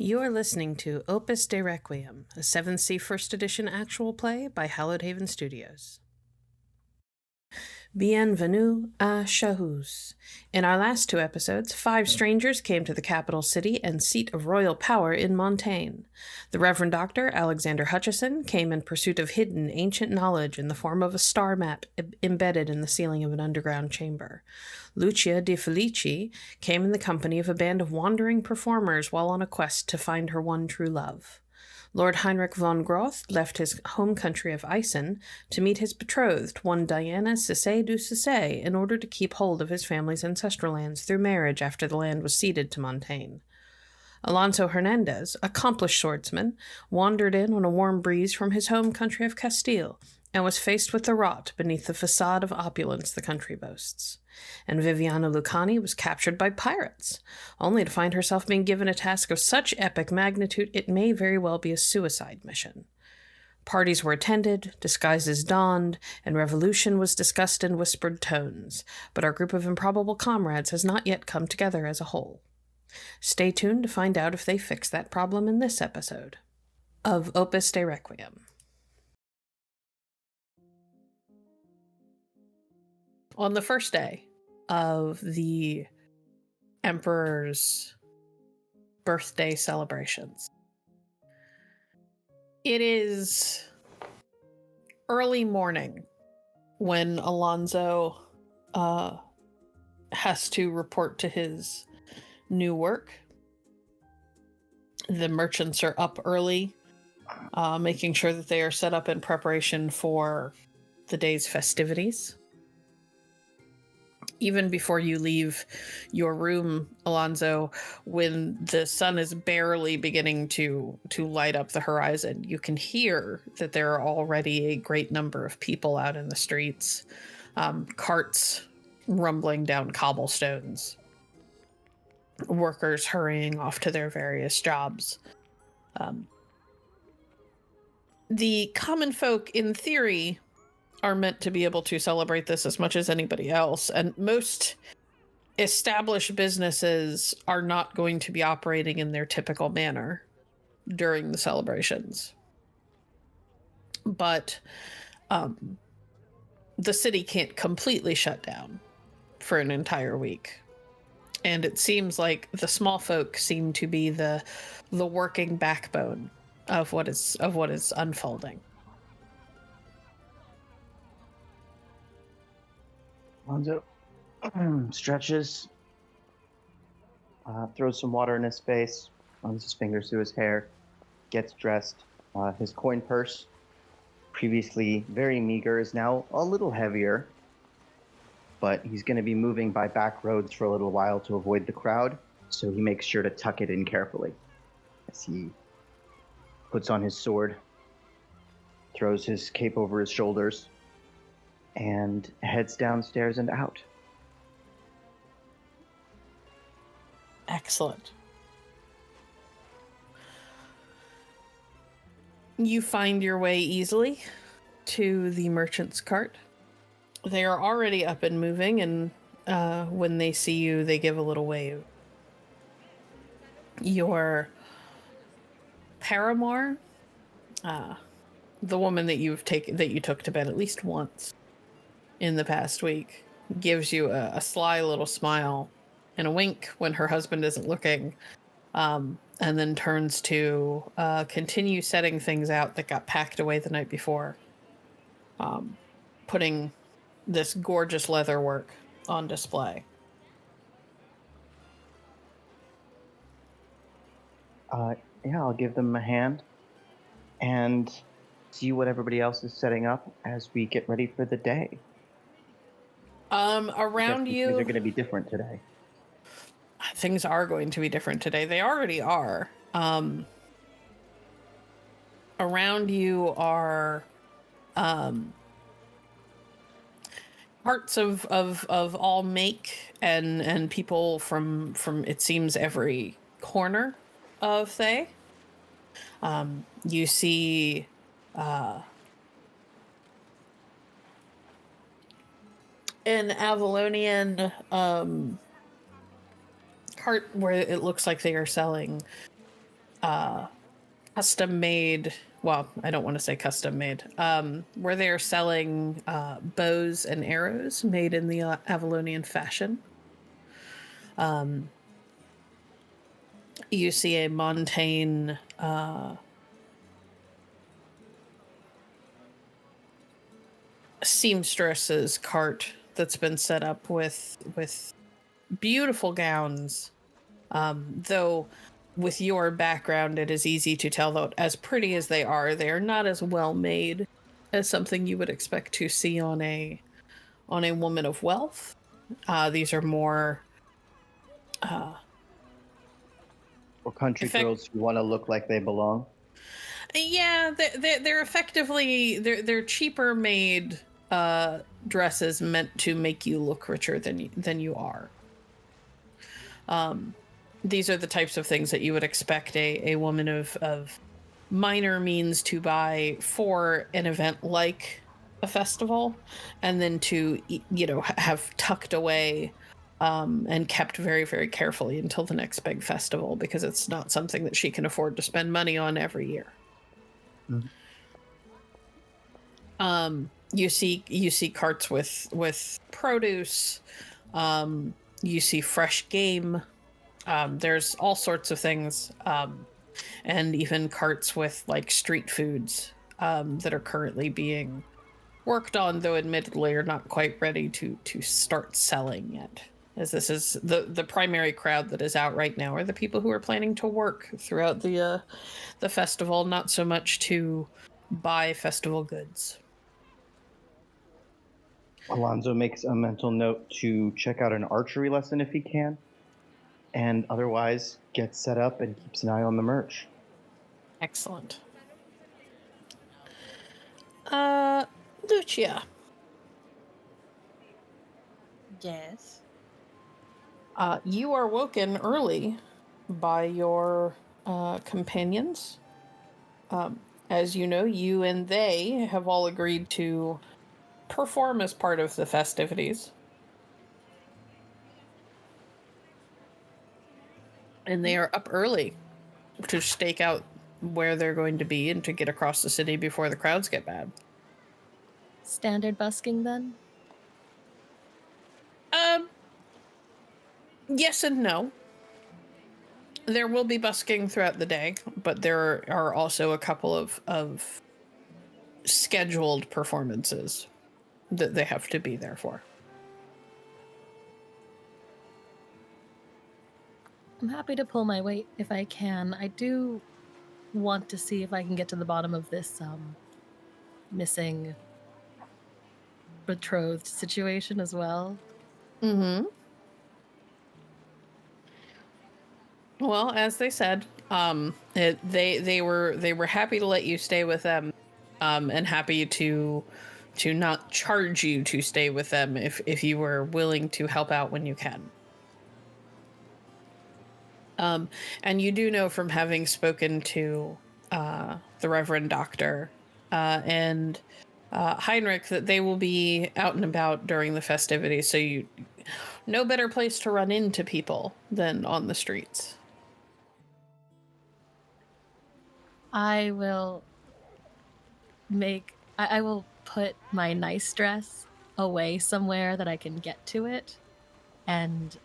You are listening to Opus de Requiem, a 7th Sea First Edition actual play by Hallowed Haven Studios. Bienvenue à Chahus. In our last 2 episodes, 5 strangers came to the capital city and seat of royal power in Montaigne. The Reverend Dr. Alexander Hutchison came in pursuit of hidden ancient knowledge in the form of a star map embedded in the ceiling of an underground chamber. Lucia de Felici came in the company of a band of wandering performers while on a quest to find her one true love. Lord Heinrich von Groth left his home country of Eisen to meet his betrothed, one Diana Cissé du Cissé, in order to keep hold of his family's ancestral lands through marriage after the land was ceded to Montaigne. Alonso Hernandez, accomplished swordsman, wandered in on a warm breeze from his home country of Castile, and was faced with the rot beneath the facade of opulence the country boasts. And Viviana Lucani was captured by pirates, only to find herself being given a task of such epic magnitude it may very well be a suicide mission. Parties were attended, disguises donned, and revolution was discussed in whispered tones, but our group of improbable comrades has not yet come together as a whole. Stay tuned to find out if they fix that problem in this episode of Opus de Requiem. On the first day of the Emperor's birthday celebrations, it is early morning when Alonso has to report to his new work. The merchants are up early, making sure that they are set up in preparation for the day's festivities. Even before you leave your room, Alonso, when the sun is barely beginning to light up the horizon, you can hear that there are already a great number of people out in the streets, carts rumbling down cobblestones, workers hurrying off to their various jobs. The common folk, in theory, are meant to be able to celebrate this as much as anybody else, and most established businesses are not going to be operating in their typical manner during the celebrations. But the city can't completely shut down for an entire week. And it seems like the small folk seem to be the working backbone of what is unfolding. Alonso stretches, throws some water in his face, runs his fingers through his hair, gets dressed. His coin purse, previously very meager, is now a little heavier, but he's going to be moving by back roads for a little while to avoid the crowd, so he makes sure to tuck it in carefully as he puts on his sword, throws his cape over his shoulders, and heads downstairs and out. Excellent. You find your way easily to the merchant's cart. They are already up and moving, and when they see you, they give a little wave. Your paramour, the woman that you took to bed at least once in the past week, gives you a sly little smile and a wink when her husband isn't looking, and then turns to continue setting things out that got packed away the night before, putting this gorgeous leather work on display. Yeah, I'll give them a hand and see what everybody else is setting up as we get ready for the day. Around you, things are going to be different today. Things are going to be different today. They already are. Around you are parts of all make and people from it seems every corner of Thay. You see an Avalonian cart where it looks like they are selling custom made, well, I don't want to say custom made, where they are selling bows and arrows made in the Avalonian fashion. You see a Montaigne seamstress's cart that's been set up with beautiful gowns. Though with your background, it is easy to tell that as pretty as they are not as well made as something you would expect to see on a woman of wealth. These are more Or country girls who want to look like they belong. Yeah, they're effectively they're cheaper made dresses meant to make you look richer than you are. These are the types of things that you would expect a woman of minor means to buy for an event like a festival, and then to have tucked away and kept very, very carefully until the next big festival, because it's not something that she can afford to spend money on every year. Mm-hmm. You see carts with produce. You see fresh game. There's all sorts of things, and even carts with like street foods that are currently being worked on, though admittedly are not quite ready to start selling yet, as this is the primary crowd that is out right now are the people who are planning to work throughout the festival, not so much to buy festival goods. Alonzo makes a mental note to check out an archery lesson if he can, and otherwise gets set up and keeps an eye on the merch. Excellent. Lucia. Yes. You are woken early by your companions. As you know, you and they have all agreed to perform as part of the festivities. And they are up early to stake out where they're going to be and to get across the city before the crowds get bad. Standard busking, then? Yes and no. There will be busking throughout the day, but there are also a couple of scheduled performances that they have to be there for. I'm happy to pull my weight if I can. I do want to see if I can get to the bottom of this missing betrothed situation as well. Mm-hmm. Well, as they said, they were happy to let you stay with them, and happy to not charge you to stay with them if you were willing to help out when you can. And you do know from having spoken to the Reverend Doctor and Heinrich that they will be out and about during the festivities, so no better place to run into people than on the streets. I will put my nice dress away somewhere that I can get to it and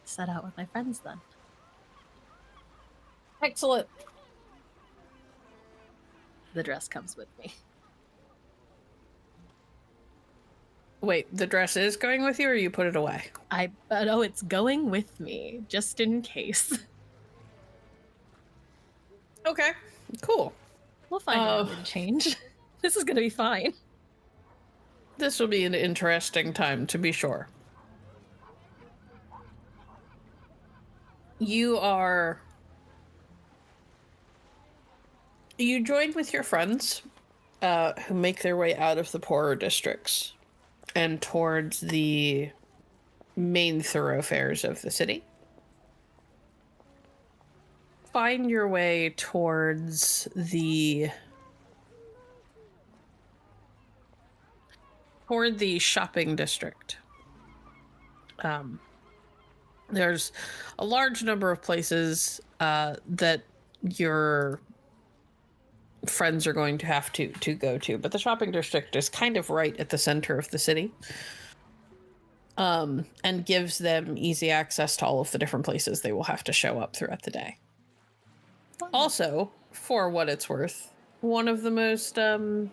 set out with my friends then. Excellent. The dress comes with me. Wait, the dress is going with you, or you put it away? Oh, it's going with me, just in case. Okay, cool. We'll find out in change. This is gonna be fine. This will be an interesting time, to be sure. You join with your friends who make their way out of the poorer districts and towards the main thoroughfares of the city. Find your way towards the shopping district. There's a large number of places that your friends are going to have to go to. But the shopping district is kind of right at the center of the city. And gives them easy access to all of the different places they will have to show up throughout the day. Also, for what it's worth, one of the most, let's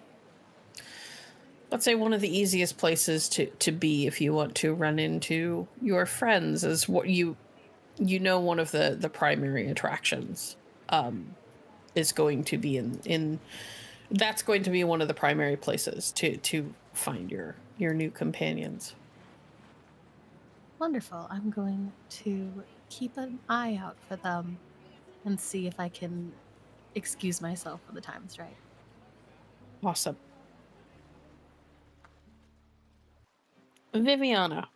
say one of the easiest places to be if you want to run into your friends is what one of the primary attractions is going to be in that's going to be one of the primary places to find your new companions. Wonderful. I'm going to keep an eye out for them and see if I can excuse myself when the time's right. Awesome. Viviana.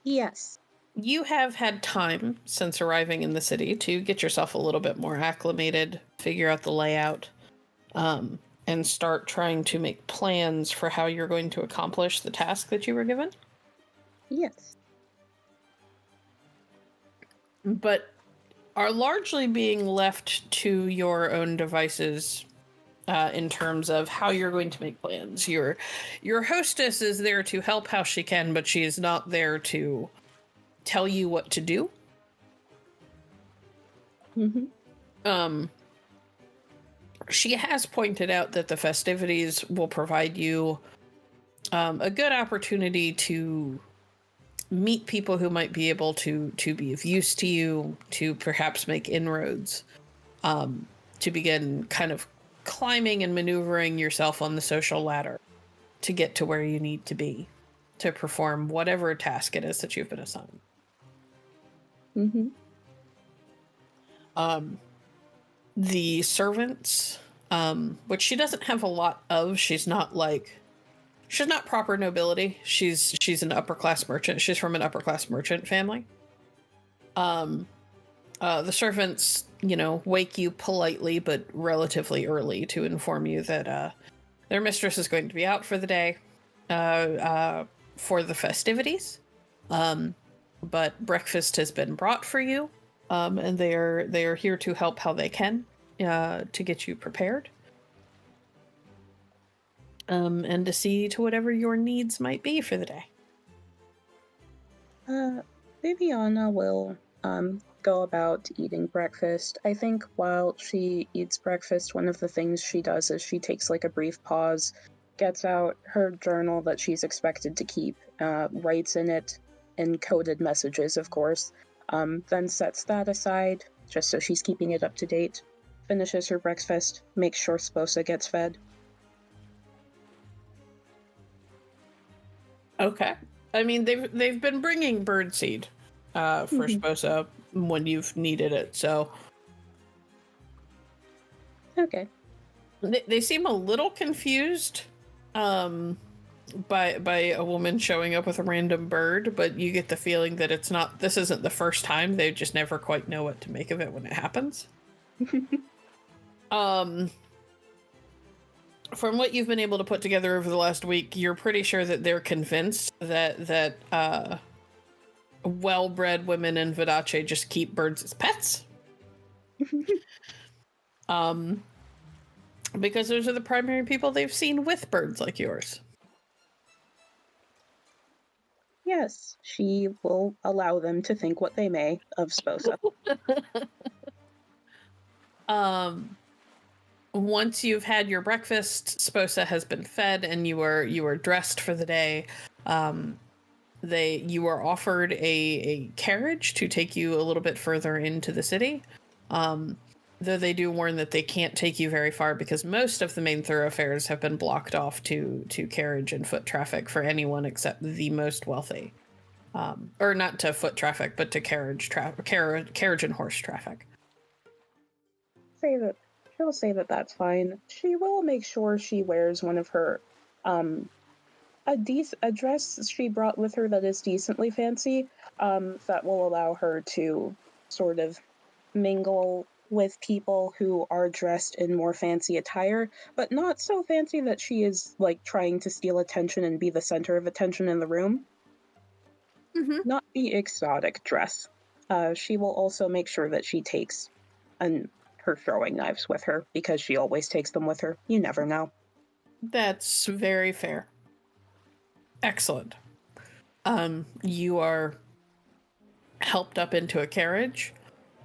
Yes. You have had time since arriving in the city to get yourself a little bit more acclimated, figure out the layout, and start trying to make plans for how you're going to accomplish the task that you were given. Yes. But are largely being left to your own devices in terms of how you're going to make plans. Your hostess is there to help how she can, but she is not there to tell you what to do. Mm-hmm. She has pointed out that the festivities will provide you a good opportunity to meet people who might be able to be of use to you, to perhaps make inroads, to begin kind of climbing and maneuvering yourself on the social ladder to get to where you need to be to perform whatever task it is that you've been assigned. Mm-hmm. The servants, which she doesn't have a lot of, she's not proper nobility. She's an upper class merchant. She's from an upper class merchant family. The servants, wake you politely but relatively early to inform you that their mistress is going to be out for the day for the festivities. But breakfast has been brought for you, and they are here to help how they can to get you prepared. And to see to whatever your needs might be for the day. Viviana will go about eating breakfast. I think while she eats breakfast, one of the things she does is she takes like a brief pause, gets out her journal that she's expected to keep, writes in it encoded messages, of course, then sets that aside just so she's keeping it up to date, finishes her breakfast, makes sure Sposa gets fed. Okay. I mean, they've been bringing birdseed for Sposa when you've needed it, so... Okay. They seem a little confused by a woman showing up with a random bird, but you get the feeling that this isn't the first time. They just never quite know what to make of it when it happens. From what you've been able to put together over the last week, you're pretty sure that they're convinced that well-bred women in Vidace just keep birds as pets. Because those are the primary people they've seen with birds like yours. Yes, she will allow them to think what they may of Sposa. Once you've had your breakfast, Sposa has been fed, and you are dressed for the day. You are offered a carriage to take you a little bit further into the city. Though they do warn that they can't take you very far because most of the main thoroughfares have been blocked off to carriage and foot traffic for anyone except the most wealthy. Or not to foot traffic, but to carriage and horse traffic. She'll say that that's fine. She will make sure she wears one of her, a dress she brought with her that is decently fancy, that will allow her to sort of mingle with people who are dressed in more fancy attire, but not so fancy that she is, like, trying to steal attention and be the center of attention in the room. Mm-hmm. Not the exotic dress. She will also make sure that she takes her throwing knives with her, because she always takes them with her. You never know. That's very fair. Excellent. You are helped up into a carriage,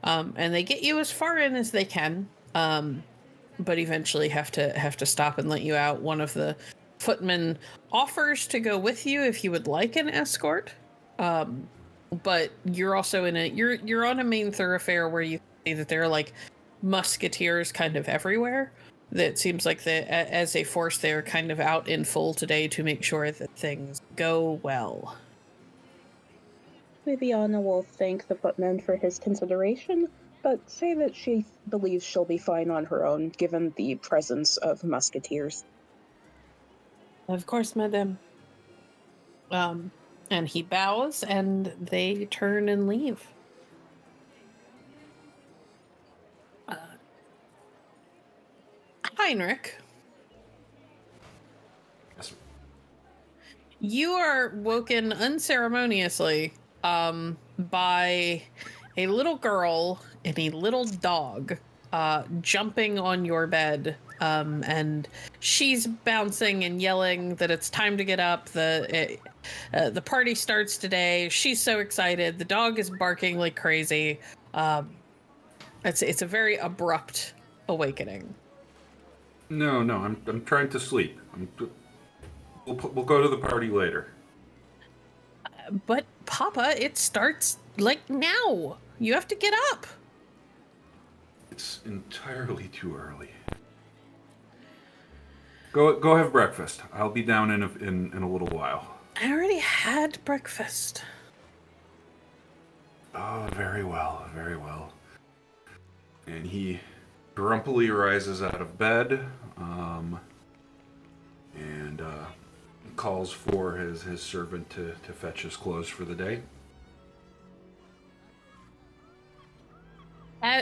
and they get you as far in as they can, but eventually have to stop and let you out. One of the footmen offers to go with you if you would like an escort, but you're also you're on a main thoroughfare where you see that there are like musketeers kind of everywhere. That seems like as a force they're kind of out in full today to make sure that things go well. Viviana will thank the footman for his consideration, but say that she believes she'll be fine on her own, given the presence of musketeers. Of course, madame. And he bows, and they turn and leave. Heinrich, Yes. you are woken unceremoniously by a little girl and a little dog jumping on your bed, and she's bouncing and yelling that it's time to get up. The party starts today. She's so excited. The dog is barking like crazy. It's a very abrupt awakening. No, I'm trying to sleep. We'll go to the party later. But Papa, it starts like now. You have to get up. It's entirely too early. Go have breakfast. I'll be down in a little while. I already had breakfast. Oh, very well, very well. And he grumpily rises out of bed, and calls for his servant to fetch his clothes for the day.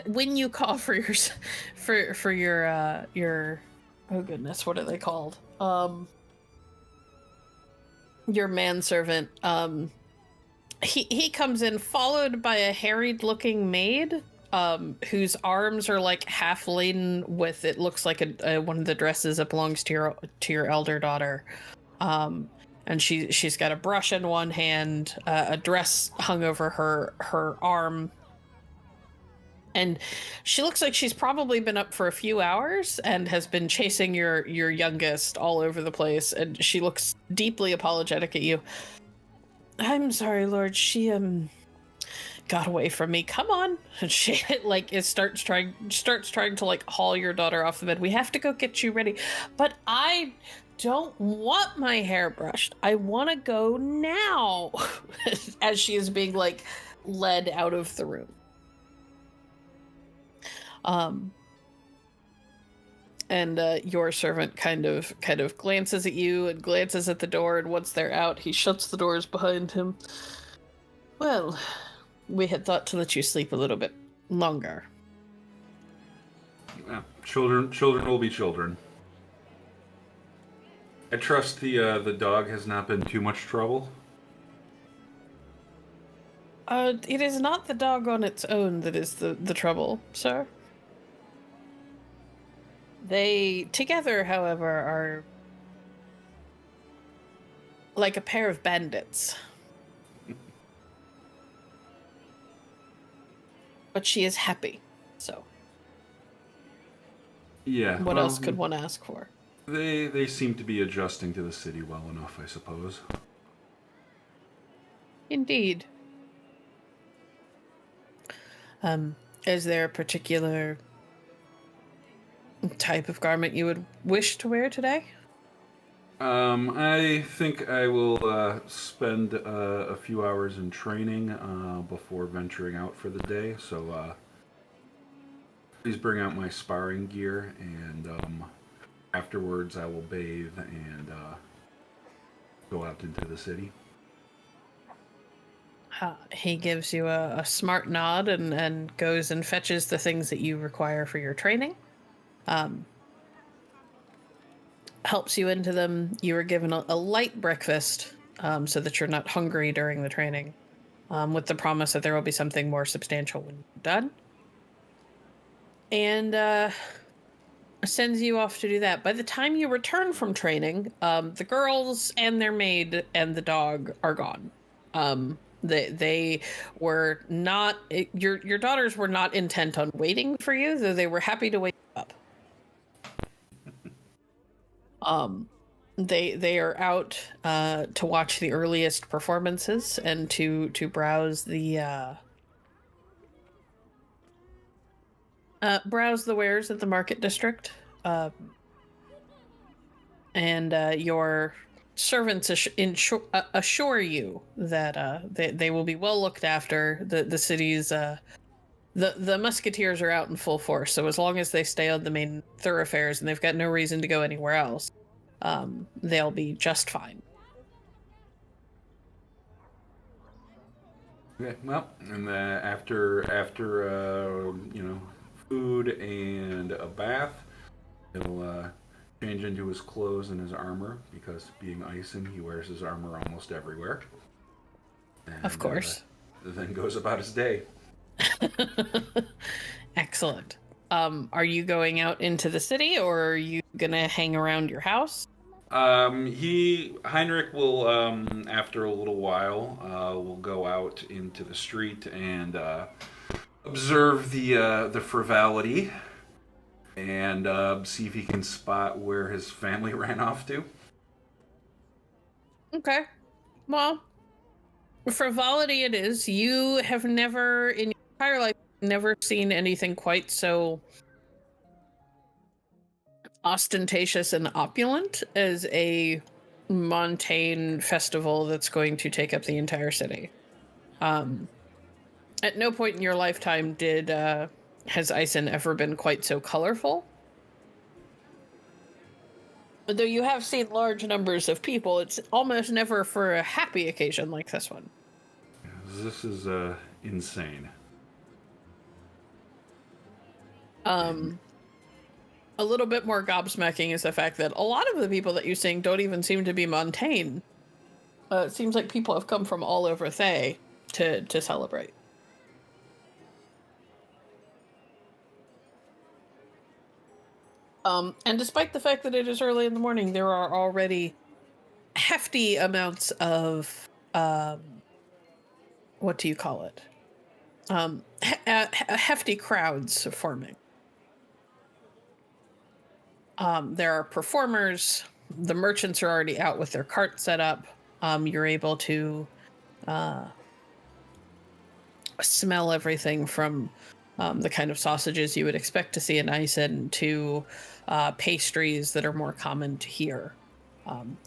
When you call for your oh goodness, what are they called? Your manservant. He comes in followed by a harried looking maid, whose arms are like half laden with, it looks like one of the dresses that belongs to your elder daughter. And she's got a brush in one hand, a dress hung over her arm. And she looks like she's probably been up for a few hours and has been chasing your youngest all over the place. And she looks deeply apologetic at you. I'm sorry, Lord. She got away from me. Come on. And she starts trying to like haul your daughter off the bed. We have to go get you ready. But I don't want my hair brushed. I want to go now. As she is being like led out of the room. And your servant kind of glances at you and glances at the door, and once they're out, he shuts the doors behind him. Well, we had thought to let you sleep a little bit longer. Children will be children. I trust the dog has not been too much trouble. It is not the dog on its own that is the trouble, sir. They, together, however, are like a pair of bandits. But she is happy, so. Yeah. What else could one ask for? They seem to be adjusting to the city well enough, I suppose. Indeed. Is there a particular type of garment you would wish to wear today? I think I will spend a few hours in training before venturing out for the day, so please bring out my sparring gear, and afterwards I will bathe and go out into the city. He gives you a smart nod and goes and fetches the things that you require for your training. Helps you into them. You are given a light breakfast so that you're not hungry during the training. with the promise that there will be something more substantial when you're done. And sends you off to do that. By the time you return from training, the girls and their maid and the dog are gone. They were not, your daughters were not intent on waiting for you, though they were happy to wake you up. They are out to watch the earliest performances and to browse the wares at the market district. And your servants assure you that they will be well looked after. The city's the musketeers are out in full force, so as long as they stay on the main thoroughfares and they've got no reason to go anywhere else, they'll be just fine. Okay, well, and after food and a bath, he'll change into his clothes and his armor, because being Ison, he wears his armor almost everywhere. And, Of course. Then goes about his day. Excellent. Are you going out into the city, or are you gonna hang around your house? Heinrich will, after a little while, will go out into the street and observe the frivolity and see if he can spot where his family ran off to. Okay. Well, frivolity it is. You have never, in your entire life, never seen anything quite so ostentatious and opulent as a Montaigne festival that's going to take up the entire city. At no point in your lifetime has Ison ever been quite so colorful. Though you have seen large numbers of people, it's almost never for a happy occasion like this one. This is insane. A little bit more gobsmacking is the fact that a lot of the people that you sing don't even seem to be Montaigne. It seems like people have come from all over Thay to celebrate. And despite the fact that it is early in the morning, there are already hefty amounts of, what do you call it? Hefty crowds forming. There are performers. The merchants are already out with their carts set up. You're able to smell everything from the kind of sausages you would expect to see in Ison to pastries that are more common to here.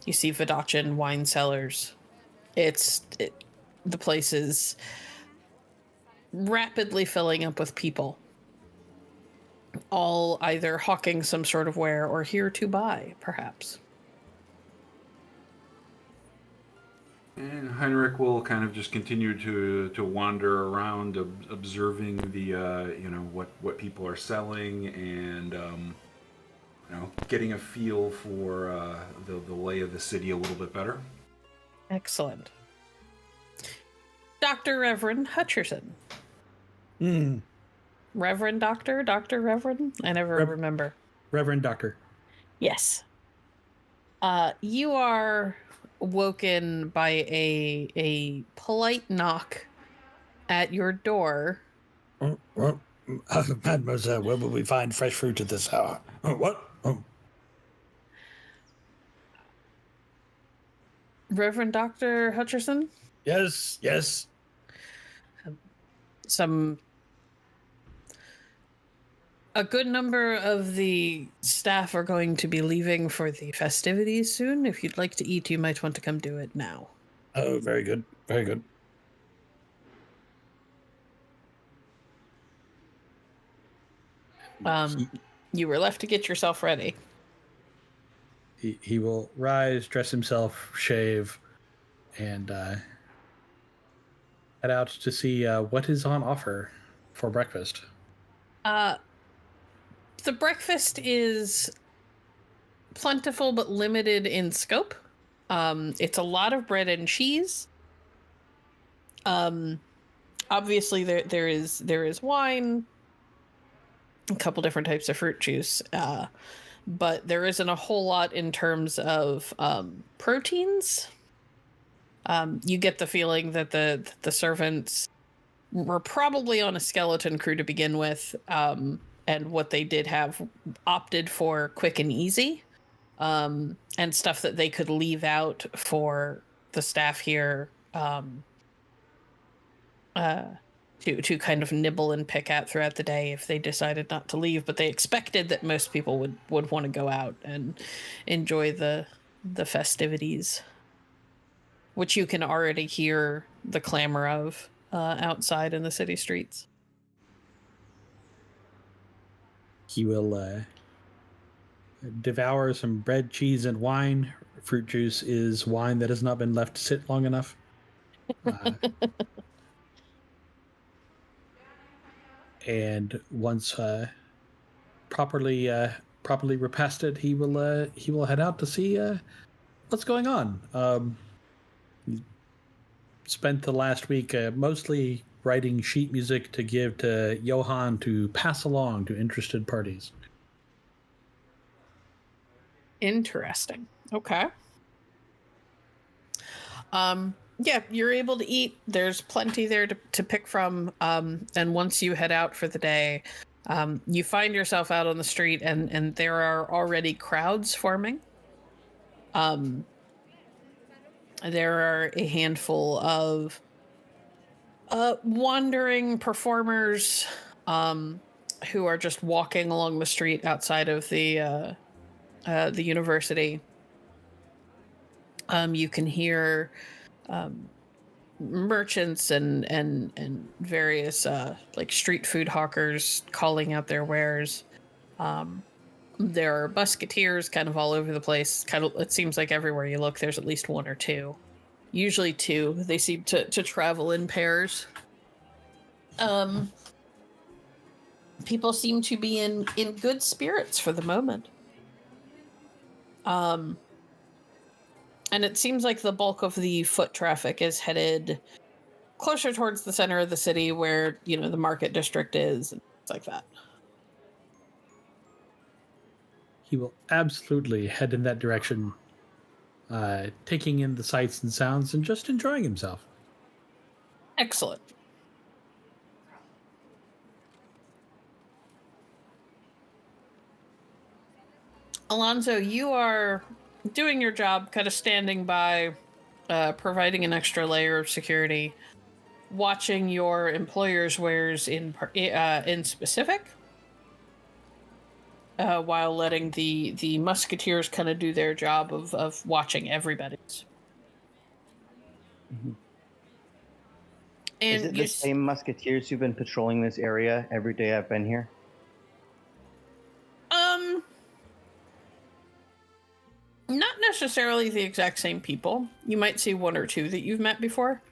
You see Vodachin wine cellars. The place is rapidly filling up with people, all either hawking some sort of ware or here to buy, perhaps. And Heinrich will kind of just continue to wander around, observing the what people are selling, and getting a feel for the lay of the city a little bit better. Excellent. Dr. Reverend Hutcherson. Reverend Doctor? Dr. Reverend? I never remember. Reverend Doctor. Yes. You are woken by a polite knock at your door. Mademoiselle, where will we find fresh fruit at this hour? What? Reverend Dr. Hutcherson? Yes. A good number of the staff are going to be leaving for the festivities soon. If you'd like to eat, you might want to come do it now. Oh, very good. Very good. You were left to get yourself ready. He will rise, dress himself, shave, and head out to see what is on offer for breakfast. The breakfast is plentiful but limited in scope. It's a lot of bread and cheese. Obviously, there is wine, a couple different types of fruit juice, but there isn't a whole lot in terms of proteins. You get the feeling that the servants were probably on a skeleton crew to begin with, and what they did have opted for quick and easy, and stuff that they could leave out for the staff here, to kind of nibble and pick at throughout the day if they decided not to leave. But they expected that most people would want to go out and enjoy the festivities, which you can already hear the clamor of outside in the city streets. He will devour some bread, cheese, and wine. Fruit juice is wine that has not been left to sit long enough. And once properly repasted, he will head out to see what's going on. He spent the last week mostly writing sheet music to give to Johann to pass along to interested parties. Interesting. Okay. Yeah, you're able to eat. There's plenty there to pick from. And once you head out for the day, you find yourself out on the street, and there are already crowds forming. There are a handful of wandering performers who are just walking along the street outside of the university. You can hear merchants and various like street food hawkers calling out their wares. There are musketeers kind of all over the place. Kind of, it seems like everywhere you look, there's at least one or two. Usually two. They seem to travel in pairs. People seem to be in good spirits for the moment. And it seems like the bulk of the foot traffic is headed closer towards the center of the city where, the market district is and things like that. He will absolutely head in that direction, taking in the sights and sounds and just enjoying himself. Excellent. Alonzo, you are doing your job, kind of standing by, providing an extra layer of security, watching your employer's wares in specific, while letting the musketeers kind of do their job of watching everybody's. Mm-hmm. And is it the same musketeers who've been patrolling this area every day I've been here? Not necessarily the exact same people. You might see one or two that you've met before.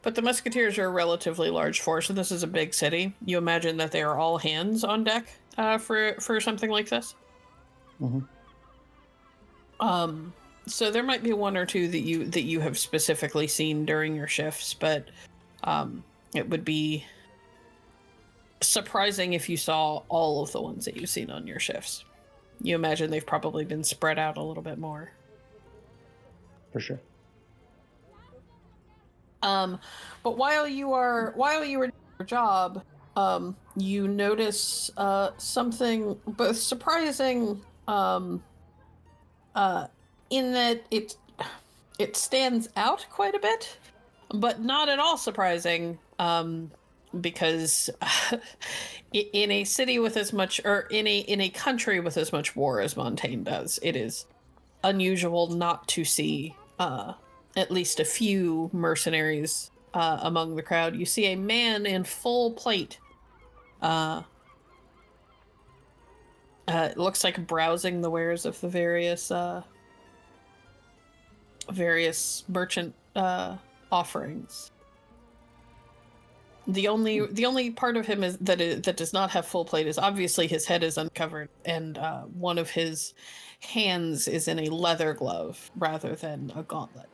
But the musketeers are a relatively large force, and this is a big city. You imagine that they are all hands on deck for something like this. Mm-hmm. So there might be one or two that you have specifically seen during your shifts, but it would be surprising if you saw all of the ones that you've seen on your shifts. You imagine they've probably been spread out a little bit more. For sure. But while you were doing your job, you notice something both surprising, in that it stands out quite a bit, but not at all surprising, because in a city with as much, or in a country with as much war as Montaigne does, it is unusual not to see at least a few mercenaries among the crowd. You see a man in full plate. It looks like browsing the wares of the various merchant offerings. The only part of him that does not have full plate is obviously his head is uncovered, and one of his hands is in a leather glove rather than a gauntlet.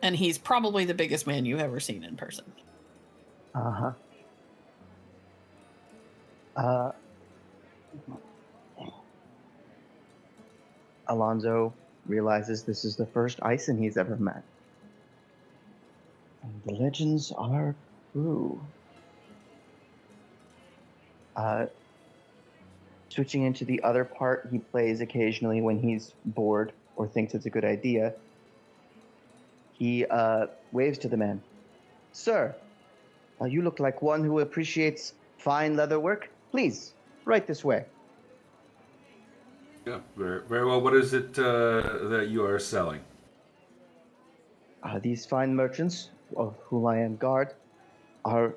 And he's probably the biggest man you've ever seen in person. Uh-huh. Alonzo realizes this is the first Ison he's ever met. And the legends are true. Switching into the other part he plays occasionally when he's bored or thinks it's a good idea, he waves to the man. Sir, you look like one who appreciates fine leather work. Please, right this way. Yeah, very, very well. What is it that you are selling? These fine merchants, of whom I am guard, are,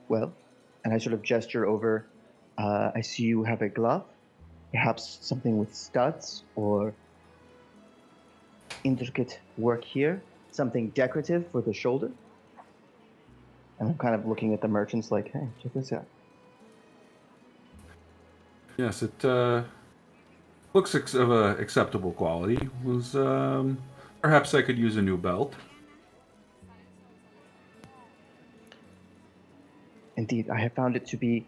well, and I sort of gesture over, I see you have a glove, perhaps something with studs or intricate work here, something decorative for the shoulder. And I'm kind of looking at the merchants like, hey, check this out. Yes, it looks of acceptable quality. Was perhaps I could use a new belt. Indeed, I have found it to be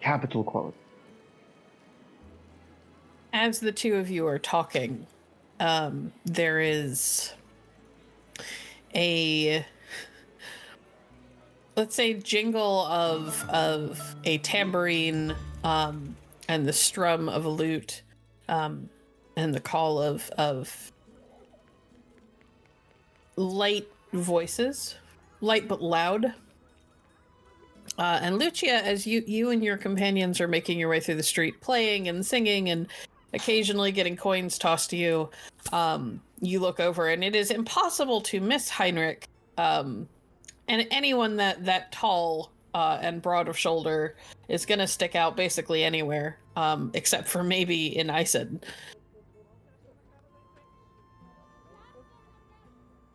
capital quality. As the two of you are talking, there is a, let's say, jingle of a tambourine, and the strum of a lute, and the call of light voices, light but loud. And Lucia, as you and your companions are making your way through the street, playing and singing and occasionally getting coins tossed to you, you look over and it is impossible to miss Heinrich. And anyone that tall and broad of shoulder is going to stick out basically anywhere, except for maybe in Ison.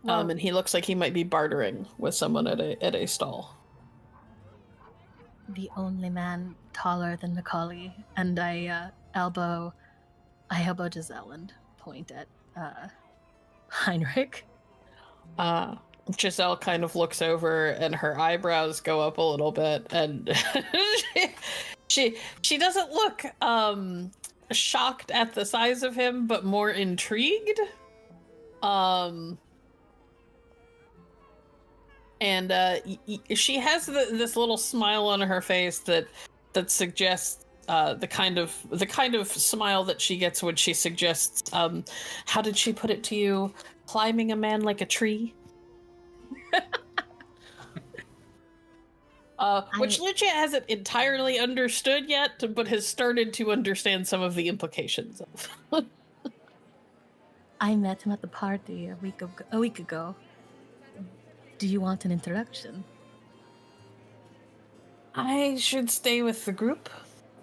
And he looks like he might be bartering with someone at a stall. The only man taller than Macaulay, and I elbow Giselle and point at Heinrich. Giselle kind of looks over and her eyebrows go up a little bit, and she doesn't look shocked at the size of him, but more intrigued. And she has this little smile on her face that suggests the kind of smile that she gets when she suggests, how did she put it to you? Climbing a man like a tree? Which Lucia hasn't entirely understood yet, but has started to understand some of the implications of. I met him at the party a week ago. Do you want an introduction? I should stay with the group,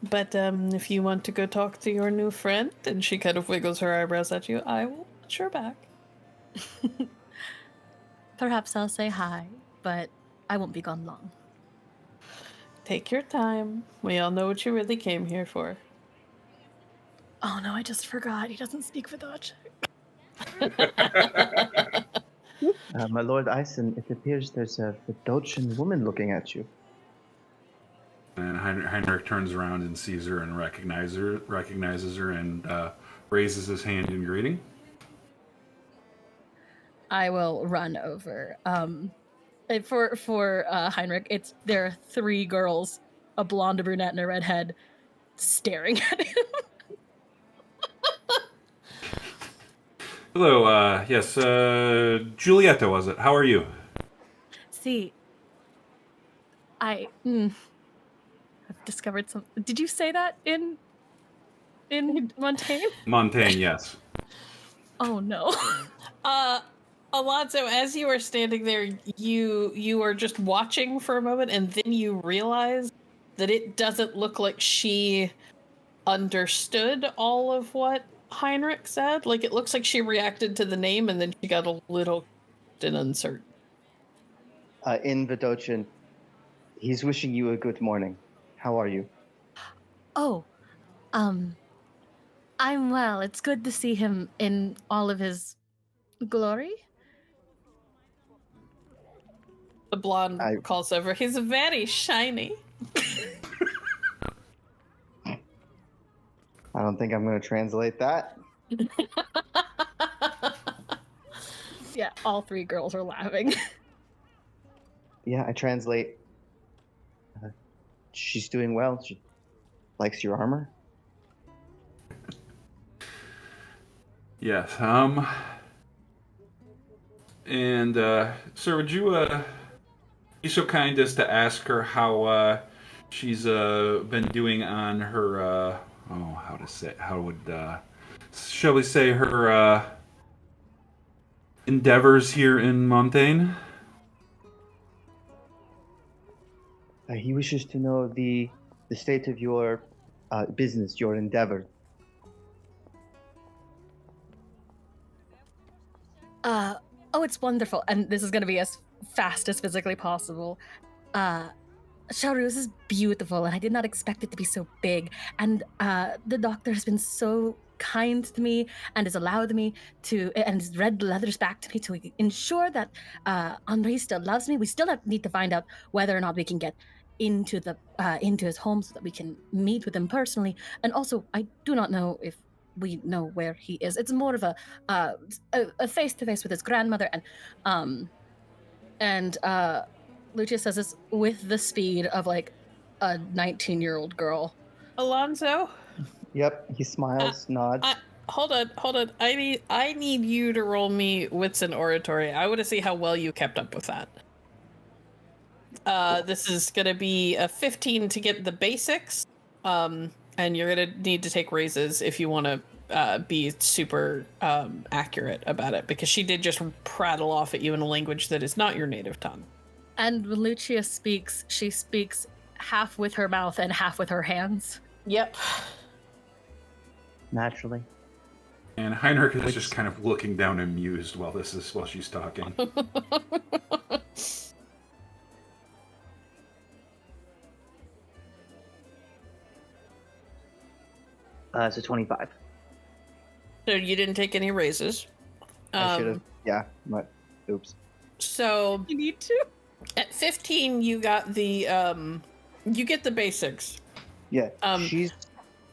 but if you want to go talk to your new friend, and she kind of wiggles her eyebrows at you, I will watch her back. Perhaps I'll say hi, but I won't be gone long. Take your time. We all know what you really came here for. Oh no, I just forgot. He doesn't speak Vidocic. My Lord Ison, it appears there's a Vidocian woman looking at you. And Heinrich turns around and sees her and recognizes her and raises his hand in greeting. I will run over. For Heinrich, there are 3 girls, a blonde, a brunette, and a redhead, staring at him. Hello, yes, Giulietta, was it? How are you? See, I've discovered some. Did you say that in Montaigne? Montaigne, yes. Oh no. Alonzo, as you are standing there, you are just watching for a moment, and then you realize that it doesn't look like she understood all of what Heinrich said. Like, it looks like she reacted to the name, and then she got a little uncertain. In Vidocian, he's wishing you a good morning. How are you? Oh, I'm well. It's good to see him in all of his Glory? The blonde I- calls over. He's very shiny. I don't think I'm going to translate that. Yeah, all three girls are laughing. Yeah, I translate. She's doing well. She likes your armor. Yes. And sir, would you be so kind as to ask her how she's been doing on her shall we say her endeavors here in Montaigne? He wishes to know the state of your business, your endeavor. Oh, it's wonderful. And this is going to be as fast as physically possible. Charus is beautiful, and I did not expect it to be so big. And the doctor has been so kind to me and has allowed me to, and has read the letters back to me to ensure that Henri still loves me. We still need to find out whether or not we can get into his home so that we can meet with him personally. And also, I do not know if we know where he is. It's more of a face to face with his grandmother, and Lucia says this with the speed of like a 19-year-old girl. Alonzo? Yep, he smiles, nods. Hold on. I need you to roll me wits and oratory. I want to see how well you kept up with that. This is gonna be a 15 to get the basics. And you're gonna need to take raises if you want to be super accurate about it, because she did just prattle off at you in a language that is not your native tongue. And when Lucia speaks, she speaks half with her mouth and half with her hands. Yep. Naturally. And Heinrich is just kind of looking down amused while she's talking. So 25. So you didn't take any raises. I should have. Yeah, but oops. So You need to. at 15, you got the you get the basics. Yeah,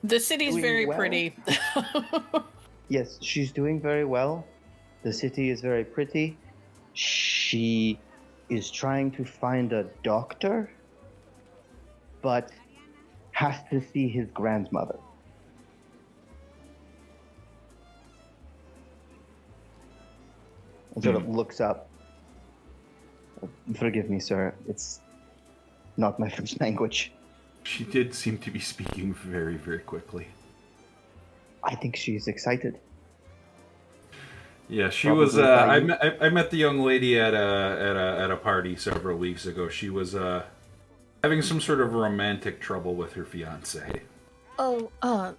The city's doing very well. pretty. Yes, she's doing very well. The city is very pretty. She is trying to find a doctor, but has to see his grandmother. And sort of looks up. Forgive me, sir. It's not my first language. She did seem to be speaking very, very quickly. I think she's excited. Yeah, she Probably was. by I you. met the young lady at a party several weeks ago. She was having some sort of romantic trouble with her fiance. Oh,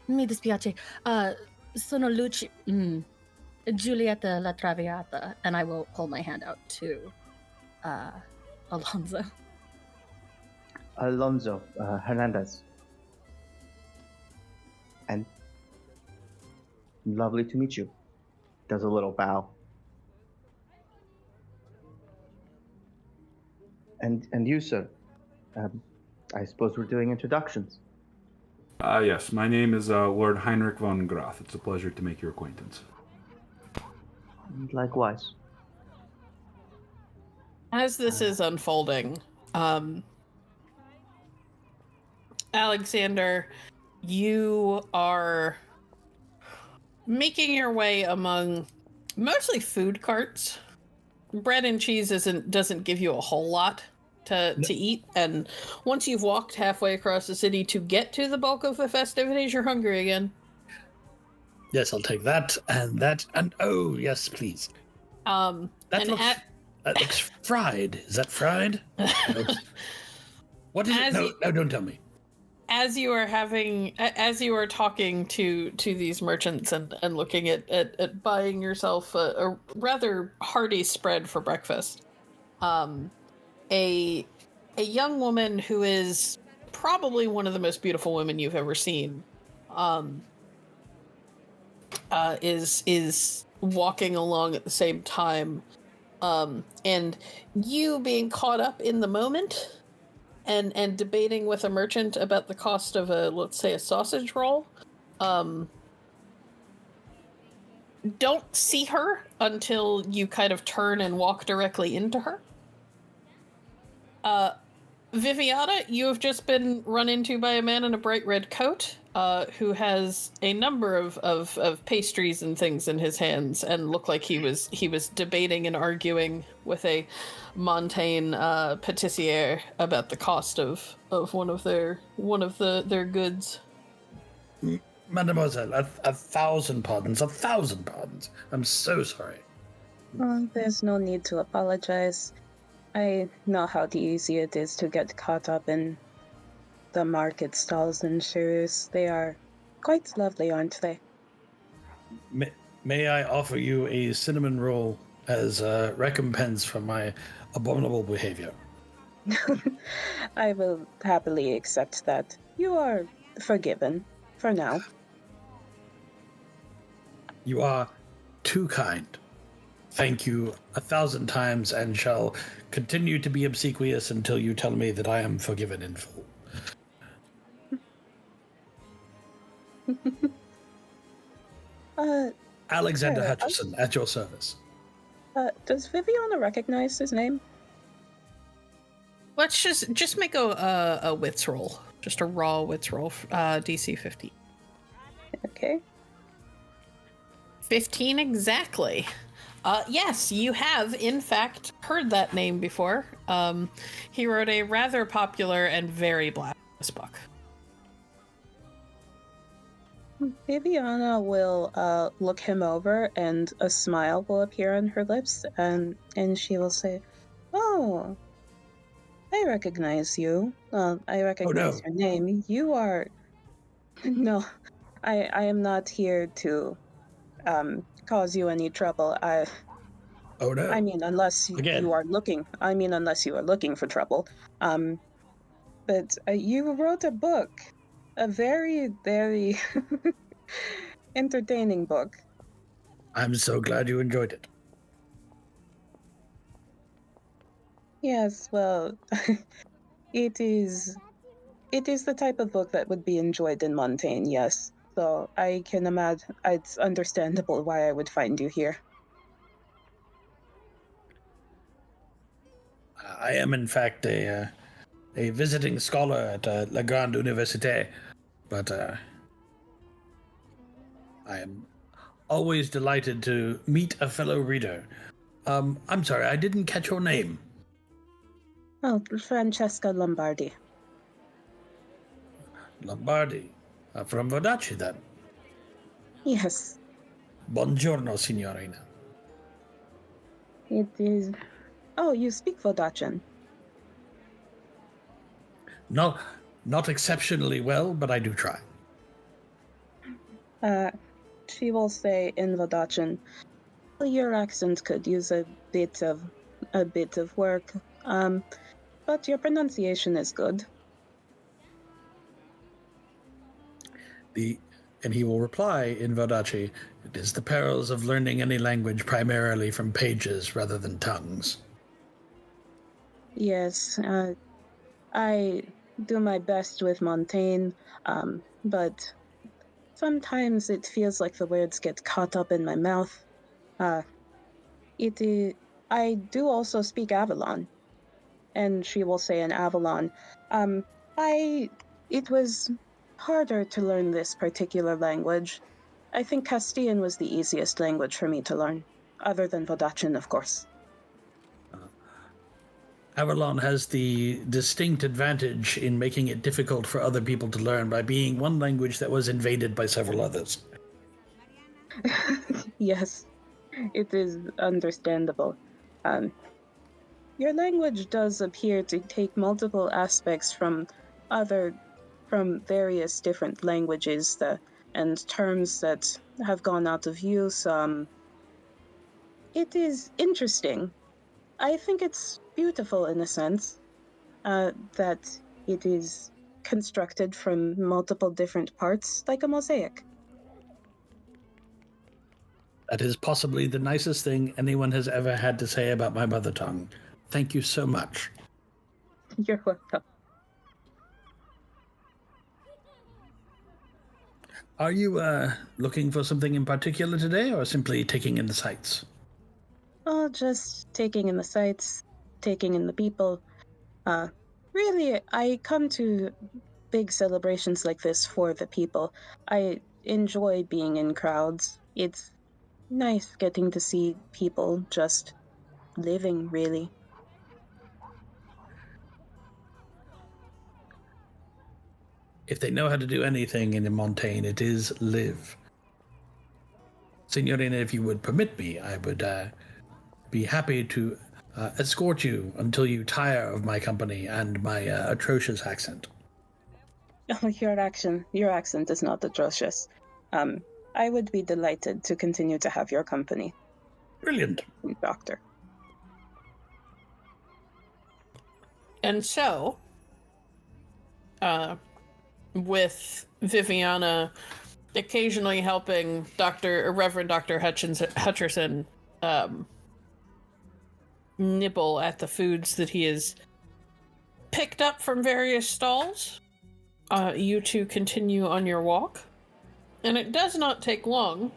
mi dispiace. Sono Luci. Giulietta La Traviata. And I will hold my hand out to Alonzo. Alonzo Hernandez. And lovely to meet you. Does a little bow. And you, sir. I suppose we're doing introductions. Yes, my name is Lord Heinrich von Grath. It's a pleasure to make your acquaintance. Likewise. As this is unfolding, Alexander, you are making your way among mostly food carts. Bread and cheese doesn't give you a whole lot to eat, and once you've walked halfway across the city to get to the bulk of the festivities, you're hungry again. Yes, I'll take that, and oh, yes, please. That looks fried. Is that fried? What is it? No, don't tell me. As you are talking to these merchants and looking at buying yourself a rather hearty spread for breakfast, a young woman who is probably one of the most beautiful women you've ever seen, is walking along at the same time. And you being caught up in the moment and debating with a merchant about the cost of let's say, a sausage roll, don't see her until you kind of turn and walk directly into her. Viviana, you have just been run into by a man in a bright red coat, who has a number of pastries and things in his hands, and looked like he was debating and arguing with a Montaigne patissier about the cost of one of their goods. Mademoiselle, 1,000 pardons, 1,000 pardons. I'm so sorry. There's no need to apologize. I know how easy it is to get caught up in the market stalls and shoes. They are quite lovely, aren't they? May I offer you a cinnamon roll as a recompense for my abominable behavior? I will happily accept that. You are forgiven, for now. You are too kind. Thank you 1,000 times, and shall continue to be obsequious until you tell me that I am forgiven in full. Alexander sure, Hutchison, at your service. Does Viviana recognize his name? Let's just make a wits roll, just a raw wits roll, DC 50. Okay. 15 exactly. Yes, you have, in fact, heard that name before. He wrote a rather popular and very blasphemous book. Viviana will look him over, and a smile will appear on her lips, and she will say, "Oh, I recognize you. I recognize your name. You are..." No, I am not here to cause you any trouble. Oh no. I mean, unless you are looking. I mean, unless you are looking for trouble. But you wrote a book, a very, very entertaining book. I'm so glad you enjoyed it. Yes, well, it is the type of book that would be enjoyed in Montaigne, yes. So I can imagine it's understandable why I would find you here. I am, in fact, a visiting scholar at La Grande Université, but I am always delighted to meet a fellow reader. I'm sorry, I didn't catch your name. Oh, Francesca Lombardi. Lombardi. From Vodacci, then. Yes. Buongiorno, signorina. It is... Oh, you speak Vodaccian. No, not exceptionally well, but I do try. She will say in Vodaccian, "Well, your accent could use a bit of work, but your pronunciation is good." And he will reply in Vodacci, "It is the perils of learning any language primarily from pages rather than tongues." Yes, I do my best with Montaigne, but sometimes it feels like the words get caught up in my mouth. It is... I do also speak Avalon. And she will say in Avalon, it was harder to learn this particular language. I think Castilian was the easiest language for me to learn, other than Vodaccian, of course. Avalon has the distinct advantage in making it difficult for other people to learn by being one language that was invaded by several others. Yes, it is understandable. Your language does appear to take multiple aspects from various different languages and terms that have gone out of use. It is interesting. I think it's beautiful in a sense, that it is constructed from multiple different parts, like a mosaic. That is possibly the nicest thing anyone has ever had to say about my mother tongue. Thank you so much. You're welcome. Are you looking for something in particular today, or simply taking in the sights? Oh, just taking in the sights, taking in the people. Really, I come to big celebrations like this for the people. I enjoy being in crowds. It's nice getting to see people just living, really. If they know how to do anything in Montaigne, it is live. Signorina, if you would permit me, I would be happy to escort you until you tire of my company and my atrocious accent. Oh, your accent is not atrocious. I would be delighted to continue to have your company, Brilliant. Doctor. And so, with Viviana occasionally helping Reverend Dr. Hutcherson nibble at the foods that he has picked up from various stalls, you two continue on your walk. And it does not take long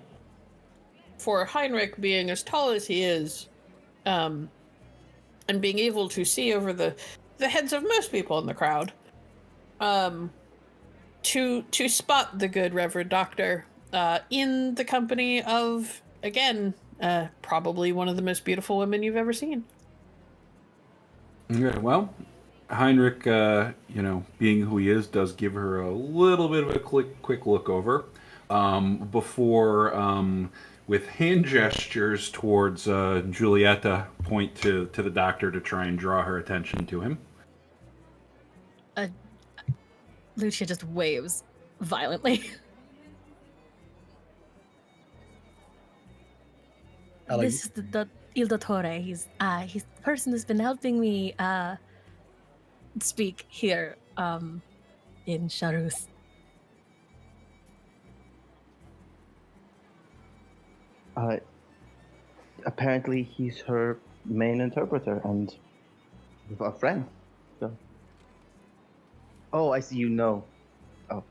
for Heinrich, being as tall as he is, and being able to see over the heads of most people in the crowd, to spot the good Reverend Doctor in the company of, again, probably one of the most beautiful women you've ever seen. Okay, well, Heinrich, being who he is, does give her a little bit of a quick look over before, with hand gestures towards Giulietta, point to the doctor to try and draw her attention to him. Lucia just waves violently. This is the Il Dottore. He's the person who's been helping me speak here in Charus. Apparently he's her main interpreter and a friend. So. Oh, I see. You know. Oh.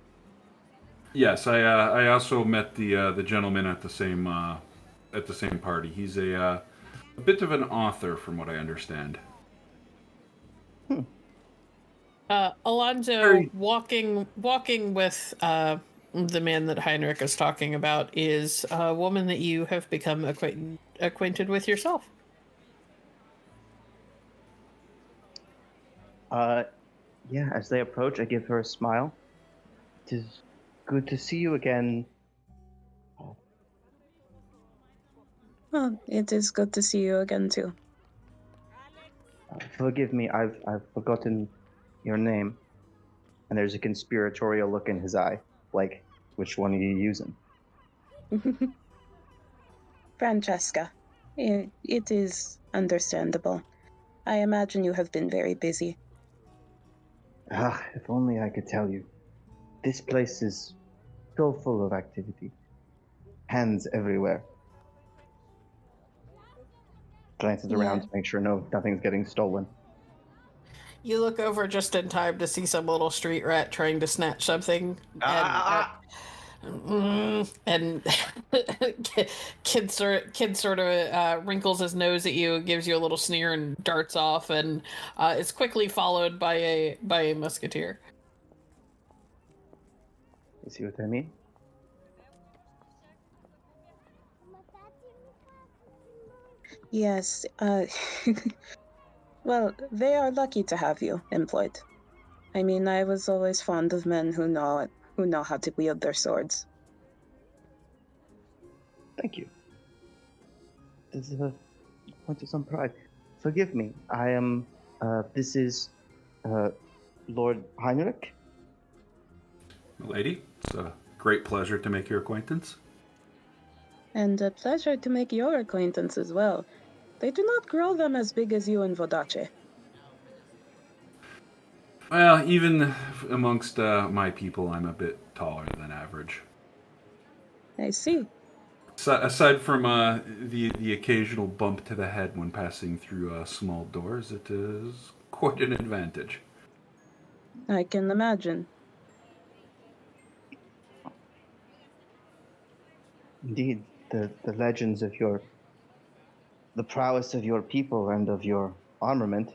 Yes, I also met the gentleman at the same party. He's a bit of an author, from what I understand. Alonzo, walking with the man that Heinrich is talking about, is a woman that you have become acquainted with yourself. Yeah, as they approach, I give her a smile. It is good to see you again. Well, it is good to see you again, too. Forgive me, I've forgotten your name. And there's a conspiratorial look in his eye. Like, which one are you using? Francesca. It is understandable. I imagine you have been very busy. If only I could tell you. This place is so full of activity. Hands everywhere. Glances around to make sure nothing's getting stolen. You look over just in time to see some little street rat trying to snatch something. And kid sort of wrinkles his nose at you, gives you a little sneer, and darts off, and it's quickly followed by a musketeer. You see what I mean? Yes, well, they are lucky to have you employed. I mean, I was always fond of men who know how to wield their swords. Thank you. This is a point of some pride. Forgive me. I am. This is Lord Heinrich. Lady, it's a great pleasure to make your acquaintance. And a pleasure to make your acquaintance as well. They do not grow them as big as you in Vodace. Well, even amongst my people, I'm a bit taller than average. I see. Aside from the occasional bump to the head when passing through small doors, it is quite an advantage. I can imagine. Indeed, the legends of the prowess of your people and of your armament.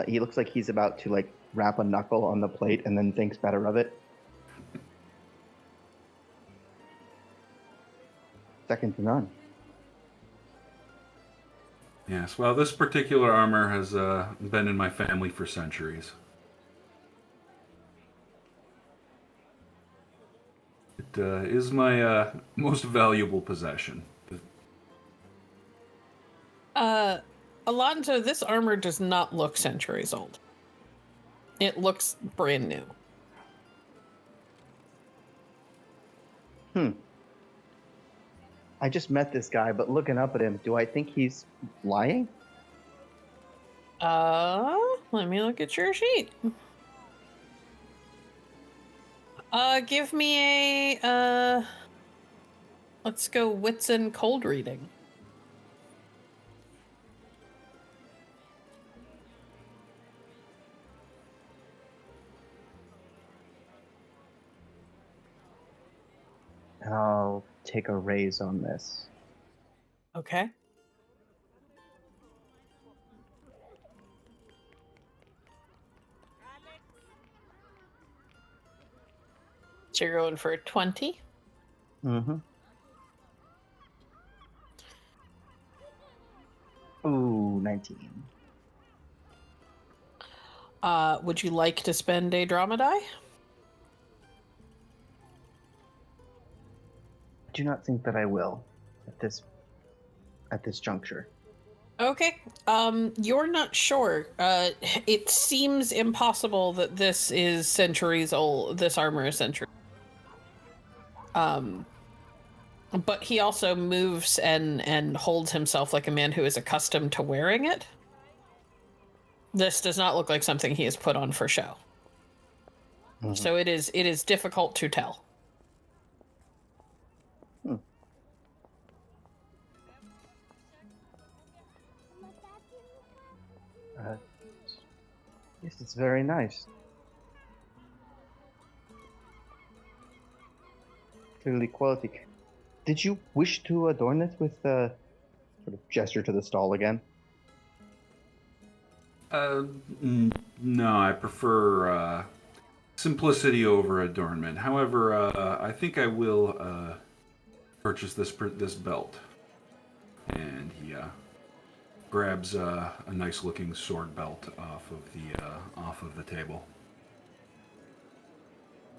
He looks like he's about to like wrap a knuckle on the plate and then thinks better of it. Second to none. Yes, well, this particular armor has been in my family for centuries. It is my most valuable possession. Alonzo, this armor does not look centuries old. It looks brand new. I just met this guy, but looking up at him, do I think he's lying? Let me look at your sheet. Give me a, let's go wits and cold reading. And I'll take a raise on this. Okay. So you're going for a 20? Mm-hmm. Ooh, 19. Would you like to spend a drama die? I do not think that I will at this juncture. Okay. You're not sure. It seems impossible that this is centuries old. This armor is centuries. But he also moves and holds himself like a man who is accustomed to wearing it. This does not look like something he has put on for show. Mm-hmm. So it is difficult to tell. Yes, it's very nice. Clearly quality. Did you wish to adorn it with sort of gesture to the stall again? No, I prefer simplicity over adornment. However, I think I will purchase this belt. And he grabs a nice-looking sword belt off of the table.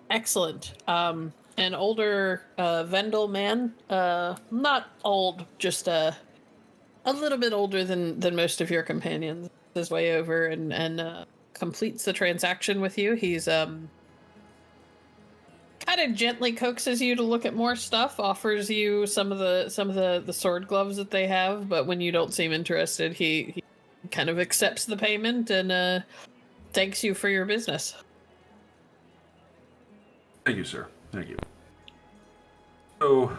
Excellent. An older Vendel man, not old, just a little bit older than most of your companions, his way over and completes the transaction with you. He's kind of gently coaxes you to look at more stuff, offers you some of the sword gloves that they have, but when you don't seem interested, he kind of accepts the payment and thanks you for your business. Thank you, sir. Thank you. So,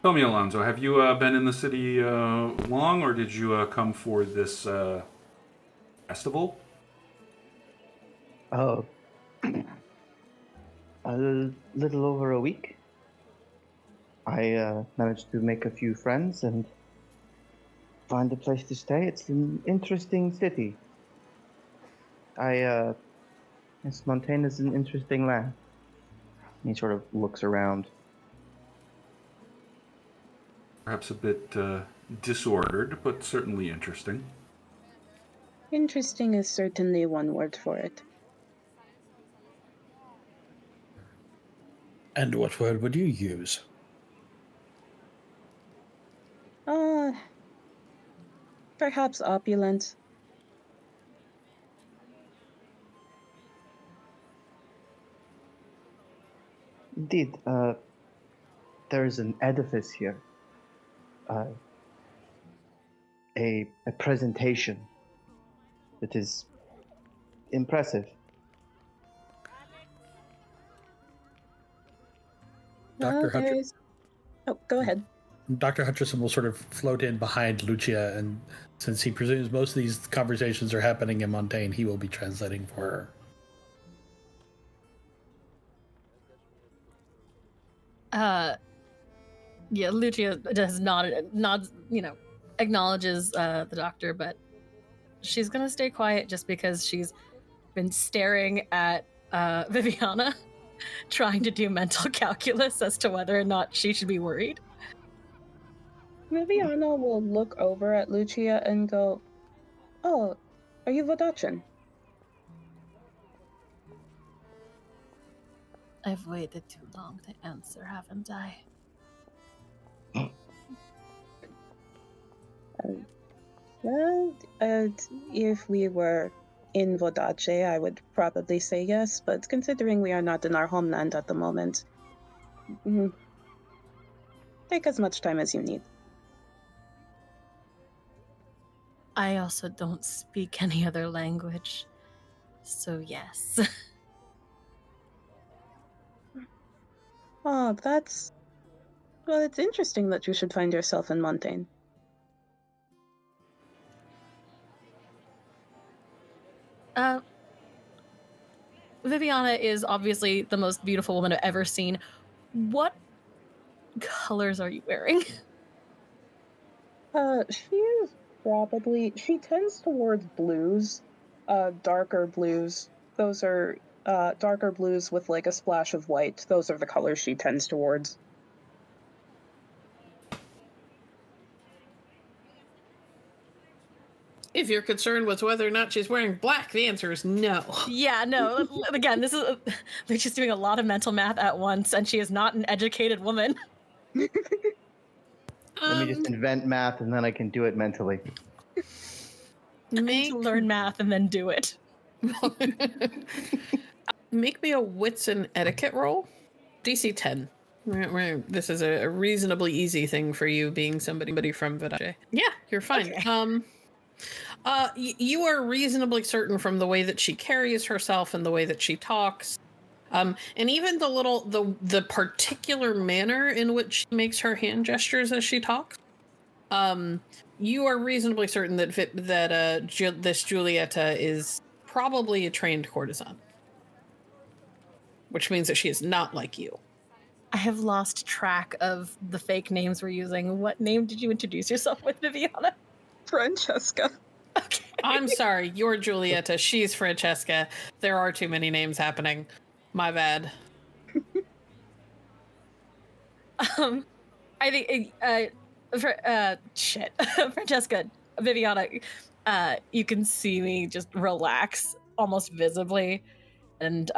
tell me, Alonzo, have you been in the city long, or did you come for this festival? Oh, a little over a week. I managed to make a few friends and find a place to stay. It's an interesting city. Yes, Montaigne is an interesting land. He sort of looks around. Perhaps a bit disordered, but certainly interesting. Interesting is certainly one word for it. And what word would you use? Perhaps opulent. Indeed, there is an edifice here. A presentation that is impressive. Dr. Hutcher. Oh, go ahead. Dr. Hutcherson will sort of float in behind Lucia, and since he presumes most of these conversations are happening in Montaigne, he will be translating for her. Yeah, Lucia does nods, acknowledges the doctor, but she's gonna stay quiet just because she's been staring at Viviana, trying to do mental calculus as to whether or not she should be worried. Viviana will look over at Lucia and go, "Oh, are you Vodachin?" I've waited too long to answer, haven't I? Well, if we were in Vodace, I would probably say yes, but considering we are not in our homeland at the moment, take as much time as you need. I also don't speak any other language, so yes. Oh, well, it's interesting that you should find yourself in Montaigne. Viviana is obviously the most beautiful woman I've ever seen. What colors are you wearing? She tends towards blues, darker blues. Those are, darker blues with like a splash of white. Those are the colors she tends towards. If you're concerned with whether or not she's wearing black, the answer is no. Yeah, no. Again, they're just doing a lot of mental math at once, and she is not an educated woman. Let me just invent math and then I can do it mentally. I need to learn math and then do it. Make me a wits and etiquette roll. DC 10. This is a reasonably easy thing for you, being somebody from Vidache. Yeah, you're fine. Okay. You are reasonably certain from the way that she carries herself and the way that she talks, and even the particular manner in which she makes her hand gestures as she talks. You are reasonably certain that this Giulietta is probably a trained courtesan, which means that she is not like you. I have lost track of the fake names we're using. What name did you introduce yourself with, Viviana? Francesca. Okay. I'm sorry, you're Giulietta. She's Francesca. There are too many names happening. My bad. I think Francesca, Viviana, you can see me just relax almost visibly and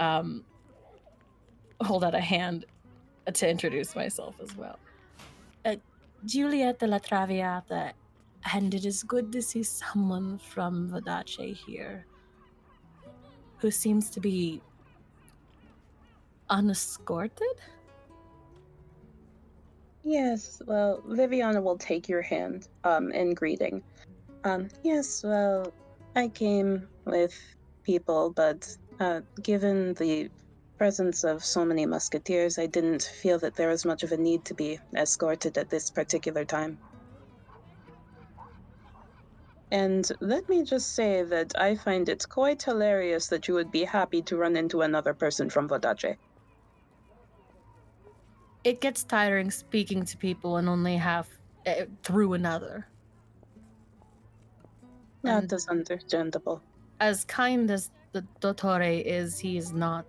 hold out a hand to introduce myself as well. Giulietta La Traviata, and it is good to see someone from Vodace here who seems to be unescorted? Yes, well, Viviana will take your hand, in greeting. Yes, well, I came with people, but, given the presence of so many musketeers, I didn't feel that there was much of a need to be escorted at this particular time. And let me just say that I find it quite hilarious that you would be happy to run into another person from Vodace. It gets tiring speaking to people and only have through another. That is understandable. As kind as the Dottore is, he is not,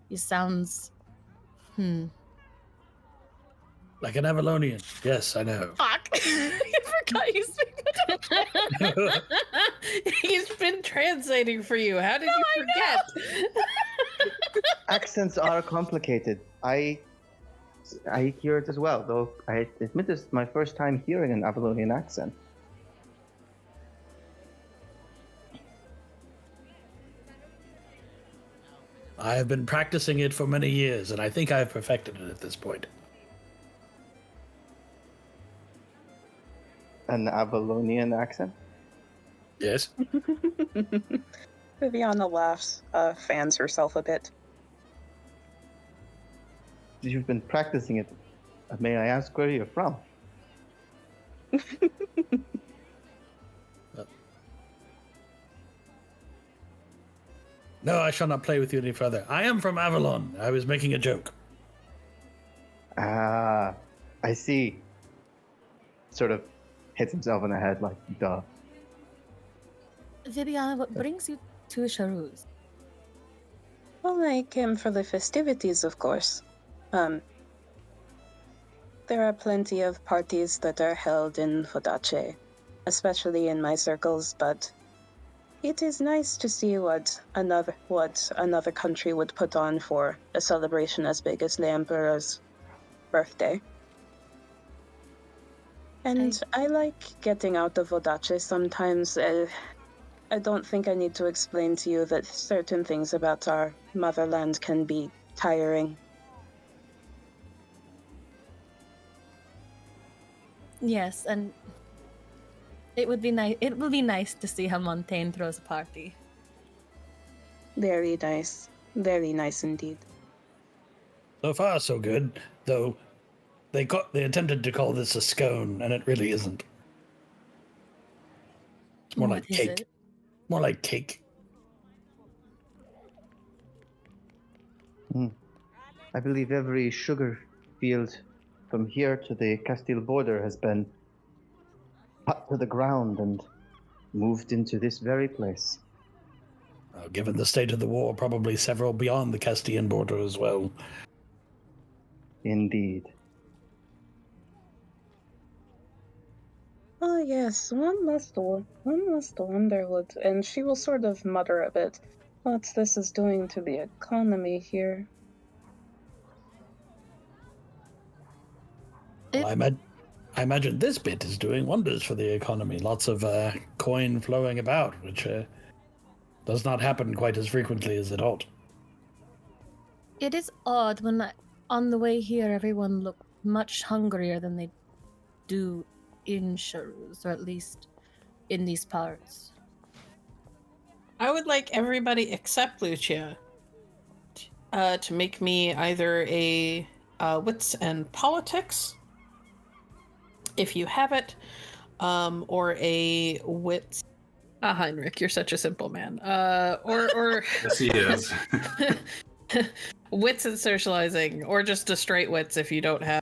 he sounds, Like an Avalonian. Yes, I know. Fuck! I forgot you speak the He's been translating for you. How did you forget? Accents are complicated. I hear it as well, though I admit this is my first time hearing an Avalonian accent. I have been practicing it for many years, and I think I have perfected it at this point. An Avalonian accent? Yes. Viviana laughs, fans herself a bit. You've been practicing it May I ask where you're from? No, I shall not play with you any further. I am from Avalon. I was making a joke. Ah, I see. Sort of hits himself in the head like, duh. Viviana, what brings you to Charuz? Well, I came for the festivities, of course. There are plenty of parties that are held in Vodache, especially in my circles, but it is nice to see what another country would put on for a celebration as big as the Emperor's birthday. And I like getting out of Vodache sometimes. I don't think I need to explain to you that certain things about our motherland can be tiring. Yes, and it would be nice. It will be nice to see how Montaigne throws a party. Very nice. Very nice indeed. So far, so good. Though they attempted to call this a scone, and it really isn't. It's more What like is cake. it? More like cake. I believe every sugar field from here to the Castile border has been cut to the ground and moved into this very place. Given the state of the war, probably several beyond the Castilian border as well. Indeed. Oh yes, one must wonder what, and she will sort of mutter a bit, what this is doing to the economy here. Well, I imagine this bit is doing wonders for the economy. Lots of coin flowing about, which does not happen quite as frequently as it ought. It is odd when on the way here everyone looked much hungrier than they do in Charuz, or at least in these parts. I would like everybody except Lucia to make me either a wits and politics, if you have it, or a wits. Heinrich, you're such a simple man. Or Yes, he is. wits and socializing, or just a straight wits if you don't have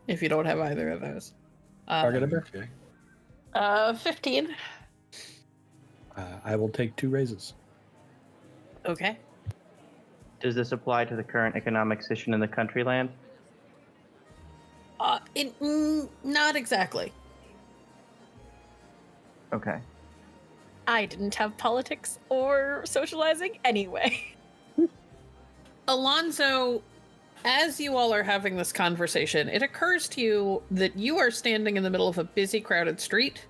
either of those. Target number? Okay. 15. I will take 2 raises. Okay. Does this apply to the current economic situation in the country land? Not exactly. Okay. I didn't have politics or socializing anyway. Alonzo, as you all are having this conversation, it occurs to you that you are standing in the middle of a busy, crowded street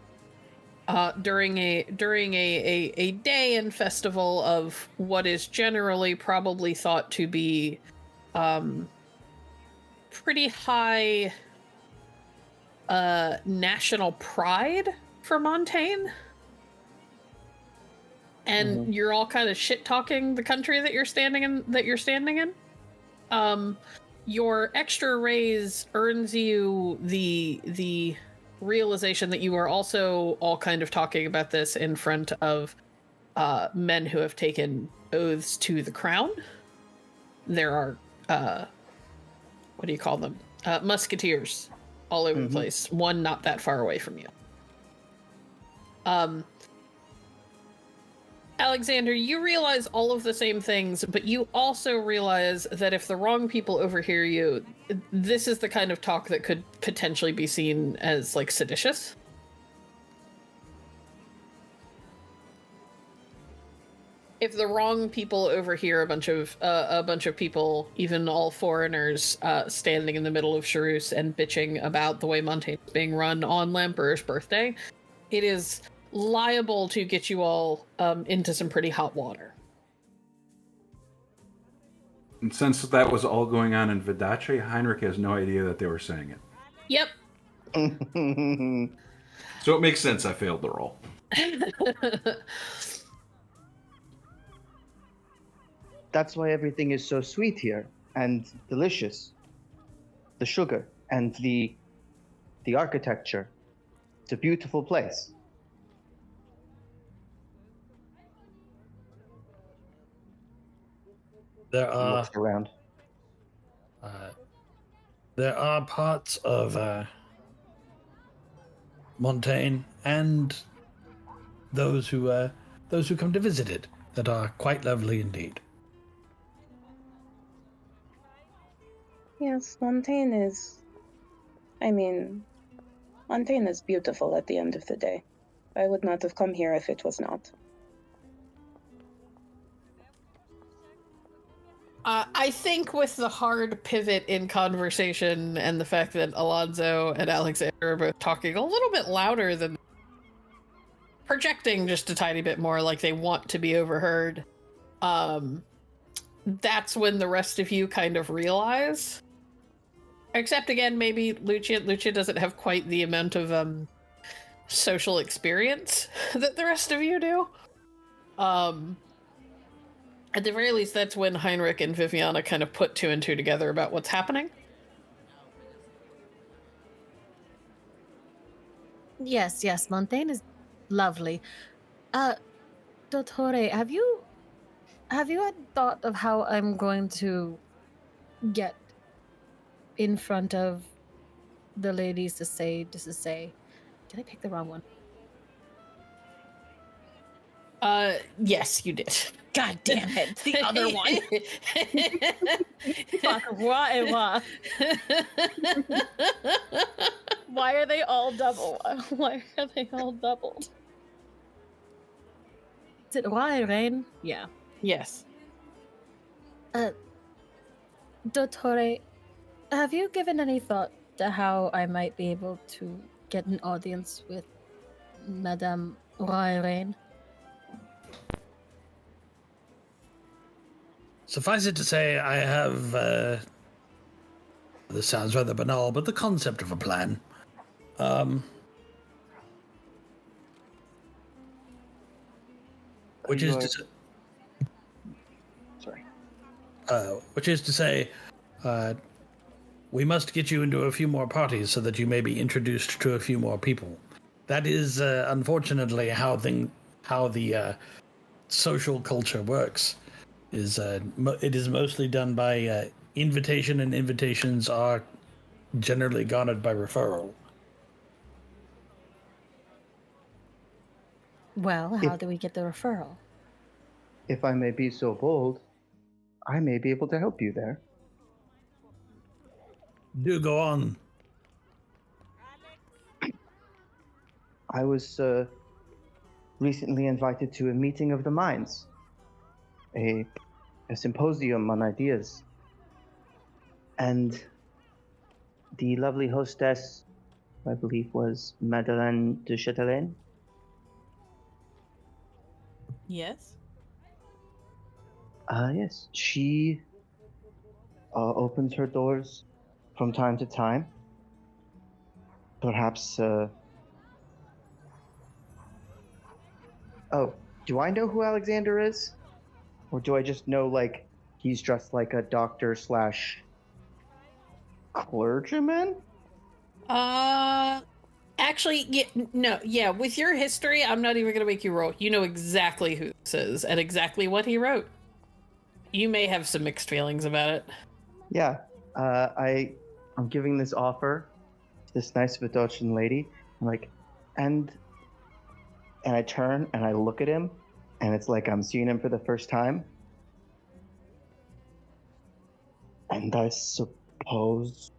during a day and festival of what is generally probably thought to be pretty high national pride for Montaigne. And you're all kind of shit talking the country that you're standing in. Your extra raise earns you the realization that you are also all kind of talking about this in front of men who have taken oaths to the crown. There are what do you call them? Musketeers all over the place. One not that far away from you. Alexander, you realize all of the same things, but you also realize that if the wrong people overhear you, this is the kind of talk that could potentially be seen as, like, seditious. If the wrong people overhear a bunch of people, even all foreigners, standing in the middle of Charus and bitching about the way Montaigne is being run on Lampert's birthday, it is liable to get you all into some pretty hot water. And since that was all going on in Vodache, Heinrich has no idea that they were saying it. Yep. So it makes sense I failed the roll. That's why everything is so sweet here and delicious. The sugar And the architecture. It's a beautiful place. There He are looks around. there are parts of Montaigne and those who come to visit it that are quite lovely indeed. Yes, Montaigne is. I mean, Montaigne is beautiful at the end of the day. I would not have come here if it was not. I think with the hard pivot in conversation and the fact that Alonzo and Alexander are both talking a little bit louder than projecting just a tiny bit more like they want to be overheard, that's when the rest of you kind of realize. Except again, maybe Lucia doesn't have quite the amount of social experience that the rest of you do. At the very least, that's when Heinrich and Viviana kind of put 2 and 2 together about what's happening. Yes, Montaigne is lovely. Dottore, have you had thought of how I'm going to get in front of the ladies to say, did I pick the wrong one? Yes, you did. God damn it, the other one. Fuck, why? Why are they all double? Why are they all doubled? Is it why, Rain? Yeah. Yes. Dottore, have you given any thought to how I might be able to get an audience with Madame Rain? Suffice it to say, I have, this sounds rather banal, but the concept of a plan. Which is to say, we must get you into a few more parties so that you may be introduced to a few more people. That is, unfortunately, how the social culture works. It is mostly done by invitation, and invitations are generally garnered by referral. Well, how do we get the referral? If I may be so bold, I may be able to help you there. Do go on. I was recently invited to a meeting of the minds. A symposium on ideas. And the lovely hostess, I believe, was Madeleine de Chatelaine. Yes. Yes. She opens her doors from time to time. Perhaps, Oh, do I know who Alexander is? Or do I just know, like, he's dressed like a doctor / clergyman? Actually, with your history, I'm not even going to make you roll. You know exactly who this is and exactly what he wrote. You may have some mixed feelings about it. Yeah, I'm giving this offer to this nice Vidochan lady. I'm like, and I turn and I look at him, and it's like I'm seeing him for the first time. And I suppose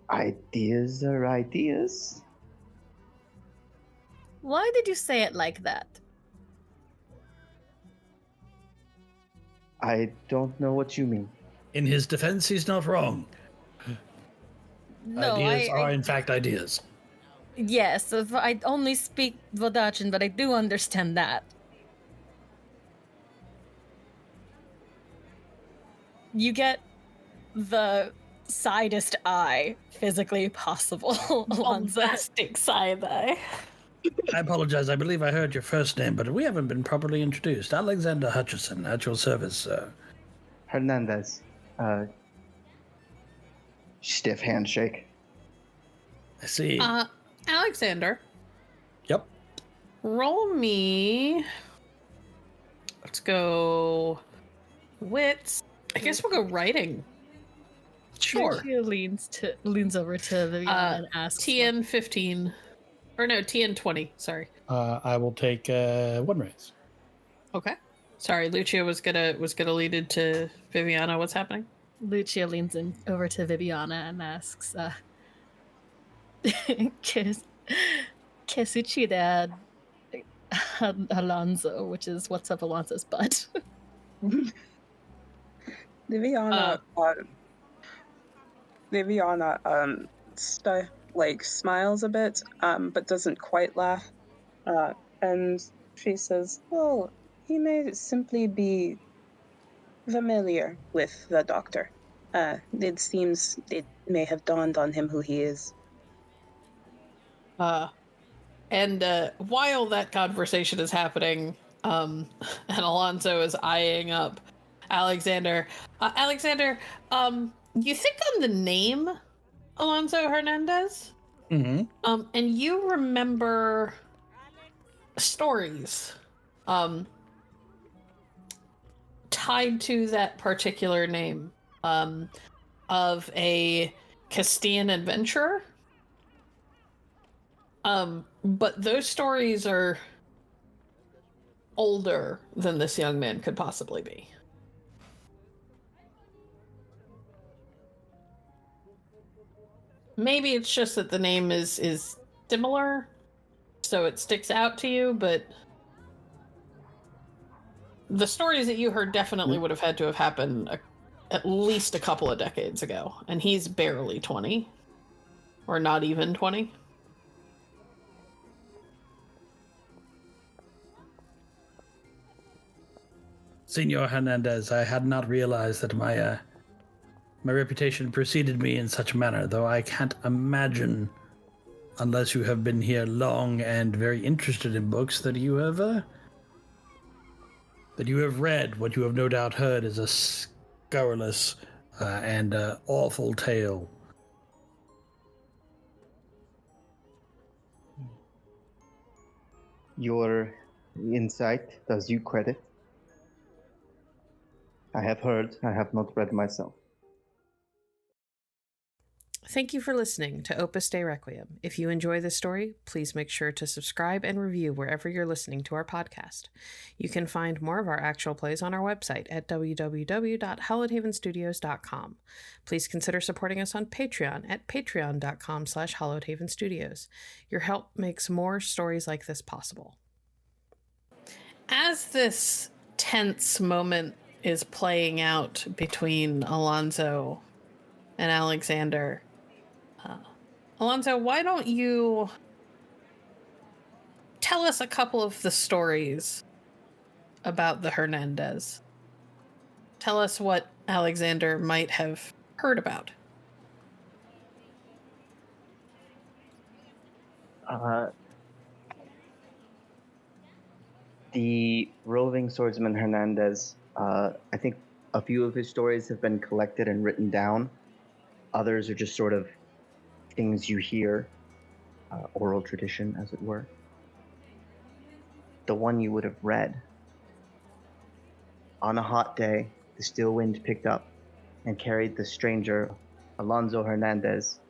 ideas are ideas. Why did you say it like that? I don't know what you mean. In his defense, he's not wrong. No, ideas are, in fact, ideas. Yes, I only speak Vodachin, but I do understand that. You get the sidest eye physically possible, Alonzo. Bombastic side eye. I apologize. I believe I heard your first name, but we haven't been properly introduced. Alexander Hutchison, at your service, sir. Hernandez. Stiff handshake. I see. Alexander, Yep. roll me. Let's go wits. I guess we'll go writing. Sure. Lucia leans over to Viviana and asks, TN 15. Or no, TN 20. Sorry. I will take one raise. Okay. Sorry, Lucia was gonna lead it to Viviana. What's happening? Lucia leans over to Viviana and asks, que sucede Alonso, which is what's up Alonso's butt. Viviana, smiles a bit, but doesn't quite laugh. And she says, "Oh, he may simply be familiar with the doctor. It seems it may have dawned on him who he is." And while that conversation is happening, and Alonso is eyeing up Alexander. Alexander, you think on the name Alonso Hernandez? Mm-hmm. And you remember stories tied to that particular name of a Castilian adventurer. But those stories are older than this young man could possibly be. Maybe it's just that the name is similar, so it sticks out to you, but the stories that you heard definitely would have had to have happened at least a couple of decades ago, and he's barely 20, or not even 20. Senor Hernandez, I had not realized that my reputation preceded me in such a manner, though I can't imagine, unless you have been here long and very interested in books, that you have read what you have no doubt heard is a scurrilous and awful tale. Your insight does you credit. I have heard, I have not read myself. Thank you for listening to Opus Dei Requiem. If you enjoy this story, please make sure to subscribe and review wherever you're listening to our podcast. You can find more of our actual plays on our website at www.hallowedhavenstudios.com. Please consider supporting us on Patreon at patreon.com/hallowedhavenstudios. Your help makes more stories like this possible. As this tense moment is playing out between Alonso and Alexander, Alonso, why don't you tell us a couple of the stories about the Hernandez? Tell us what Alexander might have heard about. The roving swordsman Hernandez, I think a few of his stories have been collected and written down. Others are just sort of things you hear, oral tradition, as it were. The one you would have read. On a hot day, the still wind picked up and carried the stranger, Alonso Hernandez,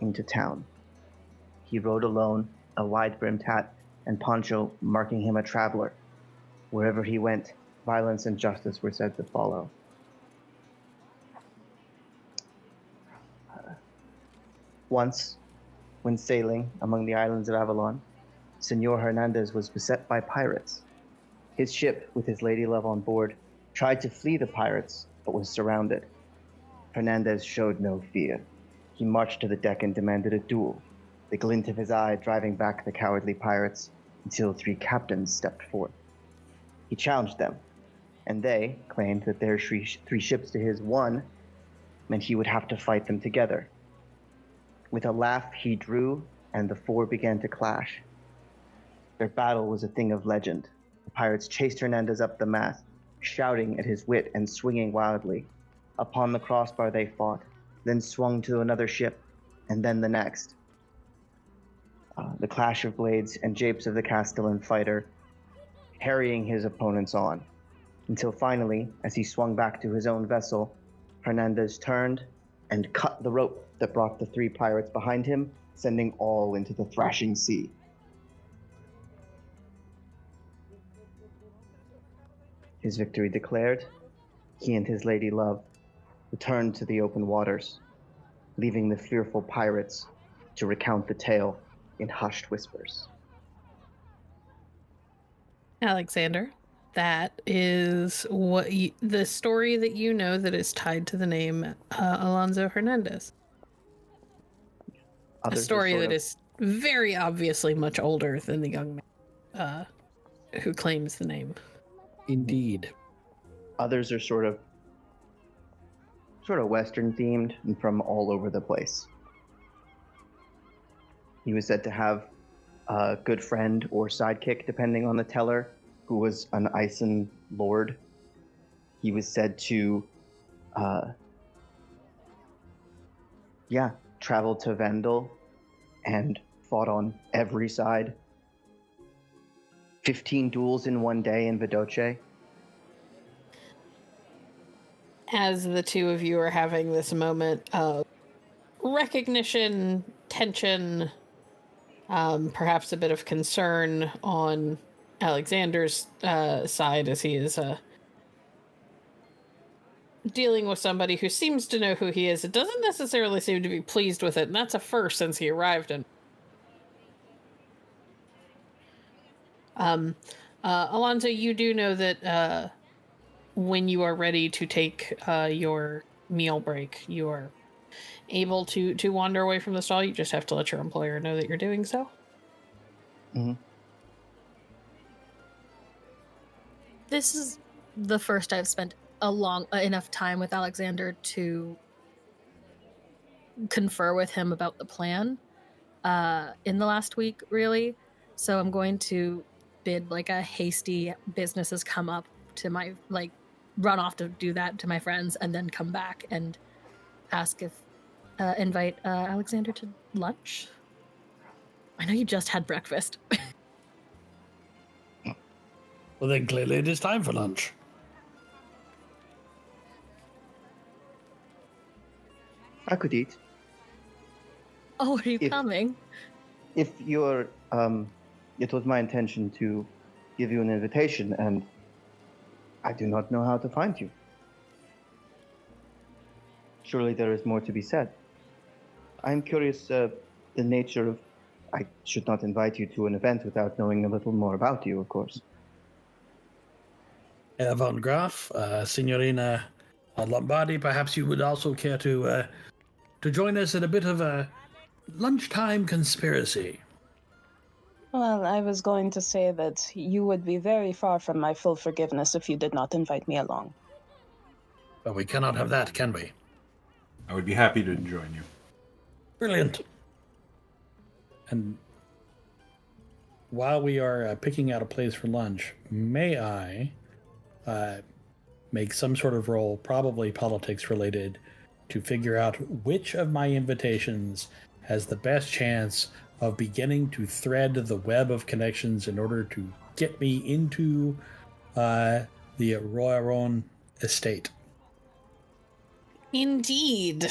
into town. He rode alone, a wide-brimmed hat and poncho marking him a traveler. Wherever he went, violence and justice were said to follow. Once, when sailing among the islands of Avalon, Senor Hernandez was beset by pirates. His ship, with his ladylove on board, tried to flee the pirates, but was surrounded. Hernandez showed no fear. He marched to the deck and demanded a duel, the glint of his eye driving back the cowardly pirates until 3 captains stepped forth. He challenged them, and they claimed that their 3 ships to his 1 meant he would have to fight them together. With a laugh, he drew, and the 4 began to clash. Their battle was a thing of legend. The pirates chased Hernandez up the mast, shouting at his wit and swinging wildly. Upon the crossbar they fought, then swung to another ship, and then the next. The clash of blades and japes of the Castellan fighter, harrying his opponents on, until finally, as he swung back to his own vessel, Hernandez turned and cut the rope that brought the 3 pirates behind him, sending all into the thrashing sea. His victory declared, he and his lady love returned to the open waters, leaving the fearful pirates to recount the tale in hushed whispers. Alexander, that is the story that you know that is tied to the name Alonso Hernandez. Others a story that of, is very obviously much older than the young man who claims the name. Indeed. Others are sort of Western themed and from all over the place. He was said to have a good friend or sidekick, depending on the teller, who was an Ison lord. He was said to, travel to Vendel and fought on every side. 15 duels in one day in Vidoce. As the two of you are having this moment of recognition, tension, perhaps a bit of concern on Alexander's side as he is dealing with somebody who seems to know who he is. It doesn't necessarily seem to be pleased with it, and that's a first since he arrived in. Alonso, you do know that when you are ready to take your meal break, you are able to wander away from the stall. You just have to let your employer know that you're doing so. Mm-hmm. This is the first I've spent enough time with Alexander to confer with him about the plan in the last week, really. So I'm going to bid like a hasty business has come up to my, like, run off to do that to my friends and then come back and ask if invite Alexander to lunch. I know you just had breakfast. Well, then clearly it is time for lunch. I could eat. Oh, are you If- coming? If you're, it was my intention to give you an invitation, and I do not know how to find you. Surely there is more to be said. I'm curious, the nature of... I should not invite you to an event without knowing a little more about you, of course. Von Graf, Signorina Lombardi, perhaps you would also care to join us in a bit of a lunchtime conspiracy. Well, I was going to say that you would be very far from my full forgiveness if you did not invite me along. But we cannot have that, can we? I would be happy to join you. Brilliant. And while we are picking out a place for lunch, may I make some sort of roll, probably politics related, to figure out which of my invitations has the best chance of beginning to thread the web of connections in order to get me into the Royaron estate. Indeed.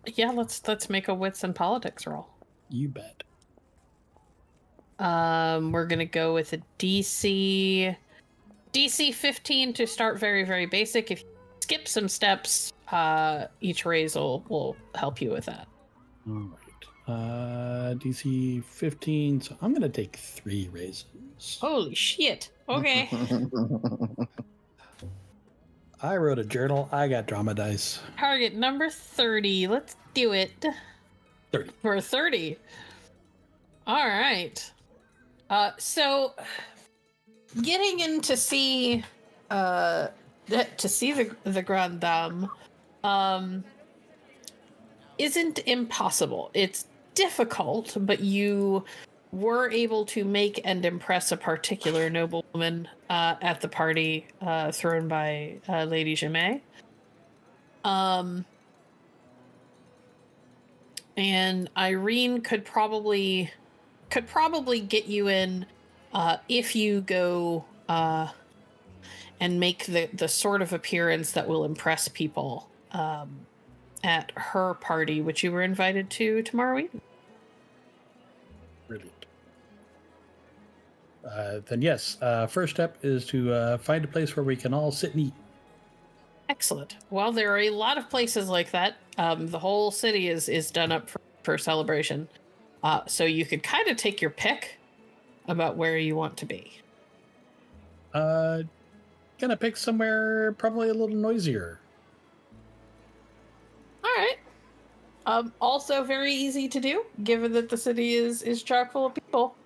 Yeah, let's make a wits and politics roll. You bet. We're gonna go with a DC 15 to start very, very basic. If you skip some steps, each raise will help you with that. All right. DC 15, so I'm going to take 3 raises. Holy shit. Okay. I wrote a journal. I got drama dice. Target number 30. Let's do it. 30. For 30. All right. So getting in to see the Grande Dame isn't impossible. It's difficult, but you were able to make and impress a particular noblewoman at the party thrown by Lady Jamais. And Irene could probably get you in if you go and make the sort of appearance that will impress people at her party, which you were invited to tomorrow evening. Brilliant. Then yes, first step is to find a place where we can all sit and eat. Excellent. Well, there are a lot of places like that. The whole city is done up for celebration. So you could kind of take your pick about where you want to be. Gonna pick somewhere probably a little noisier. All right. Also very easy to do, given that the city is chock full of people.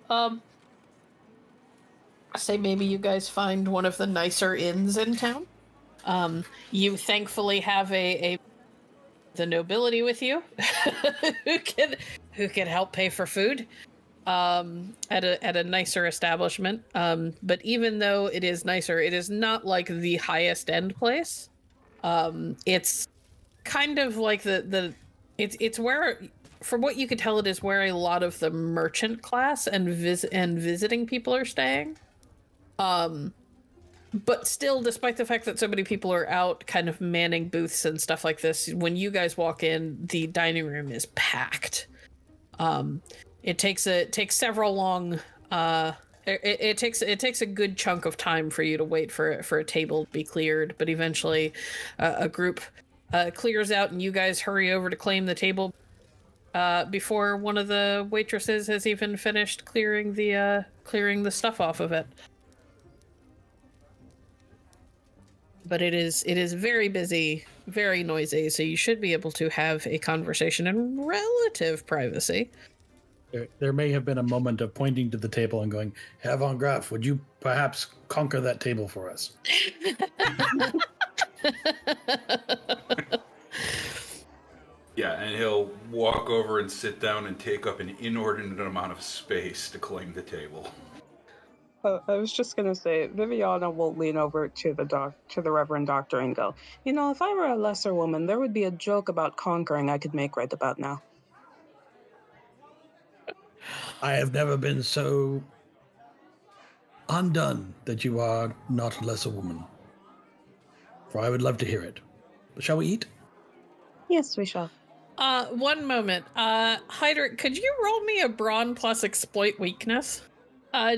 Say maybe you guys find one of the nicer inns in town. You thankfully have the nobility with you, who can help pay for food, at a nicer establishment. But even though it is nicer, it is not like the highest end place. It's kind of like it's where, from what you could tell, it is where a lot of the merchant class and visiting people are staying. But still, despite the fact that so many people are out kind of manning booths and stuff like this, when you guys walk in, the dining room is packed. It takes several long it takes a good chunk of time for you to wait for a table to be cleared, but eventually a group clears out and you guys hurry over to claim the table before one of the waitresses has even finished clearing the stuff off of it. But it is very busy, very noisy, so you should be able to have a conversation in relative privacy. There may have been a moment of pointing to the table and going, Herr von Graf, would you perhaps conquer that table for us? Yeah, and he'll walk over and sit down and take up an inordinate amount of space to claim the table. I was just gonna say, Viviana will lean over to the Reverend Doctor and go, if I were a lesser woman, there would be a joke about conquering I could make right about now. I have never been so undone that you are not a lesser woman. For I would love to hear it. Shall we eat? Yes, we shall. One moment. Hydric, could you roll me a brawn plus exploit weakness?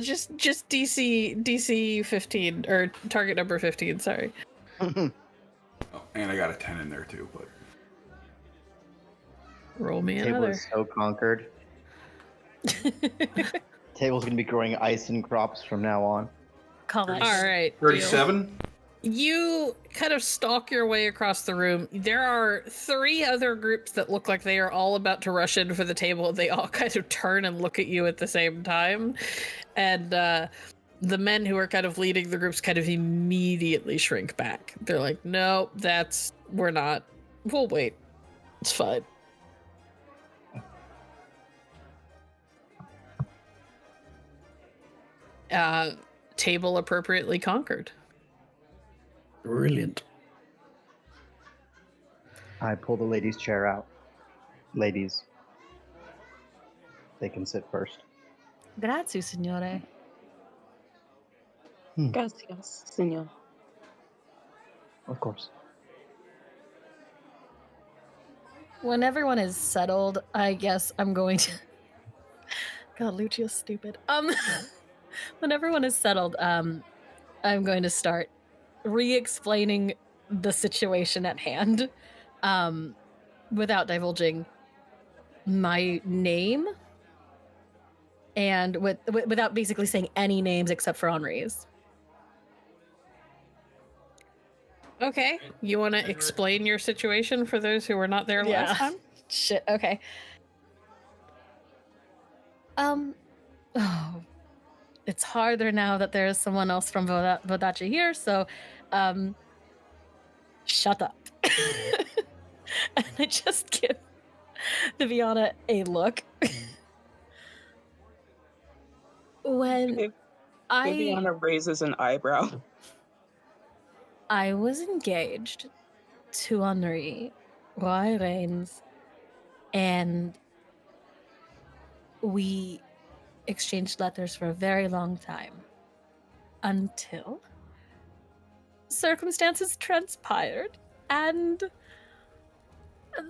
Just DC 15, or target number 15, sorry. Oh, and I got a 10 in there too, but... Roll me Table another. is so conquered. Table's gonna be growing ice and crops from now on. Call that. All right. 37? You kind of stalk your way across the room. There are 3 other groups that look like they are all about to rush in for the table. They all kind of turn and look at you at the same time. And the men who are kind of leading the groups kind of immediately shrink back. They're like, no, we're not. We'll wait. It's fine. Table appropriately conquered. Brilliant. I pull the ladies' chair out. Ladies, they can sit first. Grazie, signore. Gracias, señor. Of course. When everyone is settled, I guess I'm going to... God, Lucio's stupid. When everyone is settled, I'm going to start re-explaining the situation at hand, without divulging my name, and without basically saying any names except for Henri's. Okay. You want to explain your situation for those who were not there last time? Shit, okay. Oh, it's harder now that there is someone else from Vodachi here, so, shut up. And I just give Viviana a look. When Viviana raises an eyebrow. I was engaged to Henri, Roy Reigns, and we exchanged letters for a very long time. Until circumstances transpired and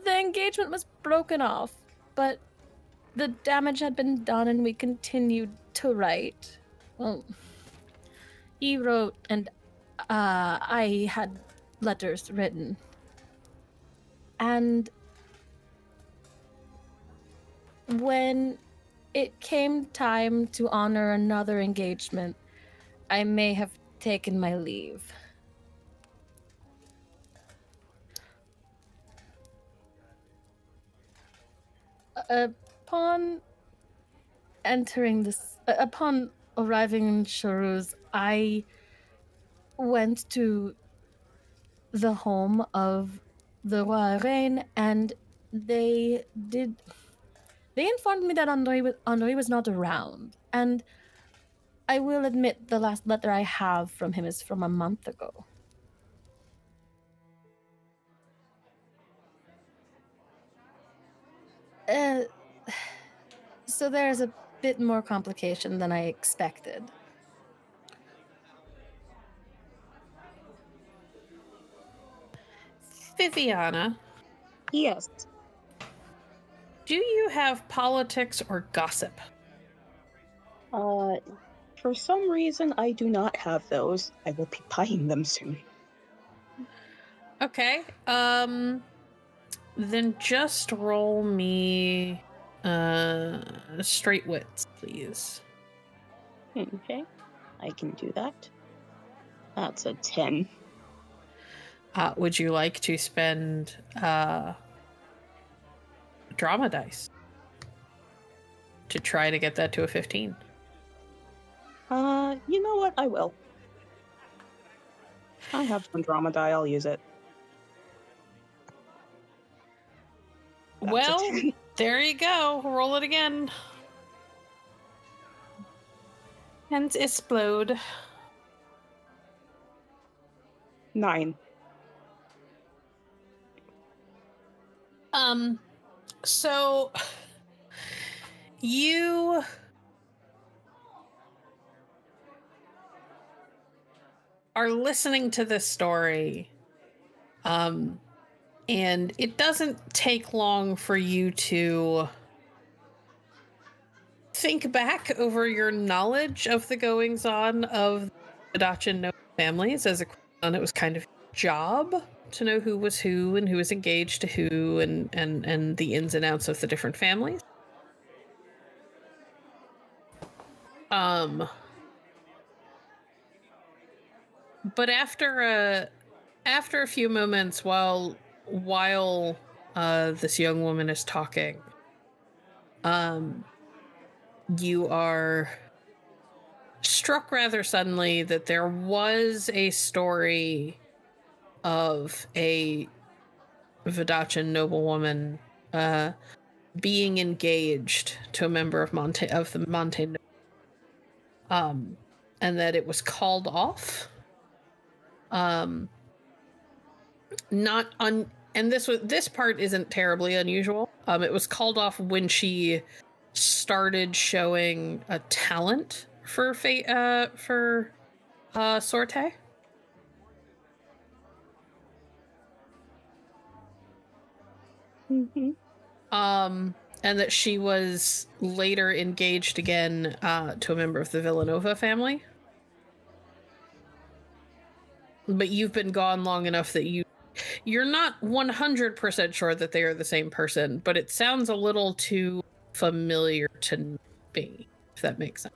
the engagement was broken off, but the damage had been done and we continued to write. Well, he wrote and I had letters written. And when it came time to honor another engagement, I may have taken my leave. Upon arriving in Charuz, I went to the home of the Roi Reine, and they informed me that Henri was not around, and I will admit the last letter I have from him is from a month ago. So there's a bit more complication than I expected. Viviana, Yes. do you have politics or gossip? For some reason, I do not have those. I will be buying them soon. Okay. Then just roll me straight wits, please. Okay, I can do that. That's a 10. Would you like to spend drama dice to try to get that to a 15? You know what? I will. I have some drama die. I'll use it. That's a Well, 10. there you go. Roll it again. And explode. 9. So you are listening to this story, and it doesn't take long for you to think back over your knowledge of the goings-on of the Dachin noble families. As a crown, it was kind of your job to know who was who and who was engaged to who, and the ins and outs of the different families. But after a few moments, while this young woman is talking, you are struck rather suddenly that there was a story of a Vidachan noblewoman being engaged to a member of the Montaigne, and that it was called off. This part isn't terribly unusual. It was called off when she started showing a talent for sorte. Mm-hmm. And that she was later engaged again to a member of the Villanova family. But you've been gone long enough that you're not 100% sure that they are the same person, but it sounds a little too familiar to me, if that makes sense.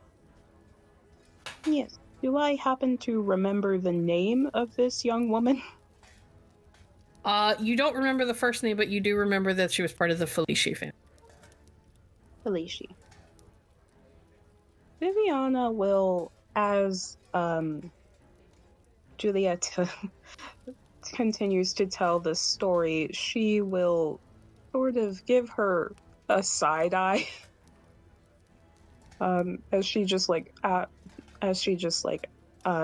Yes. Do I happen to remember the name of this young woman? You don't remember the first name, but you do remember that she was part of the Felici family. Felici. Viviana will, as Juliet continues to tell this story, she will sort of give her a side eye as she just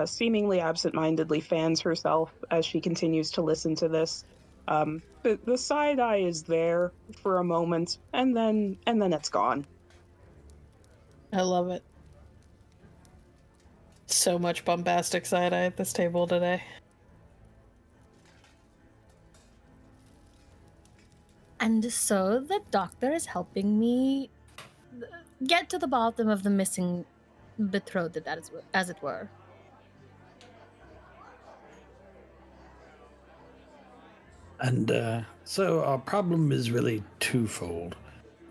seemingly absentmindedly fans herself as she continues to listen to this. The side eye is there for a moment, and then it's gone. I love it. So much bombastic side eye at this table today. And so the doctor is helping me get to the bottom of the missing betrothed, as it were. And so our problem is really twofold.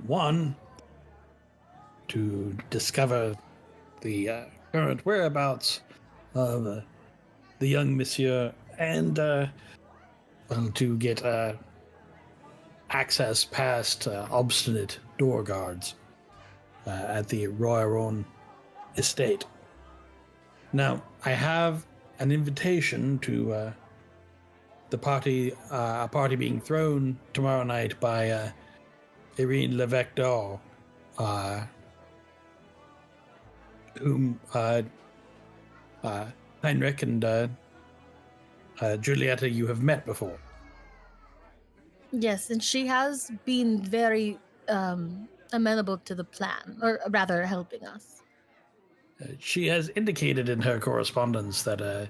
One, to discover the current whereabouts of the young monsieur, and to get access past obstinate door guards at the Royaron estate. Now, I have an invitation to a party being thrown tomorrow night by Irene Levesque d'Or, whom Heinrich and Giulietta you have met before. Yes, and she has been very amenable to the plan, or rather helping us. She has indicated in her correspondence that,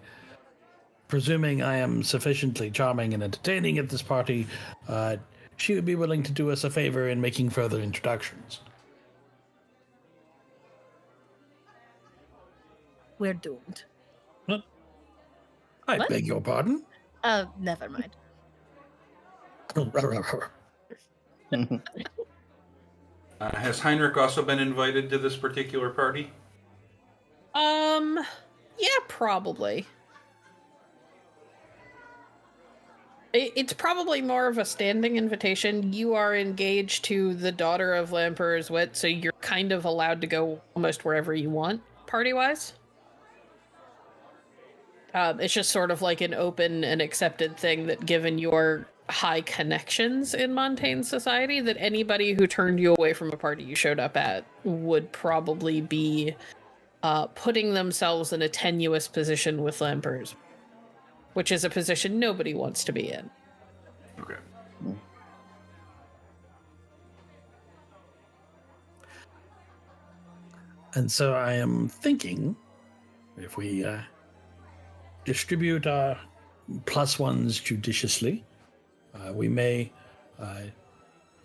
presuming I am sufficiently charming and entertaining at this party, she would be willing to do us a favor in making further introductions. We're doomed. I What? beg your pardon? Never mind. Has Heinrich also been invited to this particular party? Yeah, probably. It's probably more of a standing invitation. You are engaged to the daughter of Lamperor's Wit, so you're kind of allowed to go almost wherever you want, party-wise. It's just sort of like an open and accepted thing that, given your high connections in Montaigne society, that anybody who turned you away from a party you showed up at would probably be putting themselves in a tenuous position with Lamperor's, which is a position nobody wants to be in. Okay. And so I am thinking, if we distribute our +1s judiciously, we may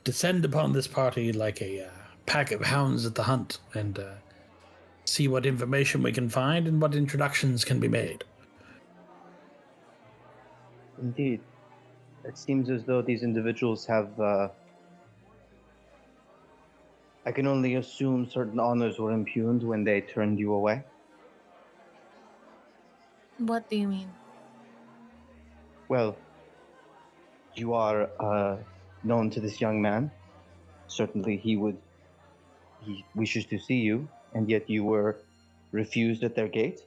descend upon this party like a pack of hounds at the hunt, and see what information we can find and what introductions can be made. Indeed. It seems as though these individuals have, I can only assume certain honors were impugned when they turned you away. What do you mean? Well, you are known to this young man. Certainly he wishes to see you, and yet you were refused at their gate.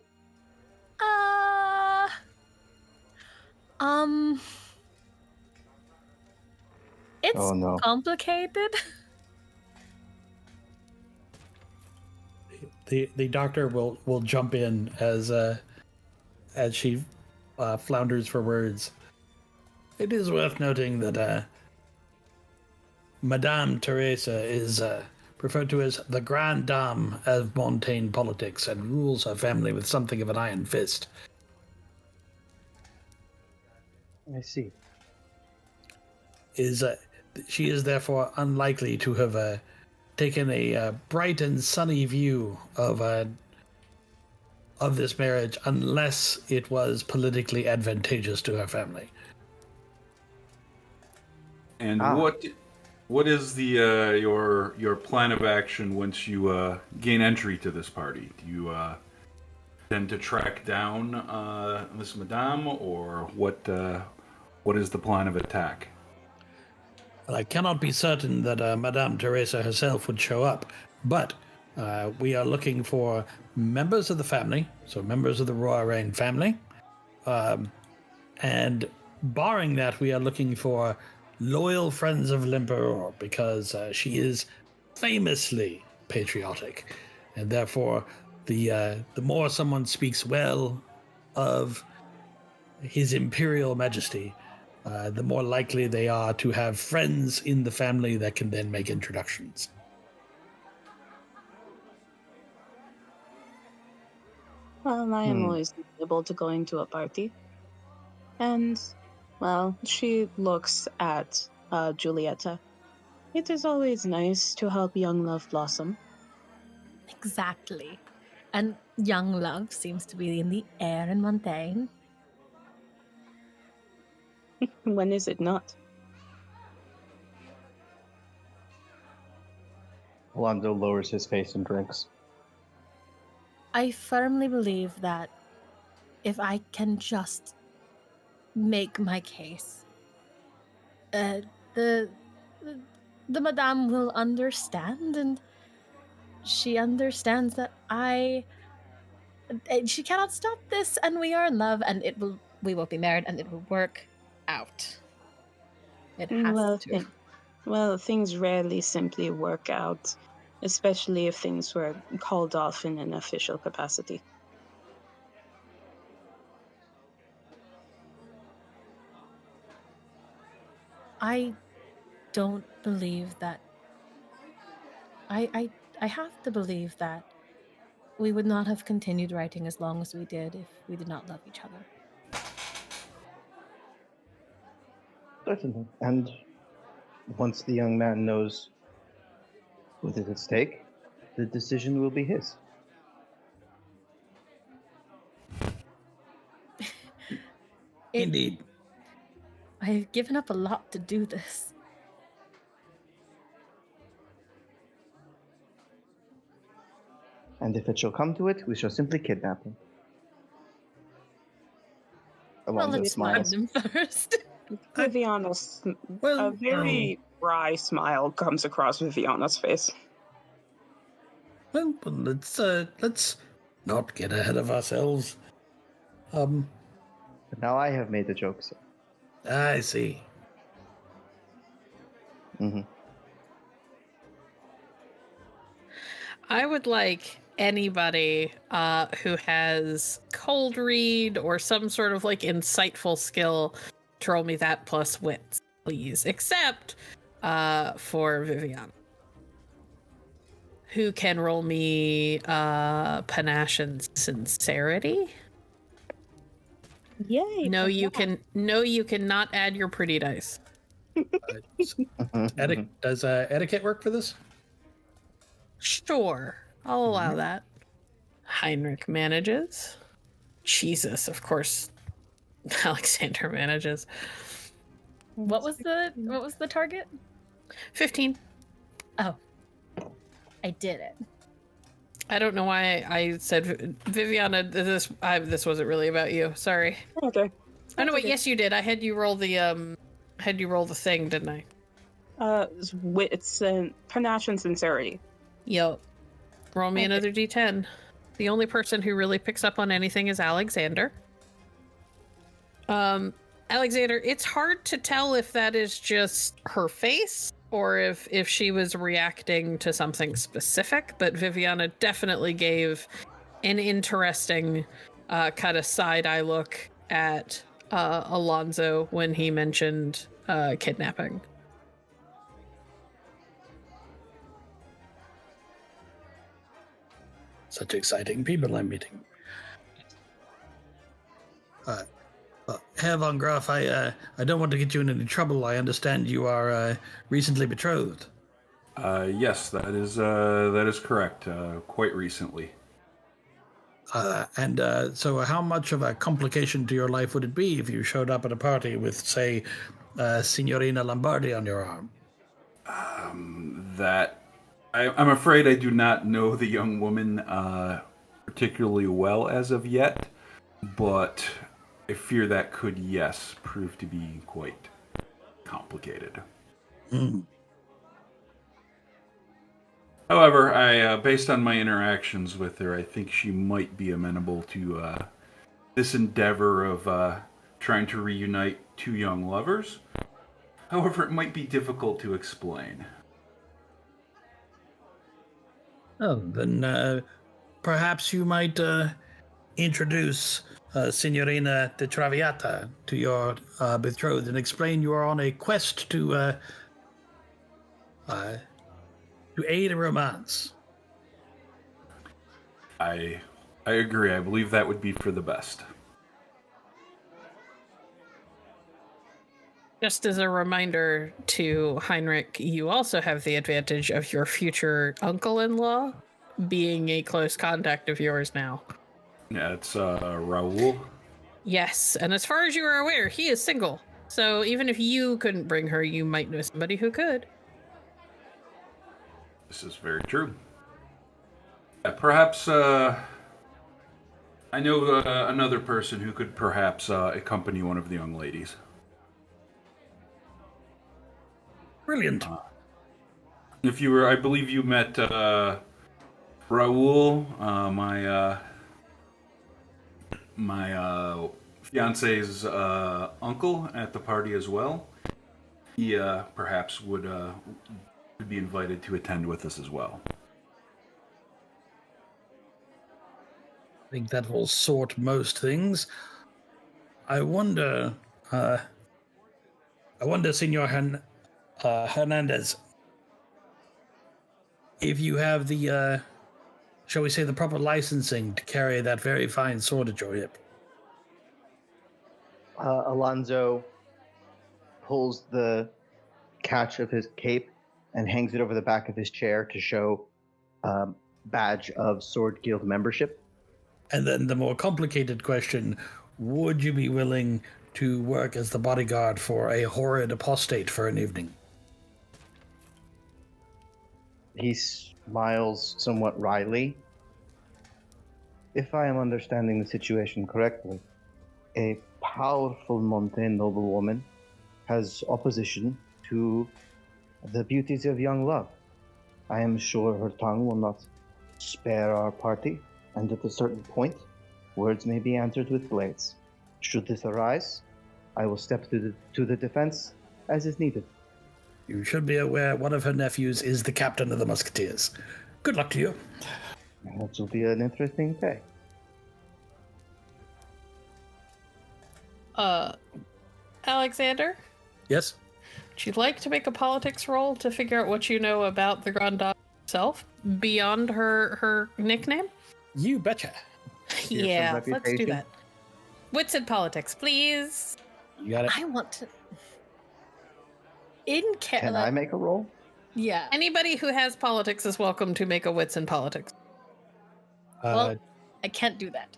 It's Oh, no. complicated. The doctor will jump in as she flounders for words. It is worth noting that Madame Teresa is referred to as the Grande Dame of Montaigne politics and rules her family with something of an iron fist. I see. She is therefore unlikely to have taken a bright and sunny view of this marriage unless it was politically advantageous to her family. And what is the your plan of action once you gain entry to this party? Do you tend to track down Miss Madame, or what is the plan of attack? Well, I cannot be certain that Madame Teresa herself would show up, but we are looking for members of the family, so members of the Royaron family, and barring that, we are looking for loyal friends of Lemperor, because she is famously patriotic, and therefore the more someone speaks well of His Imperial Majesty, the more likely they are to have friends in the family that can then make introductions. Well, I am Hmm. always able to go into a party. And, well, she looks at Julieta. It is always nice to help young love blossom. Exactly. And young love seems to be in the air in Montaigne. When is it not? Alonzo lowers his face and drinks. I firmly believe that if I can just make my case, uh, the, the the madame will understand, and she understands that she cannot stop this, and we are in love, and we will be married, and it will work out. It has Well, to. things rarely simply work out, especially if things were called off in an official capacity. I don't believe that. I have to believe that we would not have continued writing as long as we did if we did not love each other. Certainly. And once the young man knows what is at stake, the decision will be his. Indeed. I've given up a lot to do this. And if it shall come to it, we shall simply kidnap him. Well, Alonzo let's find smiles. him first. Viviana's a very wry smile comes across Viviana's face. Well, let's not get ahead of ourselves. But now I have made the joke, so. I see. Mm-hmm. I would like anybody who has cold read or some sort of like insightful skill to roll me that plus wits, please. Except for Vivian, who can roll me panache and sincerity. Yay! No, you can. No, you cannot add your pretty dice. Does etiquette work for this? Sure, I'll allow that. Heinrich manages. Jesus, of course. Alexander manages. What was the target? 15. Oh. I did it. I don't know why I said Viviana. This wasn't really about you. Sorry. Okay. Oh no, wait. okay. Yes, you did. I had you roll the thing, didn't I? Wits and panache and sincerity. Yep. Roll me Okay. another d10. The only person who really picks up on anything is Alexander. Alexander, it's hard to tell if that is just her face or if she was reacting to something specific, but Viviana definitely gave an interesting kind of side-eye look at Alonzo when he mentioned kidnapping. Such exciting people I'm meeting. Herr von Graf, I don't want to get you in any trouble. I understand you are recently betrothed. Yes, that is correct. Quite recently. So how much of a complication to your life would it be if you showed up at a party with, say, Signorina Lombardi on your arm? I'm afraid I do not know the young woman particularly well as of yet, but I fear that could, yes, prove to be quite complicated. Mm. However, based on my interactions with her, I think she might be amenable to this endeavor of trying to reunite two young lovers. However, it might be difficult to explain. Oh, then perhaps you might introduce Signorina de Traviata to your betrothed and explain you are on a quest to aid a romance. I agree. I believe that would be for the best. Just as a reminder to Heinrich, you also have the advantage of your future uncle-in-law being a close contact of yours now. Yeah, it's Raoul. Yes, and as far as you are aware, he is single. So even if you couldn't bring her, you might know somebody who could. This is very true. Perhaps I know another person who could perhaps accompany one of the young ladies. Brilliant. If you were, I believe you met Raoul, my fiance's uncle at the party as well. He perhaps would be invited to attend with us as well. I think that will sort most things. I wonder, Senor Hernandez, if you have the, shall we say, the proper licensing to carry that very fine sword at your hip. Alonzo pulls the catch of his cape and hangs it over the back of his chair to show badge of Sword Guild membership. And then the more complicated question, would you be willing to work as the bodyguard for a horrid apostate for an evening? He smiles somewhat wryly. If I am understanding the situation correctly, a powerful Montaigne noblewoman has opposition to the beauties of young love. I am sure her tongue will not spare our party, and at a certain point, words may be answered with blades. Should this arise, I will step to the defense as is needed. You should be aware one of her nephews is the captain of the Musketeers. Good luck to you. That will be an interesting day. Alexander? Yes? Would you like to make a politics roll to figure out what you know about the Grand Dame herself, beyond her nickname? You betcha. Yeah, let's do reputation. that. Wits and politics, please. You got it. I want to. Can I make a roll? Yeah. Anybody who has politics is welcome to make a wits and politics. Well, I can't do that.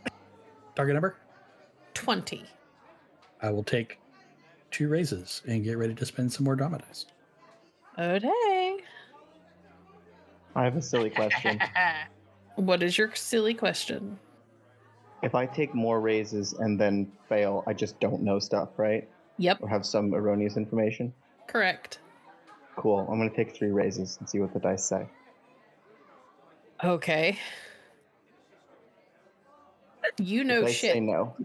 Target number? 20. I will take 2 raises and get ready to spend some more drama dice. Okay. I have a silly question. What is your silly question? If I take more raises and then fail, I just don't know stuff, right? Yep, Or have some erroneous information? correct. Cool. I'm going to take 3 raises and see what the dice say. Okay. You know They shit. say no.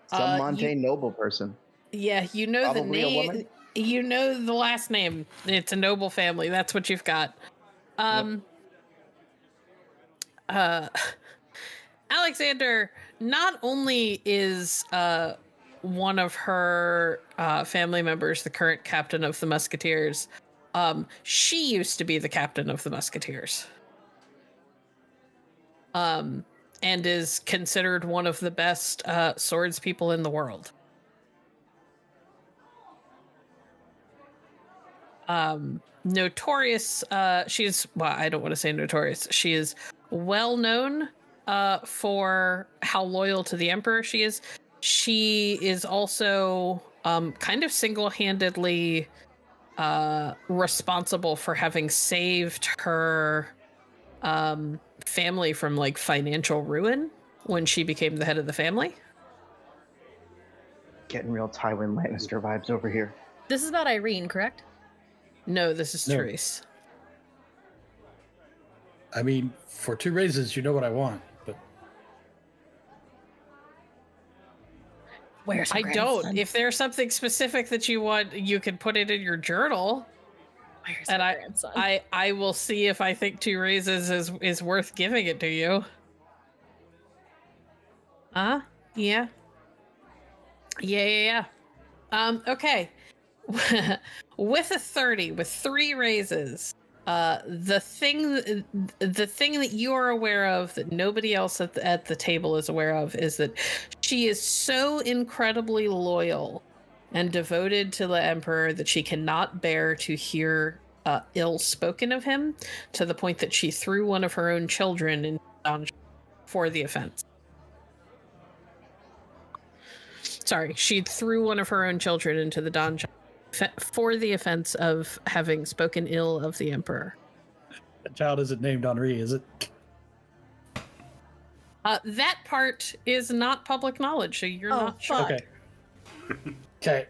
Some Montaigne noble person. Yeah, you know the Probably a name. woman? You know the last name. It's a noble family. That's what you've got. Alexander not only is one of her family members the current captain of the Musketeers, she used to be the captain of the Musketeers. And is considered one of the best swords people in the world. Notorious, she's, well, I don't want to say notorious. She is well known for how loyal to the Emperor she is. She is also kind of single-handedly responsible for having saved her family from like financial ruin when she became the head of the family. Getting real Tywin Lannister vibes over here. This is about Irene, correct? No, this is No. Therese. I mean, for 2 raises, you know what I want, but Where's her I grandson? don't. If there's something specific that you want, you can put it in your journal. Where's and her grandson? I will see if I think 2 raises is worth giving it to you. Yeah. Yeah. Okay. With a 30, with 3 raises, the thing that you are aware of that nobody else at the table is aware of is that she is so incredibly loyal and devoted to the Emperor that she cannot bear to hear ill spoken of him, to the point that she threw one of her own children in dungeon for the offense. Sorry, she threw one of her own children into the dungeon for the offense of having spoken ill of the Emperor. That child isn't named Henri, is it? That part is not public knowledge, so you're not sure. fuck. Okay. Okay.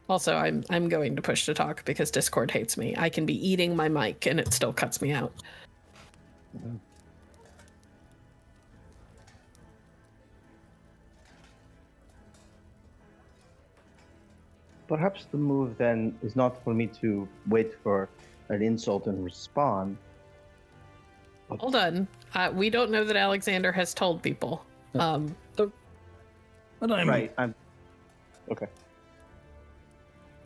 Also, I'm going to push to talk because Discord hates me. I can be eating my mic and it still cuts me out. Perhaps the move then is not for me to wait for an insult and respond. Hold on. We don't know that Alexander has told people. But I'm Right. Okay.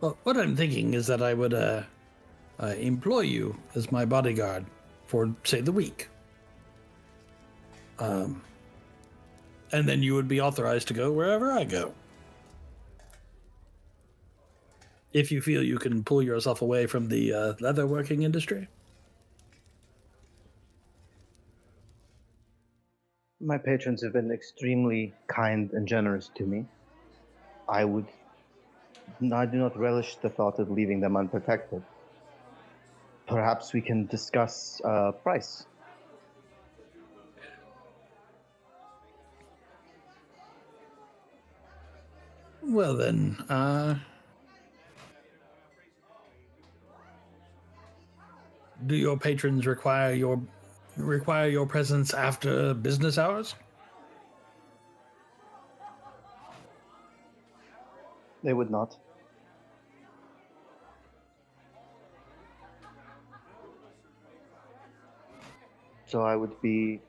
Well, what I'm thinking is that I would employ you as my bodyguard for, say, the week. And then you would be authorized to go wherever I go. If you feel you can pull yourself away from the leatherworking industry. My patrons have been extremely kind and generous to me. I do not relish the thought of leaving them unprotected. Perhaps we can discuss price. Well then, do your patrons require your presence after business hours? They would not. So I would be...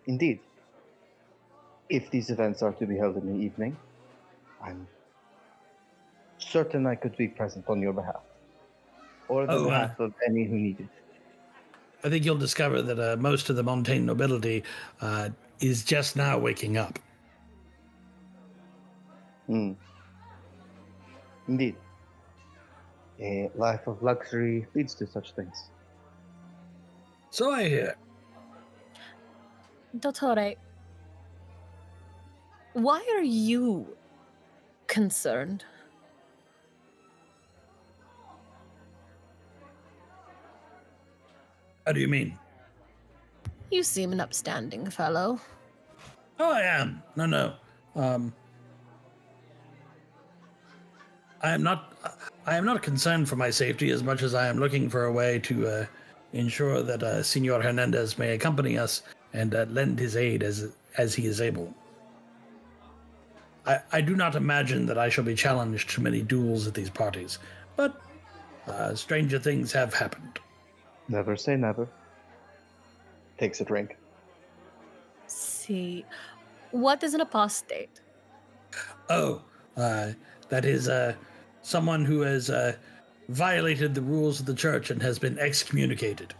Indeed. If these events are to be held in the evening, I'm certain I could be present on your behalf. Or the behalf of any who need it. I think you'll discover that most of the Montaigne nobility is just now waking up. Indeed. A life of luxury leads to such things. So I hear. Dottore, why are you concerned? How do you mean? You seem an upstanding fellow. Oh, I am. No. I am not concerned for my safety as much as I am looking for a way to ensure that Senor Hernandez may accompany us and lend his aid as he is able. I do not imagine that I shall be challenged to many duels at these parties, but stranger things have happened. Never say never. Takes a drink. See, what is an apostate? Oh, that is someone who has violated the rules of the church and has been excommunicated.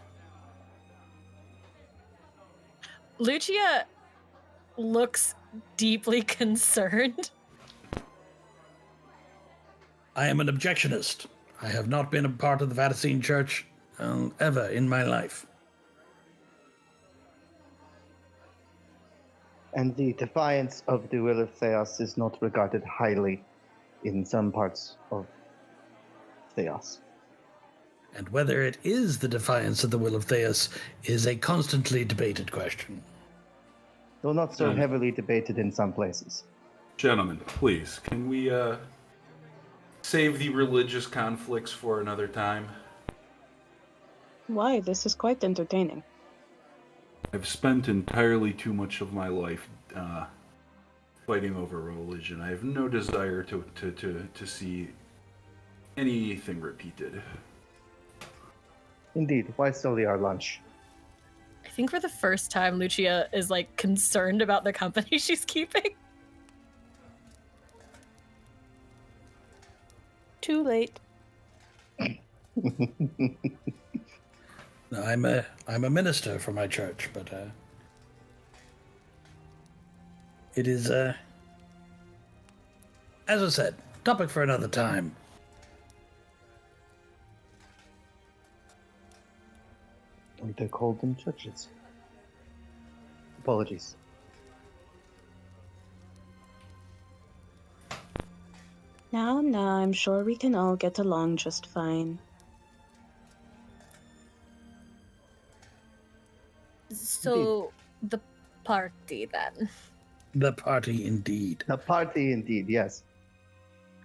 Lucia looks deeply concerned. I am an objectionist. I have not been a part of the Vatican Church ever in my life. And the defiance of the will of Theos is not regarded highly in some parts of Theos. And whether it is the defiance of the will of Theos is a constantly debated question. Though not so heavily debated in some places. Gentlemen, please, can we save the religious conflicts for another time? Why? This is quite entertaining. I've spent entirely too much of my life fighting over religion. I have no desire to see anything repeated. Indeed. Why sully our lunch? I think for the first time, Lucia is like concerned about the company she's keeping. Too late. I'm a minister for my church, but it is as I said, topic for another time. They're called them churches. Apologies. Now, I'm sure we can all get along just fine. So, the party then. The party indeed. A party indeed, yes.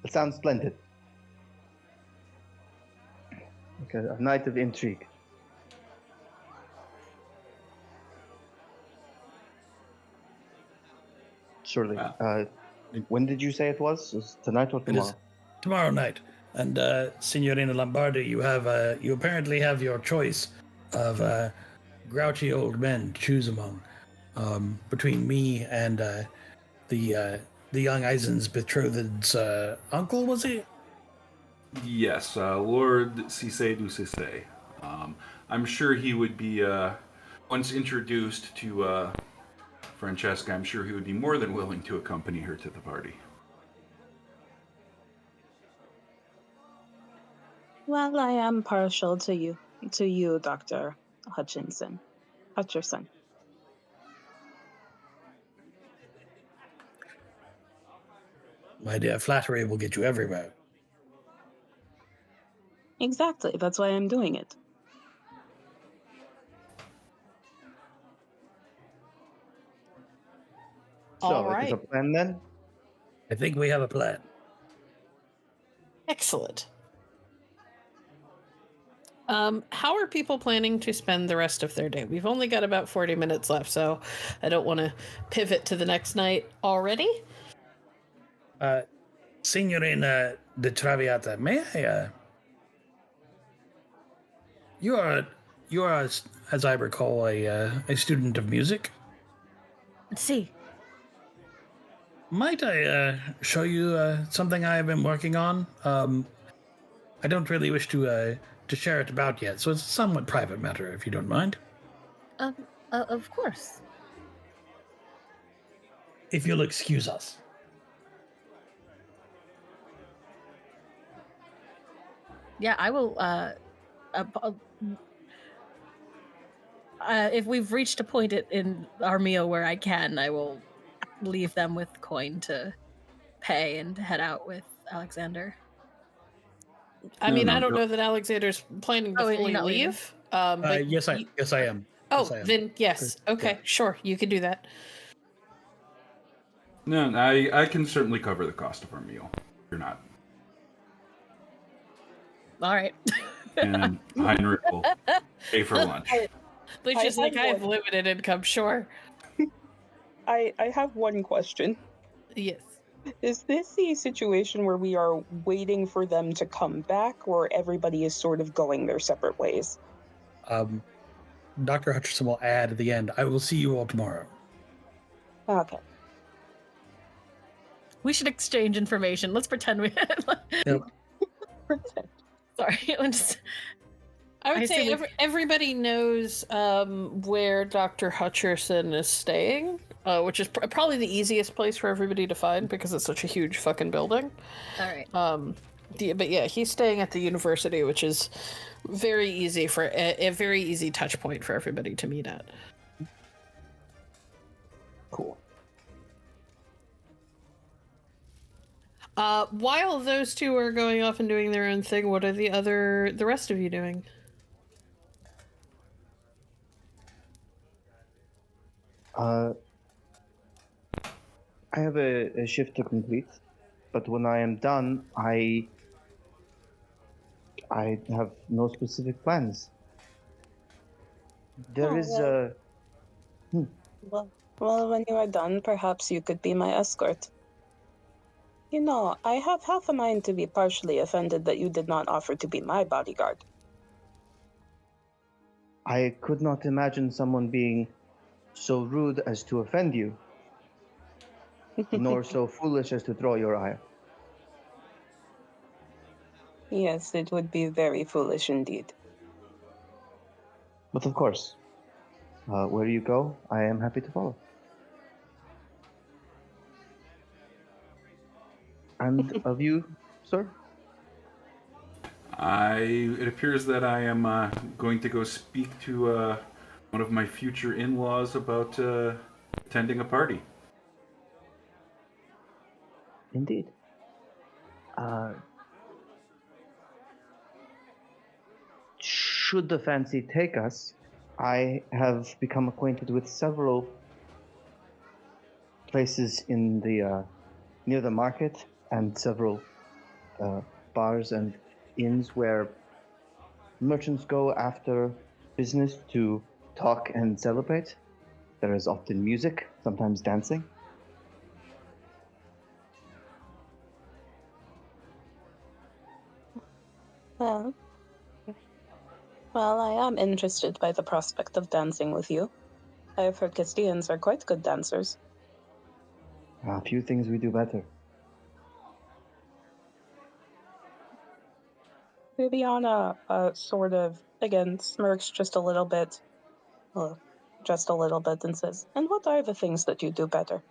It sounds splendid. Like a night of intrigue. Surely. When did you say it was? Is it tonight or tomorrow? It is tomorrow night. And Signorina Lombardi, you apparently have your choice of grouchy old men to choose among. Between me and the young Eisen's betrothed's uncle, was he? Yes, Lord Cisse du Cisse. I'm sure he would be, once introduced to Francesca, I'm sure he would be more than willing to accompany her to the party. Well, I am partial to you, Dr. Hutcherson. My dear, flattery will get you everywhere. Exactly, that's why I'm doing it. All So, right. is it a plan then? I think we have a plan. Excellent. How are people planning to spend the rest of their day? We've only got about 40 minutes left, so I don't want to pivot to the next night already. Signorina de Traviata, may I, you are, as I recall, a student of music. See. Might I show you something I have been working on? I don't really wish to share it about yet, so it's a somewhat private matter, if you don't mind. Of course. If you'll excuse us. Yeah, I will, if we've reached a point in our meal where I can, I will leave them with coin to pay and head out with Alexander. I mean, I don't know that Alexander's planning to fully not leaving? leave. But Yes, I am. Oh, Yes, I am. then yes. Okay, Yeah. sure. You can do that. No, I can certainly cover the cost of our meal. You're not. All right. And Heinrich will pay for lunch. Lucia's I like, have I have one. limited income, sure. I have one question. Yes. Is this a situation where we are waiting for them to come back, or everybody is sort of going their separate ways? Dr. Hutcherson will add at the end, I will see you all tomorrow. Okay. We should exchange information. Let's pretend we. Yep. Sorry. I would I say see we- everybody knows where Dr. Hutcherson is staying, which is probably the easiest place for everybody to find because it's such a huge fucking building. All right. But yeah, he's staying at the university, which is very easy for a very easy touch point for everybody to meet at. Cool. While those two are going off and doing their own thing, what are the rest of you doing? I have a shift to complete, but when I am done, I have no specific plans. There is a... Well, when you are done, perhaps you could be my escort. You know, I have half a mind to be partially offended that you did not offer to be my bodyguard. I could not imagine someone being so rude as to offend you, nor so foolish as to draw your ire. Yes, it would be very foolish indeed. But of course, where you go, I am happy to follow. And of you, sir? It appears that I am going to go speak to one of my future in-laws about attending a party. Indeed. Should the fancy take us, I have become acquainted with several places in the near the market and several bars and inns where merchants go after business to talk and celebrate. There is often music, sometimes dancing. Well, I am interested by the prospect of dancing with you. I have heard Castilians are quite good dancers. A few things we do better. Bibiana sort of, again, smirks just a little bit, and says, "And what are the things that you do better?"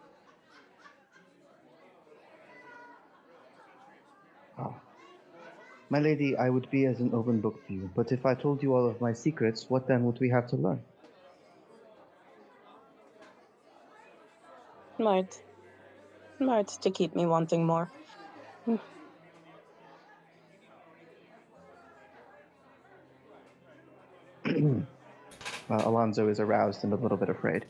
Ah. My lady, I would be as an open book to you, but if I told you all of my secrets, what then would we have to learn? Smart. Smart to keep me wanting more. Alonzo is aroused and a little bit afraid.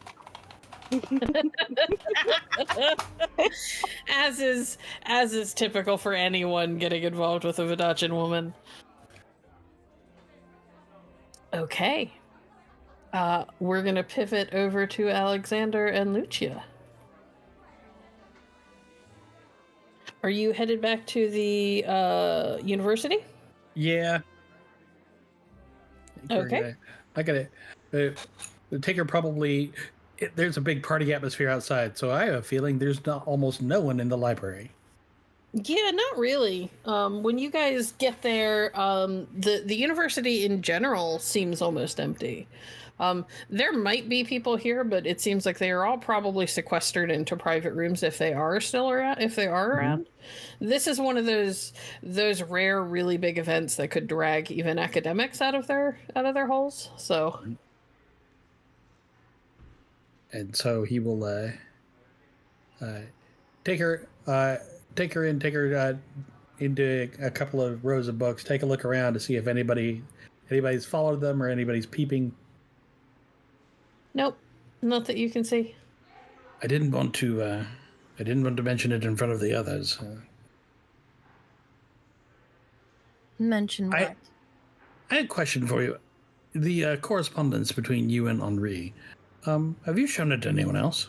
as is typical for anyone getting involved with a Vidachan woman. Okay. We're gonna pivot over to Alexander and Lucia. Are you headed back to the university? Yeah. Okay. I gotta take her probably. There's a big party atmosphere outside, so I have a feeling there's almost no one in the library. Yeah, not really. When you guys get there, the university in general seems almost empty. There might be people here, but it seems like they are all probably sequestered into private rooms if they are still around. If they are around, this is one of those rare, really big events that could drag even academics out of their holes. So, and so he will take her into a couple of rows of books, take a look around to see if anybody's followed them or anybody's peeping. nope, not that you can see. I didn't want to mention it in front of the others. Mention what? I had a question for you. The correspondence between you and Henri. Have you shown it to anyone else?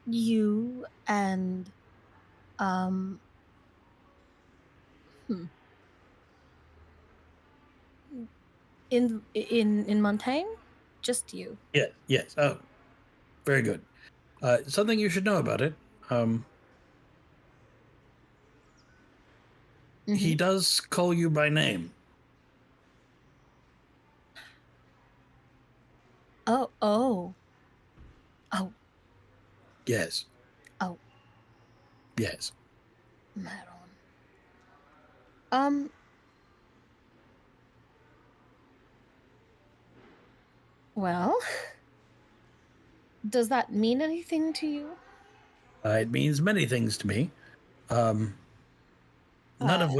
You and in Montaigne? Just you. Yeah. Yes. Oh, very good. Something you should know about it. He does call you by name. Oh. Yes. Oh. Yes. Maron. Well, does that mean anything to you? It means many things to me. None of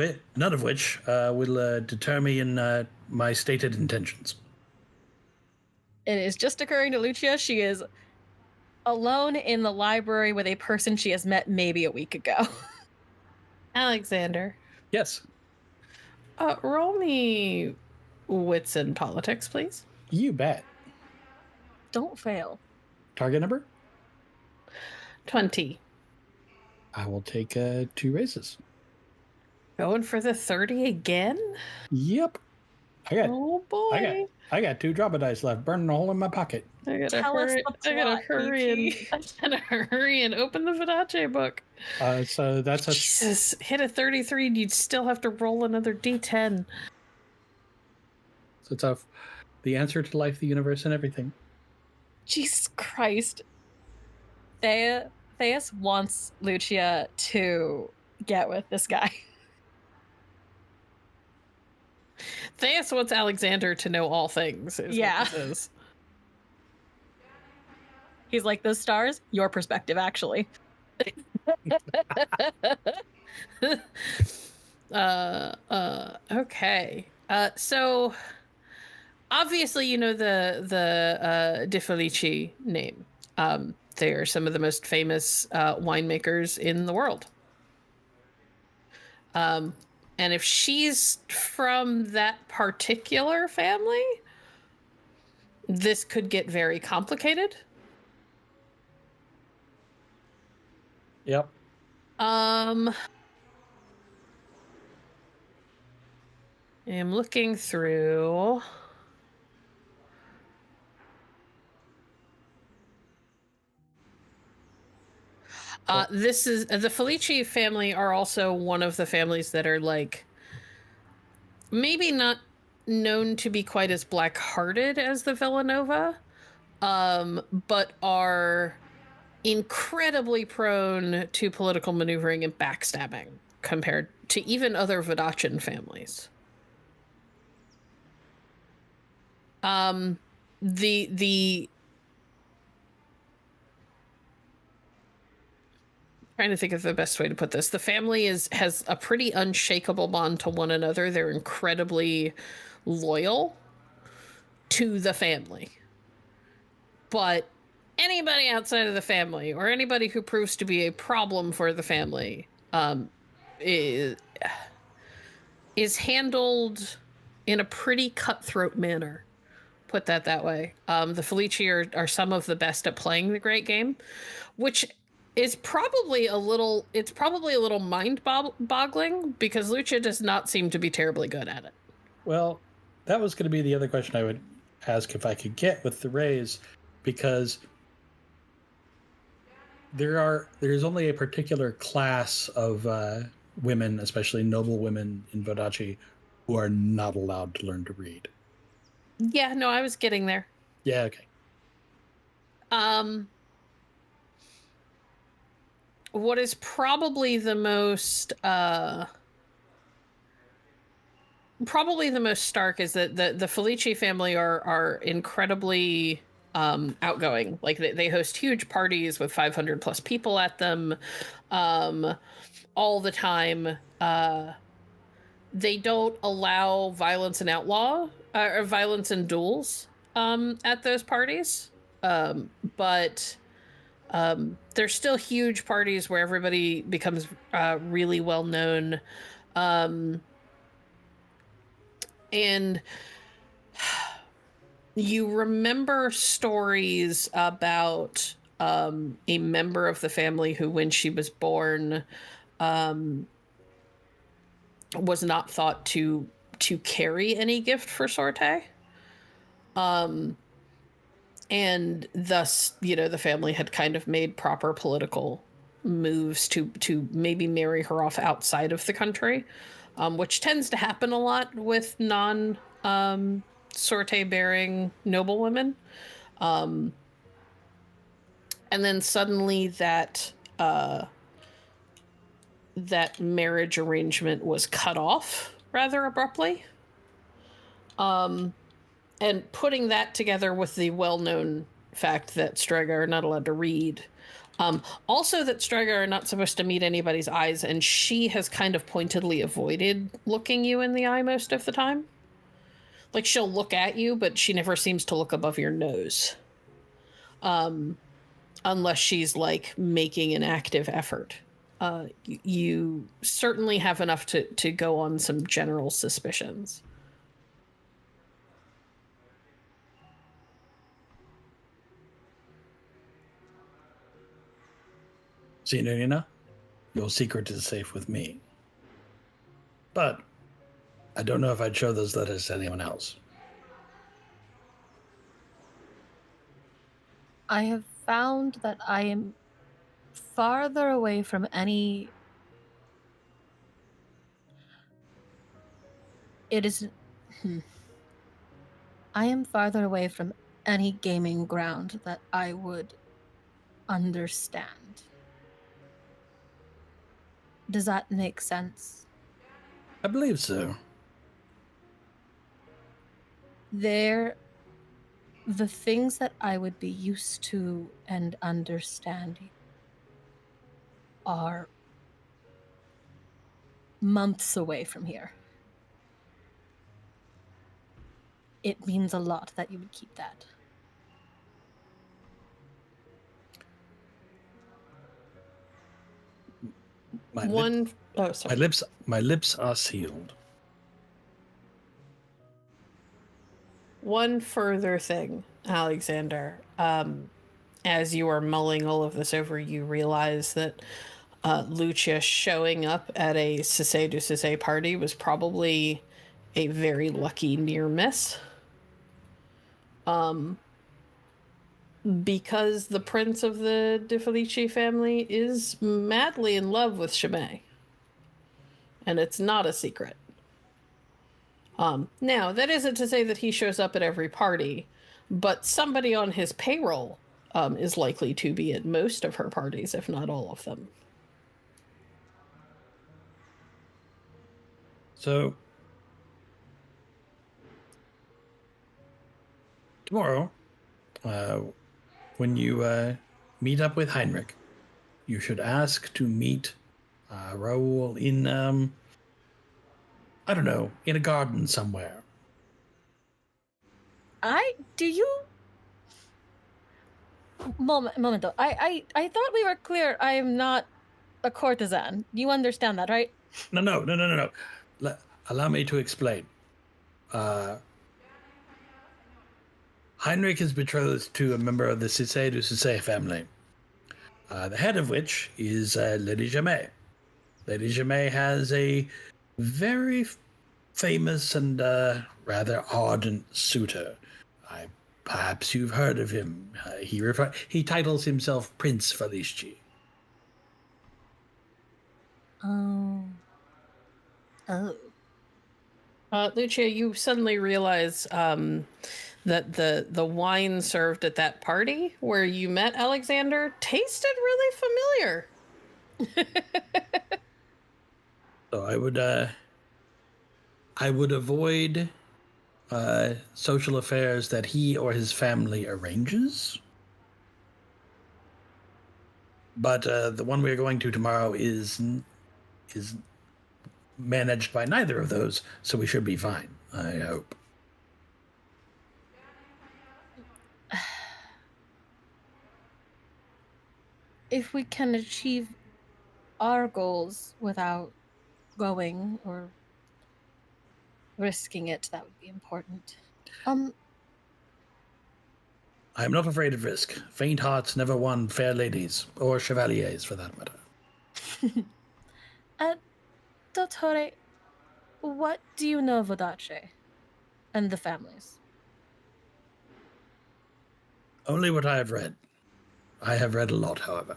which will deter me in my stated intentions. It is just occurring to Lucia. She is alone in the library with a person she has met maybe a week ago. Alexander. Yes. Roll me wits and politics, please. You bet. Don't fail. Target number? 20. I will take 2 races. Going for the 30 again? Yep. Oh boy. I got 2 drama dice left, burning a hole in my pocket. I gotta Tell us hurry. the I gotta plot, hurry Michi. and I gotta hurry and open the Vidace book. So that's a Jesus, hit a 33 and you'd still have to roll another d10. so it's a the answer to life, the universe, and everything. Jesus Christ. Theus wants Lucia to get with this guy. Theus wants Alexander to know all things. Is Yeah. What this is. He's like, those stars, your perspective, actually. Okay. So obviously you know the De Felici name. They are some of the most famous winemakers in the world. And if she's from that particular family, this could get very complicated. Yep. I'm looking through. This is the Felici family are also one of the families that are like maybe not known to be quite as black-hearted as the Villanova, but are incredibly prone to political maneuvering and backstabbing compared to even other Vodachan families. The trying to think of the best way to put this. The family has a pretty unshakable bond to one another. They're incredibly loyal to the family. But anybody outside of the family or anybody who proves to be a problem for the family is handled in a pretty cutthroat manner. Put that way. The Felici are some of the best at playing the great game, which is probably a little mind-boggling because Lucia does not seem to be terribly good at it. Well, that was going to be the other question I would ask if I could get with the raise, because there's only a particular class of women, especially noble women in Vodachi, who are not allowed to learn to read. Yeah, no, I was getting there. Yeah, okay. What is probably the most stark is that the Felici family are incredibly outgoing. Like they host huge parties with 500 plus people at them all the time. They don't allow violence and or violence and duels at those parties, but there's still huge parties where everybody becomes really well known, and you remember stories about a member of the family who, when she was born, was not thought to carry any gift for Sorte. And thus, the family had kind of made proper political moves to maybe marry her off outside of the country, which tends to happen a lot with Sorte bearing noble women. And then suddenly that marriage arrangement was cut off rather abruptly. And putting that together with the well-known fact that Strega are not allowed to read. Also that Strega are not supposed to meet anybody's eyes, and she has kind of pointedly avoided looking you in the eye most of the time. Like, she'll look at you, but she never seems to look above your nose. Unless she's, like, making an active effort. You certainly have enough to go on some general suspicions. Signorina, your secret is safe with me. But I don't know if I'd show those letters to anyone else. I have found that I am farther away from any. It is. I am farther away from any gaming ground that I would understand. Does that make sense? I believe so. The things that I would be used to and understanding are months away from here. It means a lot that you would keep that. My Sorry. My lips are sealed. One further thing, Alexander. As you are mulling all of this over, you realize that Lucia showing up at a Cisse du Cisse party was probably a very lucky near miss. Because the prince of the De Felici family is madly in love with Chimay. And it's not a secret. Now, that isn't to say that he shows up at every party, but somebody on his payroll is likely to be at most of her parties, if not all of them. So, tomorrow, when you meet up with Heinrich, you should ask to meet Raoul in, I don't know, in a garden somewhere. Momento. I thought we were clear. I am not a courtesan. You understand that, right? No. Allow me to explain. Heinrich is betrothed to a member of the Cisse du Cisse family, the head of which is Lady Jamais. Lady Jamais has a very famous and rather ardent suitor. Perhaps you've heard of him. He titles himself Prince Felici. Oh. Lucia, you suddenly realize that the wine served at that party where you met Alexander tasted really familiar. So I would avoid social affairs that he or his family arranges. But the one we're going to tomorrow is managed by neither of those, so we should be fine, I hope. If we can achieve our goals without going or risking it, that would be important. I am not afraid of risk. Faint hearts never won fair ladies, or chevaliers for that matter. Dottore, what do you know of Odache and the families? Only what I have read. I have read a lot, however.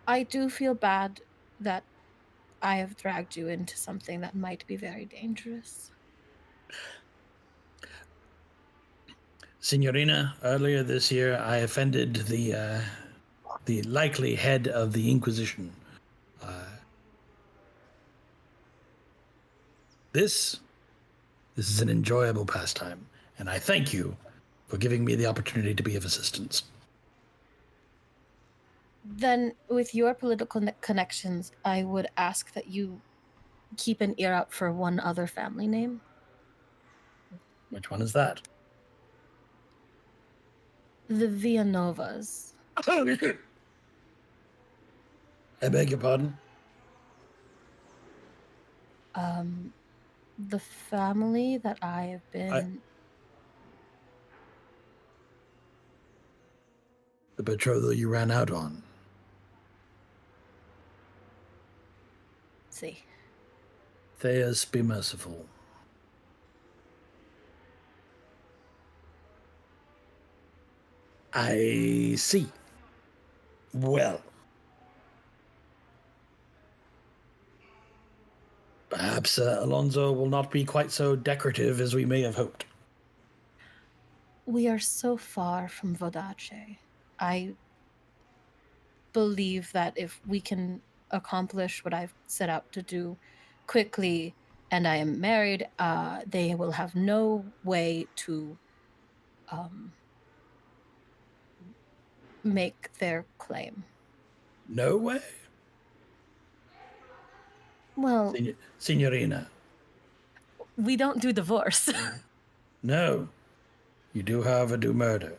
I do feel bad that I have dragged you into something that might be very dangerous. Signorina, earlier this year I offended the likely head of the Inquisition. This is an enjoyable pastime, and I thank you for giving me the opportunity to be of assistance. Then, with your political connections, I would ask that you keep an ear out for one other family name. Which one is that? The Villanovas. I beg your pardon? The family that I have been... The betrothal you ran out on. See. Theas be merciful. I see. Well, perhaps Alonso will not be quite so decorative as we may have hoped. We are so far from Vodace. I believe that if we can accomplish what I've set out to do quickly and I am married, they will have no way to make their claim. No way? Well, Signorina. we don't do divorce. No. You do, however, do murder.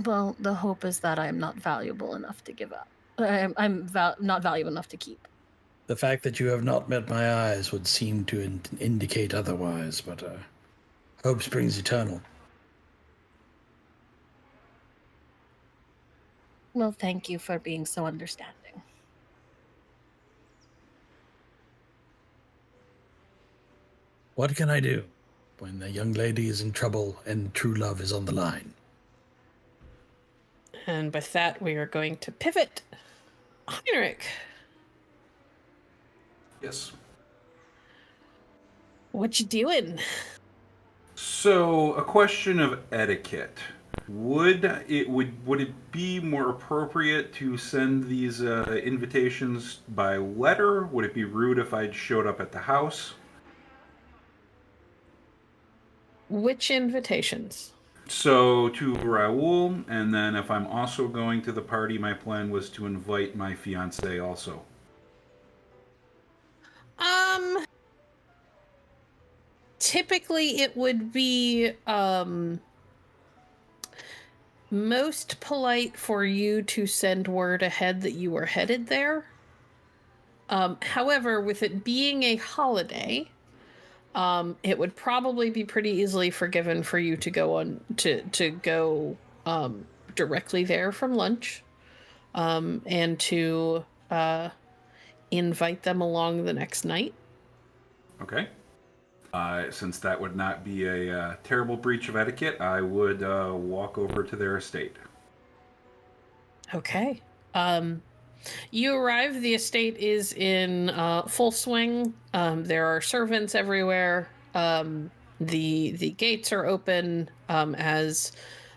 Well, the hope is that I'm not valuable enough to give up. I'm not valuable enough to keep. The fact that you have not met my eyes would seem to indicate otherwise, but hope springs eternal. Well, thank you for being so understanding. What can I do when the young lady is in trouble and true love is on the line? And with that, we are going to pivot. Heinrich, Yes. what you doing? So, a question of etiquette. Would it be more appropriate to send these invitations by letter? Would it be rude if I showed up at the house? Which invitations? So to Raoul, and then if I'm also going to the party, my plan was to invite my fiance also. Typically it would be most polite for you to send word ahead that you were headed there. However, with it being a holiday, it would probably be pretty easily forgiven for you to go directly there from lunch, and to invite them along the next night. Okay. Since that would not be a terrible breach of etiquette, I would walk over to their estate. Okay. You arrive. The estate is in full swing. There are servants everywhere. The gates are open as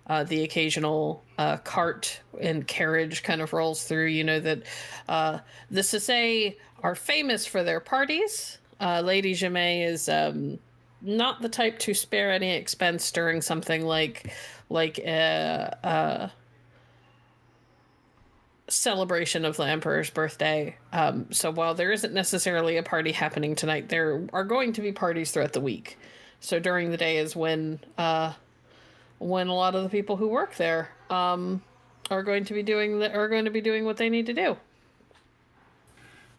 the occasional cart and carriage kind of rolls through. You know that the Sisay are famous for their parties. Lady Jamay is not the type to spare any expense during something like a celebration of the Emperor's birthday. So while there isn't necessarily a party happening tonight, there are going to be parties throughout the week. So during the day is when a lot of the people who work there are going to be doing what they need to do.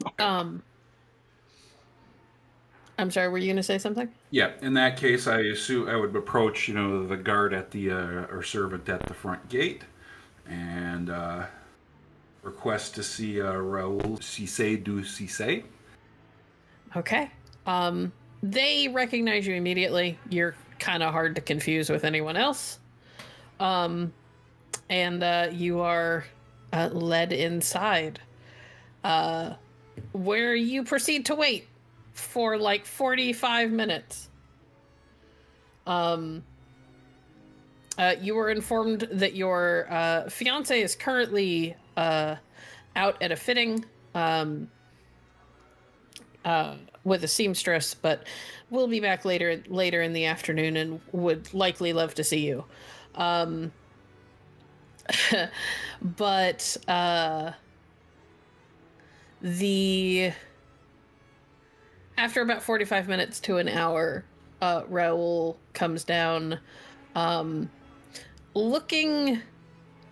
Okay. I'm sorry, were you going to say something? Yeah, in that case, I assume I would approach, the guard at the or servant at the front gate, and request to see Raoul Cissé du Cissé. Okay. They recognize you immediately. You're kind of hard to confuse with anyone else. And you are led inside, where you proceed to wait for like 45 minutes. You were informed that your fiance is currently out at a fitting with a seamstress, but we'll be back later in the afternoon and would likely love to see you. But after about 45 minutes to an hour, Raoul comes down, looking,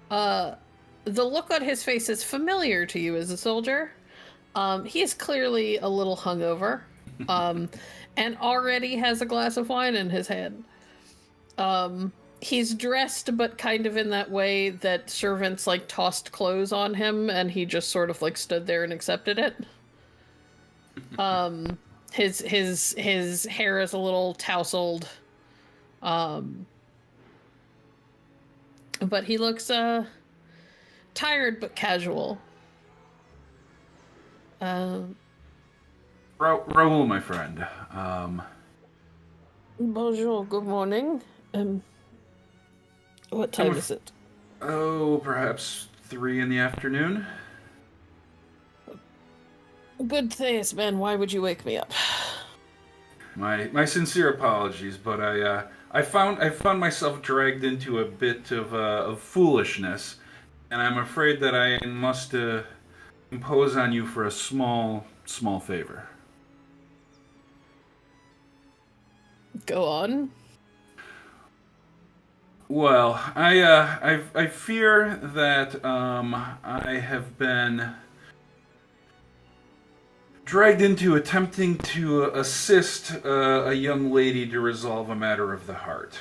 the look on his face is familiar to you as a soldier. He is clearly a little hungover, and already has a glass of wine in his hand. He's dressed, but kind of in that way that servants like tossed clothes on him, and he just sort of like stood there and accepted it. His hair is a little tousled, but he looks tired but casual. Raoul, my friend. Bonjour, good morning. What time is it? Oh, perhaps 3 in the afternoon. Good days, man. Why would you wake me up? My sincere apologies, but I found myself dragged into a bit of foolishness, and I'm afraid that I must impose on you for a small favor. Go on. Well, I fear that I have been dragged into attempting to assist a young lady to resolve a matter of the heart.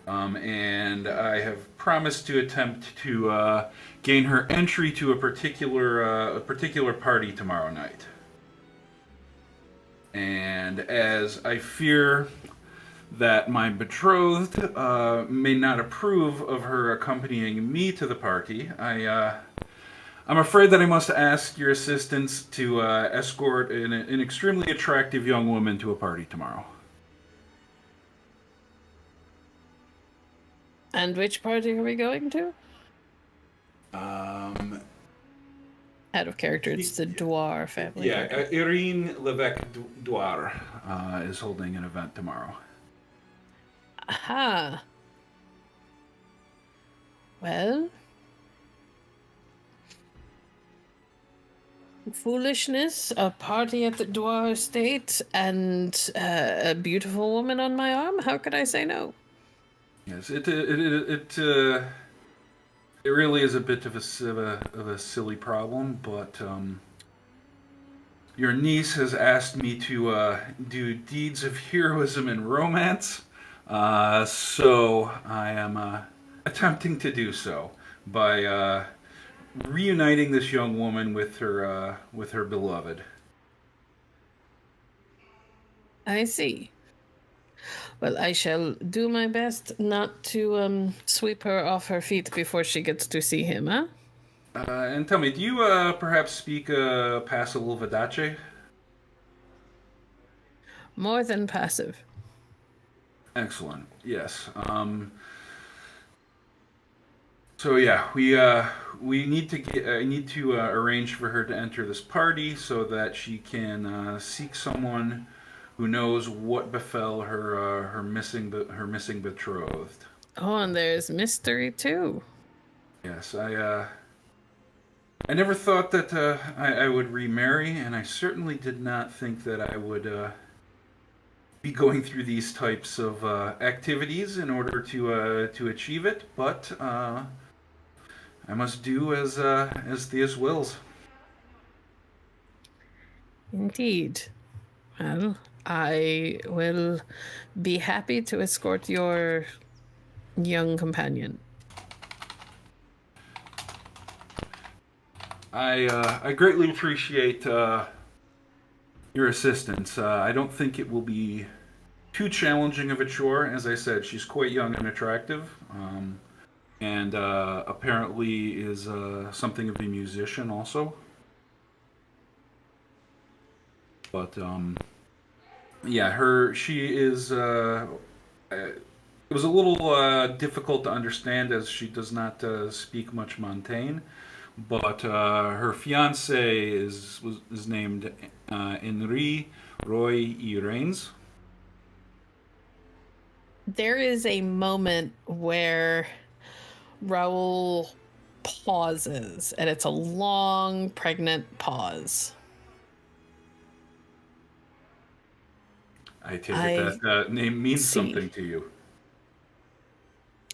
And I have promised to attempt to gain her entry to a particular party tomorrow night. And as I fear that my betrothed may not approve of her accompanying me to the party, I'm afraid that I must ask your assistance to escort an extremely attractive young woman to a party tomorrow. And which party are we going to? Out of character, it's the Dwar family. Yeah, Irene Levesque Dwar is holding an event tomorrow. Aha. Well, foolishness, a party at the Dwar estate, and a beautiful woman on my arm. How could I say no? Yes, it really is a bit of a silly problem, but your niece has asked me to do deeds of heroism and romance, so I am attempting to do so by reuniting this young woman with her beloved. I see. Well, I shall do my best not to sweep her off her feet before she gets to see him, huh? And tell me, do you perhaps speak passable Vidace? More than passive. Excellent. Yes. So yeah, we need to get. I need to arrange for her to enter this party so that she can seek someone who knows what befell her missing betrothed. Oh, and there's mystery too. Yes, I never thought that I would remarry, and I certainly did not think that I would be going through these types of activities in order to achieve it. But I must do as Theus wills. Indeed. Well, I will be happy to escort your young companion. I greatly appreciate your assistance. I don't think it will be too challenging of a chore. As I said, she's quite young and attractive, and apparently is something of a musician also. But yeah, she is. It was a little difficult to understand as she does not speak much Montaigne, but her fiance is named Henri Roy Irens. There is a moment where Raoul pauses, and it's a long, pregnant pause. I take it that name means something to you.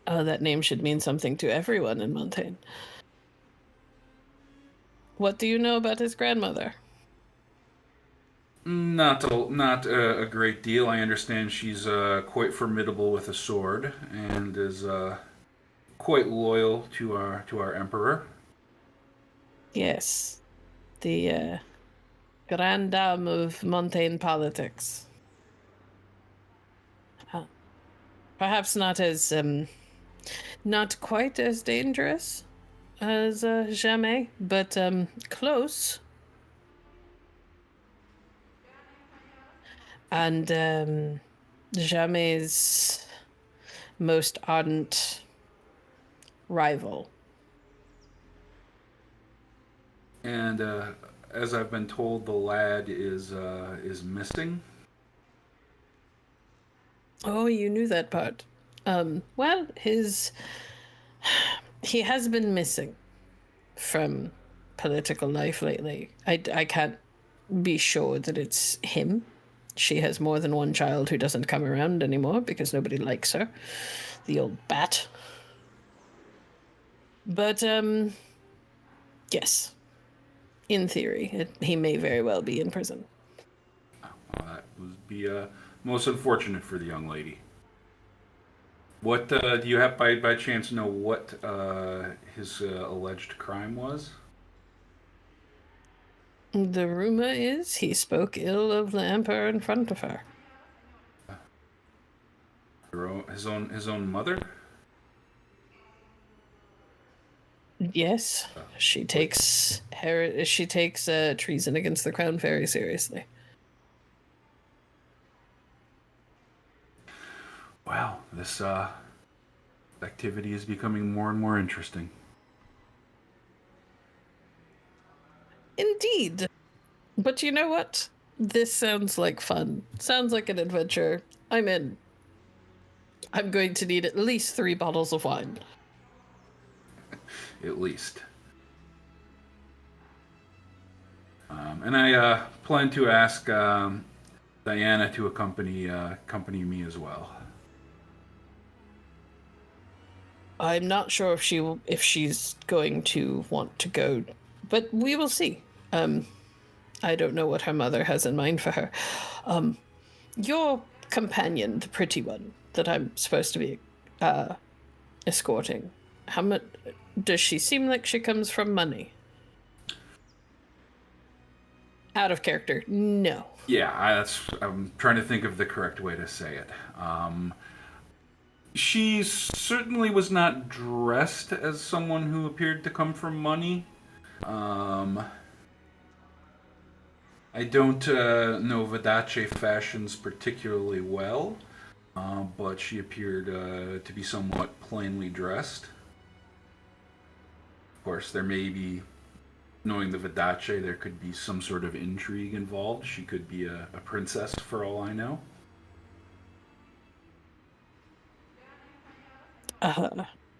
Oh, that name should mean something to everyone in Montaigne. What do you know about his grandmother? Not a great deal. I understand she's quite formidable with a sword and is quite loyal to our emperor. Yes, the Grande Dame of Montaigne politics. Uh, Perhaps not quite as dangerous as Jamais, but close. And Jamais' most ardent rival. And as I've been told, the lad is missing. Oh, you knew that part. Well, he has been missing from political life lately. I can't be sure that it's him. She has more than one child who doesn't come around anymore because nobody likes her. The old bat. But, yes. In theory, he may very well be in prison. Well, that would be most unfortunate for the young lady. What do you have by chance know what his alleged crime was? The rumor is he spoke ill of the Emperor in front of her. His own mother? Yes, she takes treason against the crown very seriously. Wow, this activity is becoming more and more interesting. Indeed. But you know what? This sounds like fun. Sounds like an adventure. I'm in. I'm going to need at least 3 bottles of wine. At least. And I plan to ask Diana to accompany me as well. I'm not sure if she's going to want to go, but we will see. I don't know what her mother has in mind for her. Your companion, the pretty one that I'm supposed to be escorting, how much does she seem like she comes from money? Out of character, no. Yeah, I'm trying to think of the correct way to say it. She certainly was not dressed as someone who appeared to come from money. I don't know Vidace fashions particularly well, but she appeared to be somewhat plainly dressed. Of course, there may be, knowing the Vidace, there could be some sort of intrigue involved. She could be a princess for all I know.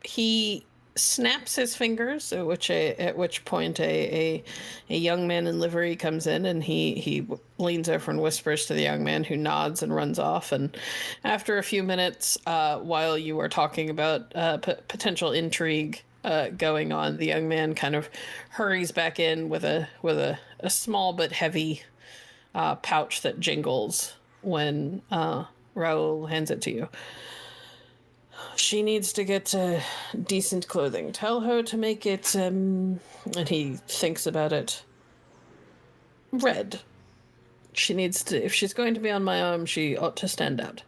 He snaps his fingers, at which point a young man in livery comes in, and he leans over and whispers to the young man, who nods and runs off. And after a few minutes, while you are talking about potential intrigue going on, the young man kind of hurries back in with a small but heavy pouch that jingles when Raoul hands it to you. She needs to get decent clothing. Tell her to make it, and he thinks about it, red. She needs to, if she's going to be on my arm, she ought to stand out.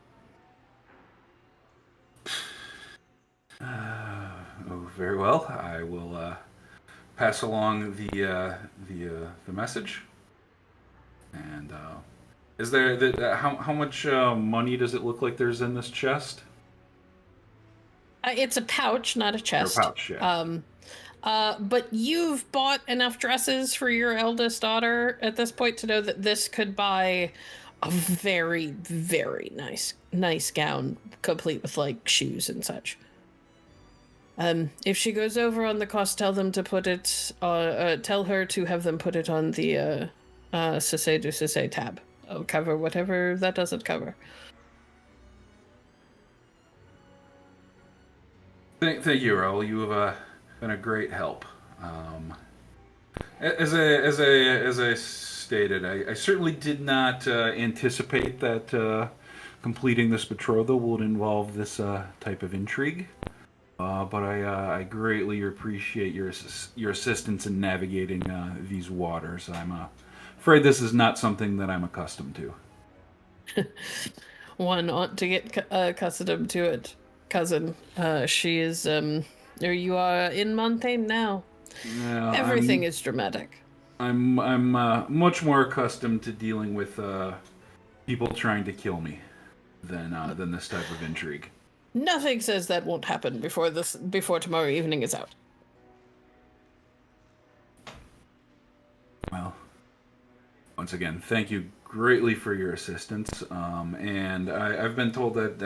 Oh, very well. I will pass along the message. And is there how much money does it look like there's in this chest? It's a pouch, not a chest. Or a pouch, yeah. But you've bought enough dresses for your eldest daughter at this point to know that this could buy a very, very nice gown, complete with like shoes and such. If she goes over on the cost, tell them to put it. Tell her to have them put it on the Cissé du Cissé tab. I'll cover whatever that doesn't cover. Thank you, Raoul. You have been a great help. As I stated, I certainly did not anticipate that completing this betrothal would involve this type of intrigue. But I greatly appreciate your assistance in navigating these waters. I'm afraid this is not something that I'm accustomed to. One ought to get accustomed to it, cousin. She is, or you are in Montaigne now. Everything is dramatic. I'm much more accustomed to dealing with people trying to kill me than this type of intrigue. Nothing says that won't happen before tomorrow evening is out. Well, once again, thank you greatly for your assistance. And I've been told that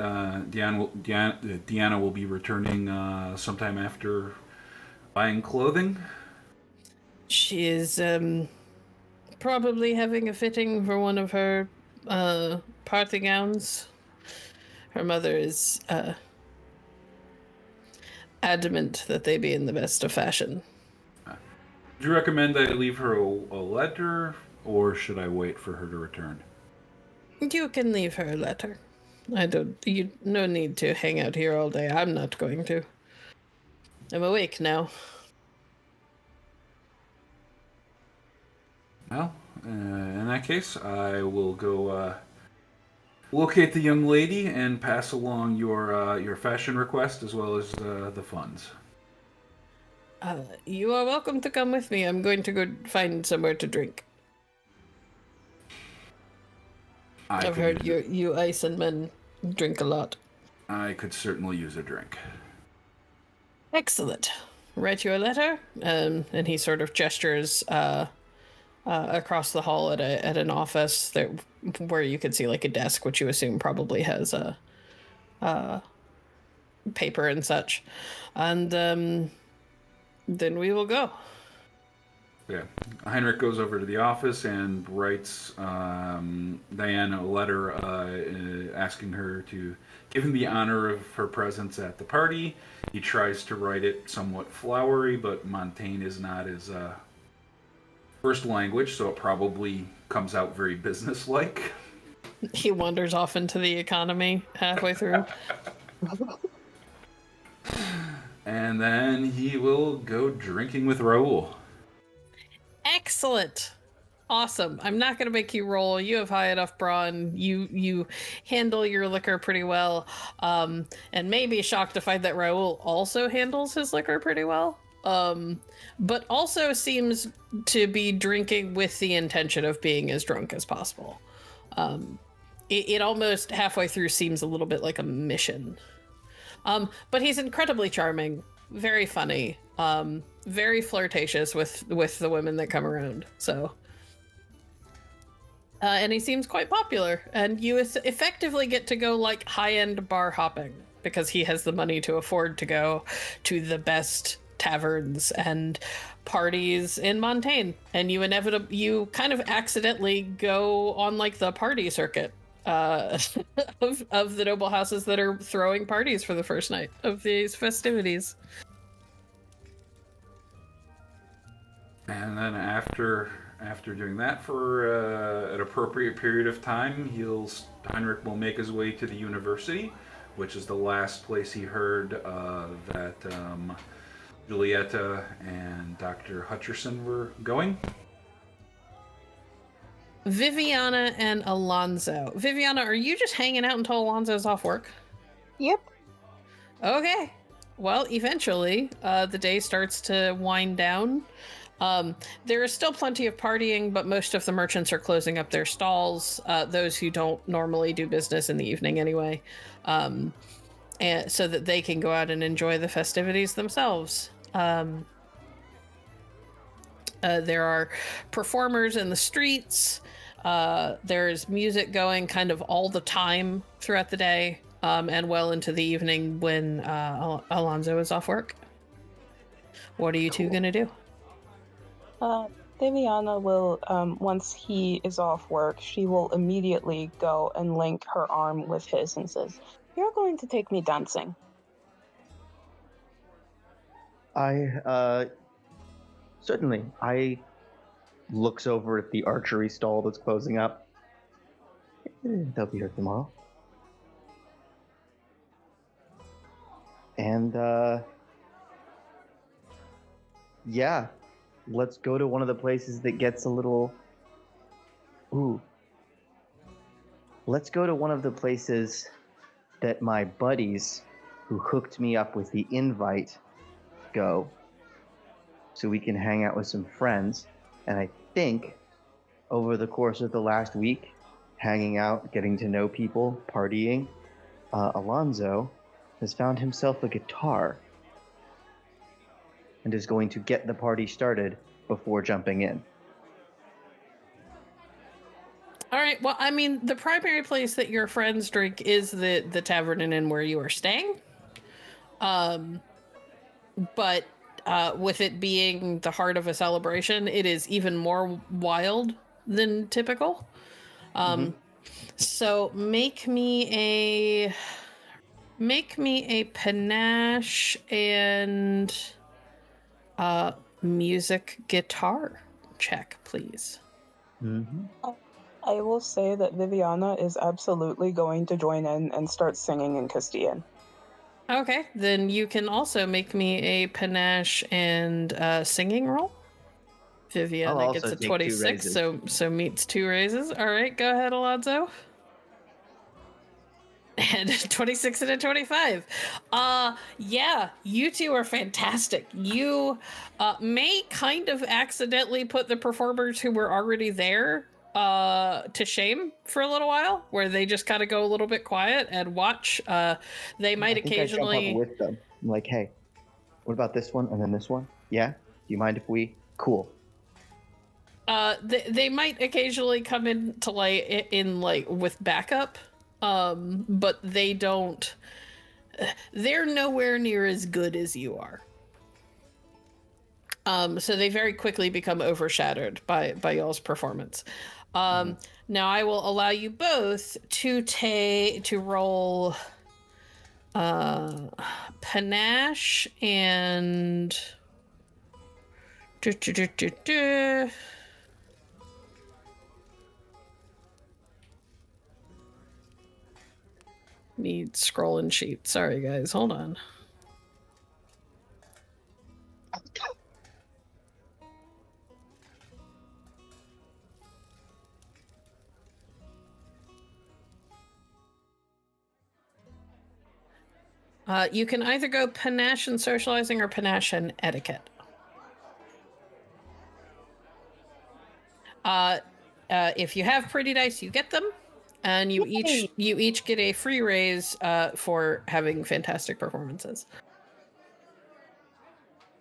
Deanna will be returning sometime after buying clothing. She is probably having a fitting for one of her party gowns. Her mother is adamant that they be in the best of fashion. Do you recommend I leave her a letter, or should I wait for her to return? You can leave her a letter. No need to hang out here all day. I'm not going to. I'm awake now. Well, in that case, I will go locate the young lady and pass along your fashion request as well as the funds. You are welcome to come with me. I'm going to go find somewhere to drink. I've heard you Iceland men drink a lot. I could certainly use a drink. Excellent. Write you a letter, and he sort of gestures across the hall at an office where you could see like a desk, which you assume probably has a paper and such, and then we will go. Yeah, Heinrich goes over to the office and writes Diana a letter asking her to give him the honor of her presence at the party. He tries to write it somewhat flowery, but Montaigne is not his first language, so it probably comes out very businesslike. He wanders off into the economy halfway through. And then he will go drinking with Raoul. Excellent. Awesome. I'm not going to make you roll. You have high enough brawn. You handle your liquor pretty well. And maybe shocked to find that Raoul also handles his liquor pretty well. But also seems to be drinking with the intention of being as drunk as possible. It almost halfway through seems a little bit like a mission. But he's incredibly charming, very funny, very flirtatious with the women that come around. So, and he seems quite popular, and you effectively get to go like high-end bar hopping because he has the money to afford to go to the best taverns and parties in Montaigne, and you kind of accidentally go on like the party circuit of the noble houses that are throwing parties for the first night of these festivities. And then after doing that for an appropriate period of time, Heinrich will make his way to the university, which is the last place he heard that Julieta and Dr. Hutcherson were going. Viviana and Alonzo. Viviana, are you just hanging out until Alonzo's off work? Yep. Okay. Well, eventually, the day starts to wind down. There is still plenty of partying, but most of the merchants are closing up their stalls, those who don't normally do business in the evening anyway, and so that they can go out and enjoy the festivities themselves. There are performers in the streets. There's music going kind of all the time throughout the day, and well into the evening when Alonzo is off work. What are you two gonna do? Viviana will, once he is off work, she will immediately go and link her arm with his and says, "You're going to take me dancing." Certainly. I looks over at the archery stall that's closing up. They'll be here tomorrow. And, yeah, let's go to one of the places that gets a little... Ooh. Let's go to one of the places that my buddies who hooked me up with the invite go, so we can hang out with some friends. And I think over the course of the last week, hanging out, getting to know people, partying, Alonzo has found himself a guitar and is going to get the party started before jumping in. All right. Well, I mean, the primary place that your friends drink is the tavern and inn where you are staying. But with it being the heart of a celebration, it is even more wild than typical. So make me a panache and music guitar check, please. I will say that Viviana is absolutely going to join in and start singing in Castilian. Okay, then you can also make me a panache and singing roll. Viviana gets a 26, so meets 2 raises. All right, go ahead, Alonzo. And 26 and a 25. Yeah, you two are fantastic. You may kind of accidentally put the performers who were already there to shame for a little while, where they just kind of go a little bit quiet and watch. They might occasionally... I jump up with them. I'm like, hey, what about this one and then this one? Yeah? Do you mind if we... Cool. They might occasionally come in to with backup, but they don't. They're nowhere near as good as you are. So they very quickly become overshadowed by y'all's performance. Now I will allow you both to roll panache and need scrolling sheet. Sorry guys, hold on. You can either go panache and socializing or panache and etiquette. If you have pretty dice, you get them, and you each get a free raise for having fantastic performances.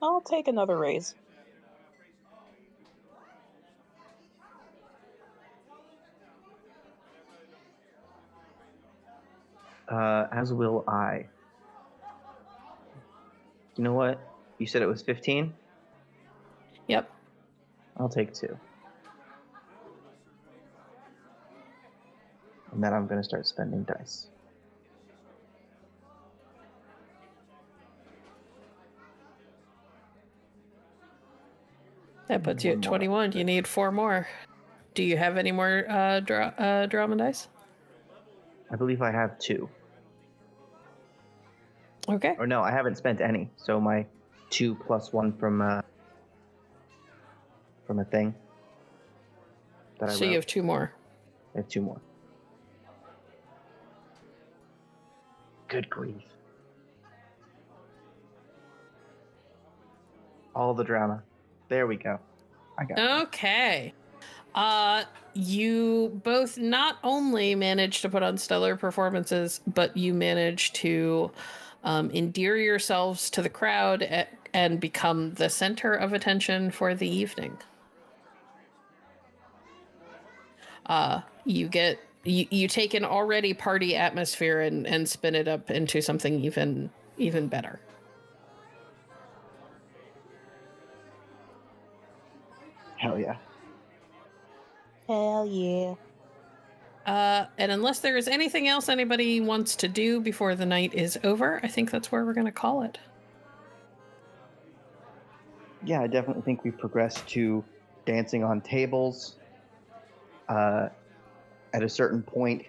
I'll take another raise. As will I. You know what? You said it was 15? Yep. I'll take 2. And then I'm going to start spending dice. That puts you at 21. You need 4 more. Do you have any more drama dice? I believe I have 2. Okay. Or no, I haven't spent any. So my 2 plus 1 from a thing that I wrote. So you have 2 more. I have 2 more. Good grief. All the drama. There we go. I got it. Okay. You both not only manage to put on stellar performances, but you manage to endear yourselves to the crowd and become the center of attention for the evening. You take an already party atmosphere and spin it up into something even better. Hell yeah. Hell yeah. And unless there is anything else anybody wants to do before the night is over, I think that's where we're going to call it. Yeah, I definitely think we've progressed to dancing on tables. At a certain point,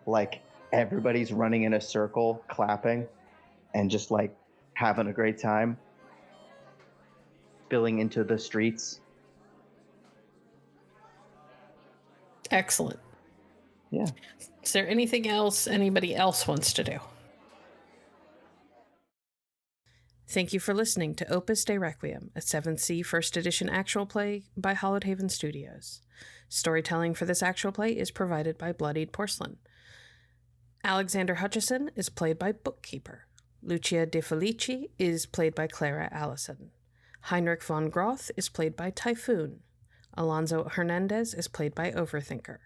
like everybody's running in a circle, clapping, and just like having a great time, spilling into the streets. Excellent. Yeah. Is there anything else anybody else wants to do? Thank you for listening to Opus de Requiem, a 7th C First Edition actual play by Hollowhaven Studios. Storytelling for this actual play is provided by Bloodied Porcelain. Alexander Hutchison is played by Bookkeeper. Lucia De Felici is played by Clara Allison. Heinrich von Groth is played by Typhoon. Alonso Hernandez is played by Overthinker.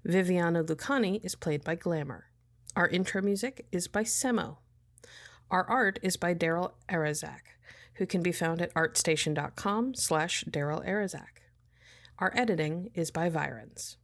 Viviana Lucani is played by Glamour. Our intro music is by Semo. Our art is by Daryl Arazak, who can be found at artstation.com/Daryl Arazak. Our editing is by Virens.